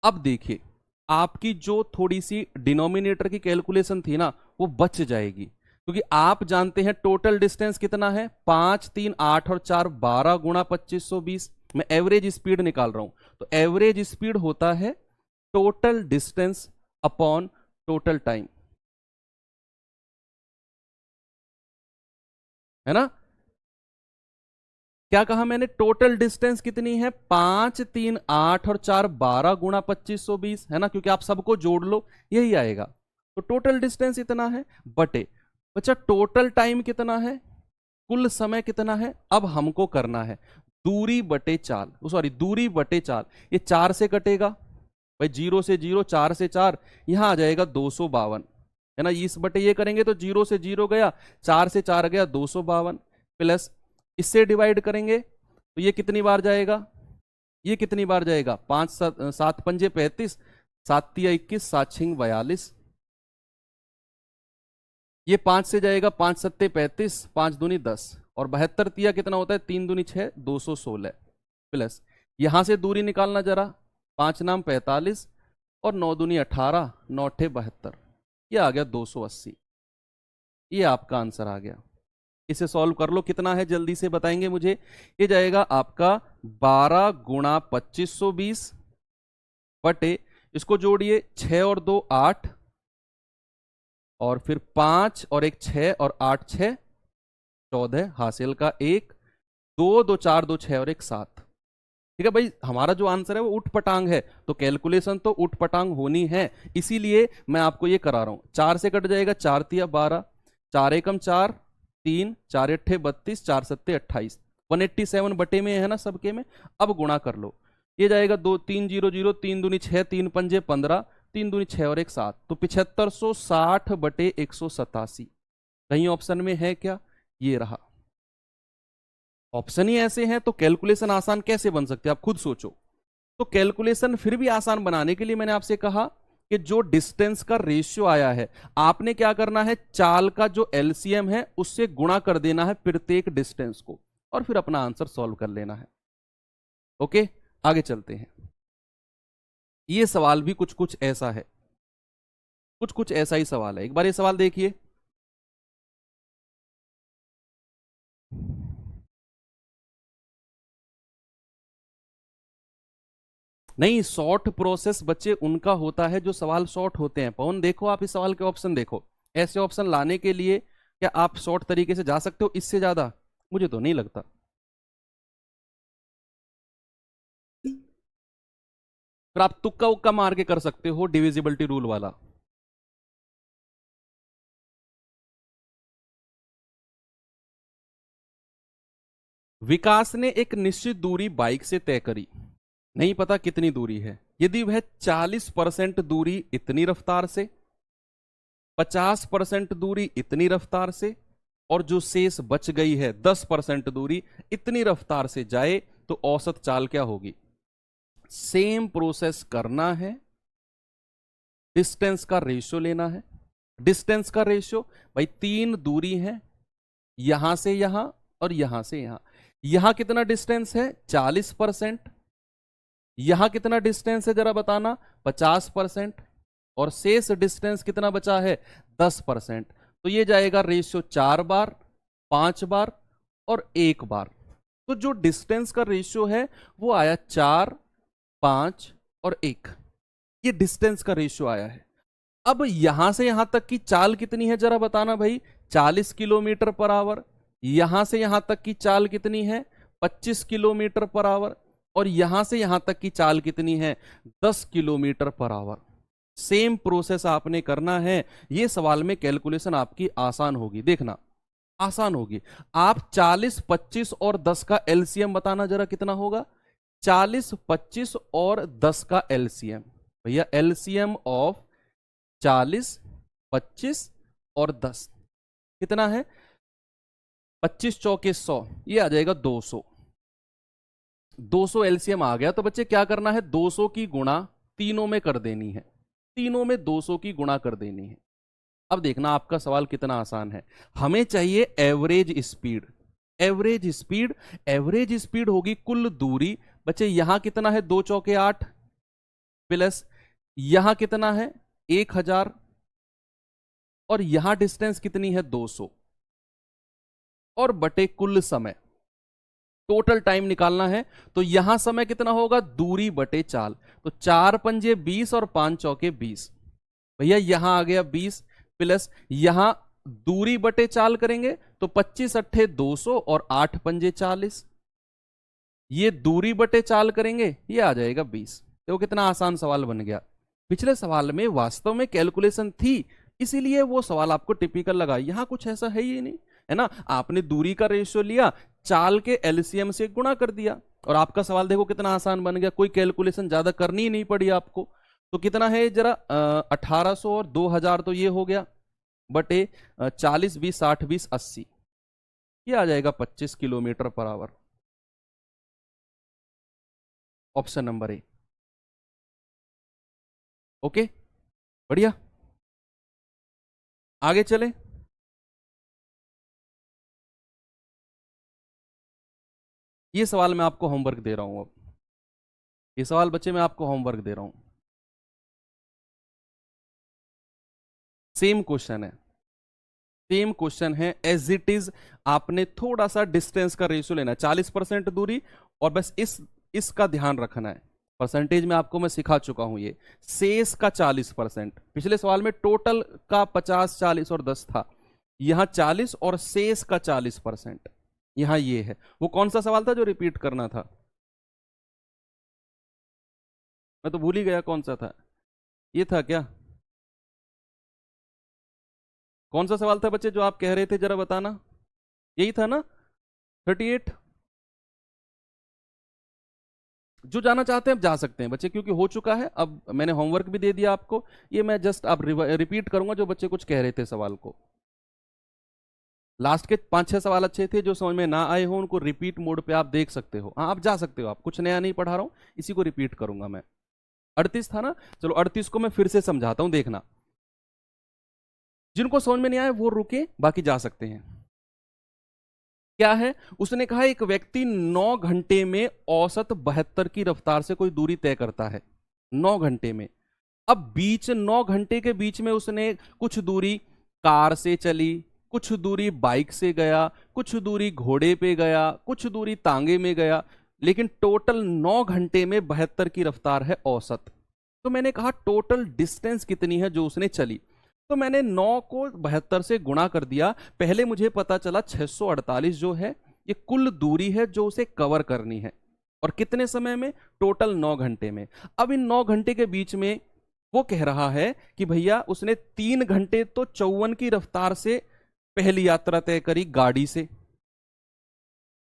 अब देखिए, आपकी जो थोड़ी सी डिनोमिनेटर की कैलकुलेशन थी ना वो बच जाएगी, क्योंकि आप जानते हैं टोटल डिस्टेंस कितना है? 5 3 8 और 4 12 गुणा 2520। मैं एवरेज स्पीड निकाल रहा हूं, तो एवरेज स्पीड होता है total distance upon total time. है ना? क्या कहा मैंने? टोटल डिस्टेंस कितनी है? 5 3 8 और 4 12 गुणा 2520, है ना? क्योंकि आप सबको जोड़ लो यही आएगा। तो टोटल डिस्टेंस इतना है बटे बच्चा टोटल टाइम कितना है, कुल समय कितना है। अब हमको करना है दूरी बटे चाल, सॉरी दूरी बटे चाल। ये 4 से कटेगा भाई, 0 से 0, 4 से 4, यहां आ जाएगा 252, है ना? इस बटे ये करेंगे तो 0 से 0 गया, 4 से 4 गया 252, प्लस इससे डिवाइड करेंगे तो ये कितनी बार जाएगा, ये कितनी बार जाएगा? 5 7 पंजे 35, 7 तिया 21, 7 छिंग 42। ये 5 से जाएगा, 5 सत्ते 35, 5 दूनी 10 और 72 तिया कितना होता है? 3 दूनी 6, 216, प्लस यहां से दूरी निकालना जरा, 5 नाम 45 और 9 दूनी 18, 9 अट्ठे 72, ये आ गया 280। ये आपका आंसर आ गया। इसे सॉल्व कर लो, कितना है जल्दी से बताएंगे मुझे। ये जाएगा आपका 12 गुणा 2520 बटे, इसको जोड़िए 6 और 2 8 और फिर 5 और 1 6 और 8 6 14, हासिल का 1 2 2 4 2 6 और 1 7। ठीक है भाई, हमारा जो आंसर है वो उठ पटांग है, तो कैलकुलेशन तो उठ पटांग होनी है, इसीलिए मैं आपको ये करा रहा हूं। 4 से कट जाएगा, 4 तिया 12, 4 एकम 4, 3 4 अट्ठे 32, 4 सत्ते 28, 187 बटे में है ना सबके में। अब गुणा कर लो, ये जाएगा 2 3 0 0, 3 दूनी 6, 3 पंजे 15, 3 दूनी 6 और 1 7, तो 7560 बटे 187। कहीं ऑप्शन में है क्या? ये रहा। ऑप्शन ही ऐसे हैं तो कैलकुलेशन आसान कैसे बन सकते हैं, आप खुद सोचो। तो कैलकुलेशन फिर भी आसान बनाने के लिए मैंने आपसे कहा कि जो डिस्टेंस का रेशियो आया है, आपने क्या करना है, चाल का जो एलसीएम है उससे गुणा कर देना है प्रत्येक डिस्टेंस को, और फिर अपना आंसर सॉल्व कर लेना है। ओके, आगे चलते हैं। ये सवाल भी कुछ कुछ ऐसा है, कुछ कुछ ऐसा ही सवाल है। एक बार ये सवाल देखिए। नहीं, शॉर्ट प्रोसेस बच्चे उनका होता है जो सवाल शॉर्ट होते हैं। पवन देखो, आप इस सवाल के ऑप्शन देखो, ऐसे ऑप्शन लाने के लिए क्या आप शॉर्ट तरीके से जा सकते हो इससे ज्यादा? मुझे तो नहीं लगता। फिर आप तुक्का उक्का मार के कर सकते हो, डिविजिबिलिटी रूल वाला। विकास ने एक निश्चित दूरी बाइक से तय करी, नहीं पता कितनी दूरी है। यदि वह 40% दूरी इतनी रफ्तार से, 50% दूरी इतनी रफ्तार से, और जो शेष बच गई है 10% दूरी इतनी रफ्तार से जाए, तो औसत चाल क्या होगी? सेम प्रोसेस करना है, डिस्टेंस का रेशियो लेना है। डिस्टेंस का रेशियो भाई 3 दूरी है, यहां से यहां और यहां से यहां। यहां कितना डिस्टेंस है? 40%। यहां कितना डिस्टेंस है जरा बताना? 50%। और शेष डिस्टेंस कितना बचा है? 10%। तो ये जाएगा रेशियो 4 बार, 5 बार और 1 बार। तो जो डिस्टेंस का रेशियो है वो आया 4 5 और 1। ये डिस्टेंस का रेशियो आया है। अब यहां से यहां तक की चाल कितनी है जरा बताना भाई? 40 किलोमीटर पर आवर। यहां से यहां तक की चाल कितनी है? 25 किलोमीटर पर आवर। और यहां से यहां तक की चाल कितनी है? 10 kilometre per hour. Same process आपने करना है। ये सवाल में कैलकुलेशन आपकी आसान होगी, देखना आसान होगी। आप 40 25 और 10 का एलसीएम बताना जरा कितना होगा? 40 25 और 10 का एलसीएम, भैया एलसीएम ऑफ 40 25 और 10 कितना है? 25 चौके 100, ये आ जाएगा 200। 200 एलसीएम आ गया। तो बच्चे क्या करना है? 200 की गुणा तीनों में कर देनी है, तीनों में 200 की गुणा कर देनी है। अब देखना आपका सवाल कितना आसान है। हमें चाहिए average speed. Average speed, average speed होगी कुल दूरी। बच्चे यहां कितना है? 2 चौके 8, प्लस यहां कितना है? 1000, और यहां डिस्टेंस कितनी है? 200, और बटे कुल समय, टोटल टाइम निकालना है। तो यहां समय कितना होगा? दूरी बटे चाल। तो 4 पंजे 20 और 5 चौके 20, भैया यहां आ गया 20, प्लस यहां दूरी बटे चाल करेंगे तो 25 अट्ठे 200 और 8 पंजे 40। ये दूरी बटे चाल करेंगे, ये आ जाएगा 20। देखो कितना आसान सवाल बन गया। पिछले सवाल में वास्तव में कैलकुलेशन थी, इसीलिए वो सवाल आपको टिपिकल लगा। यहां कुछ ऐसा है ही नहीं, है ना। आपने दूरी का रेशियो लिया, चाल के एलसीएम से गुणा कर दिया, और आपका सवाल देखो कितना आसान बन गया। कोई कैलकुलेशन ज्यादा करनी ही नहीं पड़ी आपको। तो कितना है जरा 1800 और 2000 तो ये हो गया, बटे 40 20 60 20 80, ये आ जाएगा 25 kilometre per hour. Option number A. Okay, बढ़िया, आगे चले। ये सवाल मैं आपको होमवर्क दे रहा हूं। अब ये सवाल बच्चे मैं आपको होमवर्क दे रहा हूं। सेम क्वेश्चन है, सेम क्वेश्चन है एज इट इज। आपने थोड़ा सा डिस्टेंस का रेशियो लेना है, 40% दूरी, और बस इसका ध्यान रखना है। परसेंटेज में आपको मैं सिखा चुका हूं। ये शेष का 40%, पिछले सवाल में टोटल का 50 40 और 10 था, यहां 40 और शेष का 40%। यहां ये है। वो कौन सा सवाल था जो रिपीट करना था? मैं तो भूल ही गया कौन सा था। ये था क्या? कौन सा सवाल था बच्चे जो आप कह रहे थे, जरा बताना। यही था ना, 38। जो जाना चाहते हैं अब जा सकते हैं बच्चे, क्योंकि हो चुका है। अब मैंने होमवर्क भी दे दिया आपको। ये मैं जस्ट अब रिपीट करूंगा जो बच्चे कुछ कह रहे थे सवाल को। लास्ट के 5-6 सवाल अच्छे थे, जो समझ में ना आए हो उनको रिपीट मोड पे आप देख सकते हो। हाँ, आप जा सकते हो। आप कुछ नया नहीं पढ़ा रहा हूं, इसी को रिपीट करूंगा मैं। 38 था ना, चलो 38 को मैं फिर से समझाता हूं, देखना। जिनको समझ में नहीं आया वो रुके, बाकी जा सकते हैं। क्या है, उसने कहा एक व्यक्ति 9 घंटे में औसत 72 की रफ्तार से कोई दूरी तय करता है। 9 घंटे में। अब 9 घंटे के बीच में उसने कुछ दूरी कार से चली, कुछ दूरी बाइक से गया, कुछ दूरी घोड़े पे गया, कुछ दूरी तांगे में गया, लेकिन टोटल 9 घंटे में 72 की रफ्तार है औसत। तो मैंने कहा टोटल डिस्टेंस कितनी है जो उसने चली। तो मैंने 9 को 72 से गुणा कर दिया। पहले मुझे पता चला 648 जो है ये कुल दूरी है जो उसे कवर करनी है, और कितने समय में? टोटल 9 घंटे में। अब इन 9 घंटे के बीच में वो कह रहा है कि भैया उसने 3 घंटे तो 54 की रफ्तार से पहली यात्रा तय करी गाड़ी से,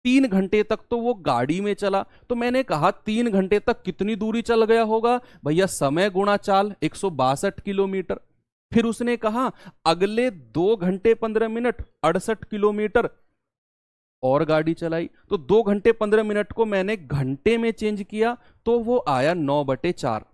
3 घंटे तक तो वो गाड़ी में चला। तो मैंने कहा 3 घंटे तक कितनी दूरी चल गया होगा? भैया समय गुणा चाल, 162 किलोमीटर। फिर उसने कहा अगले 2 घंटे 15 मिनट 68 किलोमीटर और गाड़ी चलाई। तो 2 घंटे 15 मिनट को मैंने घंटे में चेंज किया, तो वो आया 9/4।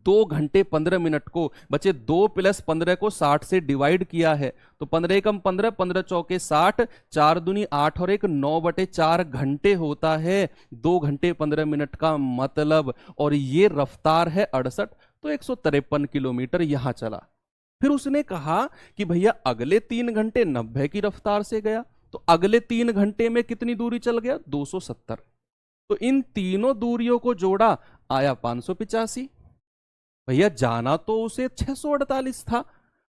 2 घंटे 15 मिनट को बच्चे 2 + 15 को 60 से डिवाइड किया है, तो 15 कम 15, 15 चौके 60, 4 दूनी 8 और 1 9/4 घंटे होता है 2 घंटे 15 मिनट का मतलब। और ये रफ्तार है 68, तो 153 किलोमीटर यहां चला। फिर उसने कहा कि भैया अगले 3 घंटे 90 की रफ्तार से गया, तो अगले 3 घंटे में कितनी दूरी चल गया? 270। तो इन तीनों दूरियों को जोड़ा, आया 585। भैया जाना तो उसे 648 था,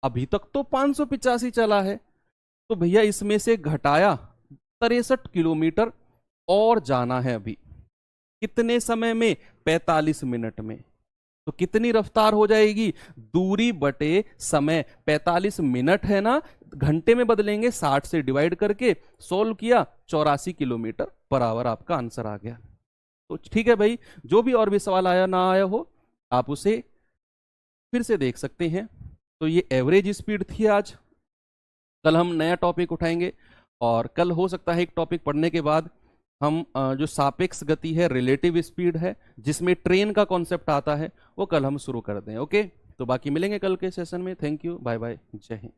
अभी तक तो 585 चला है। तो भैया इसमें से घटाया 63 किलोमीटर और जाना है अभी। कितने समय में? 45 मिनट में। तो कितनी रफ्तार हो जाएगी? दूरी बटे समय। 45 मिनट है ना, घंटे में बदलेंगे 60 से डिवाइड करके, सोल्व किया 84 किलोमीटर पर आवर आपका आंसर आ गया। तो ठीक है भाई, जो भी और भी सवाल आया ना आया हो आप उसे फिर से देख सकते हैं। तो ये एवरेज स्पीड थी आज। कल हम नया टॉपिक उठाएंगे, और कल हो सकता है एक टॉपिक पढ़ने के बाद हम जो सापेक्ष गति है, रिलेटिव स्पीड है, जिसमें ट्रेन का कॉन्सेप्ट आता है, वो कल हम शुरू कर दें। ओके, तो बाकी मिलेंगे कल के सेशन में। थैंक यू, बाय बाय, जय हिंद।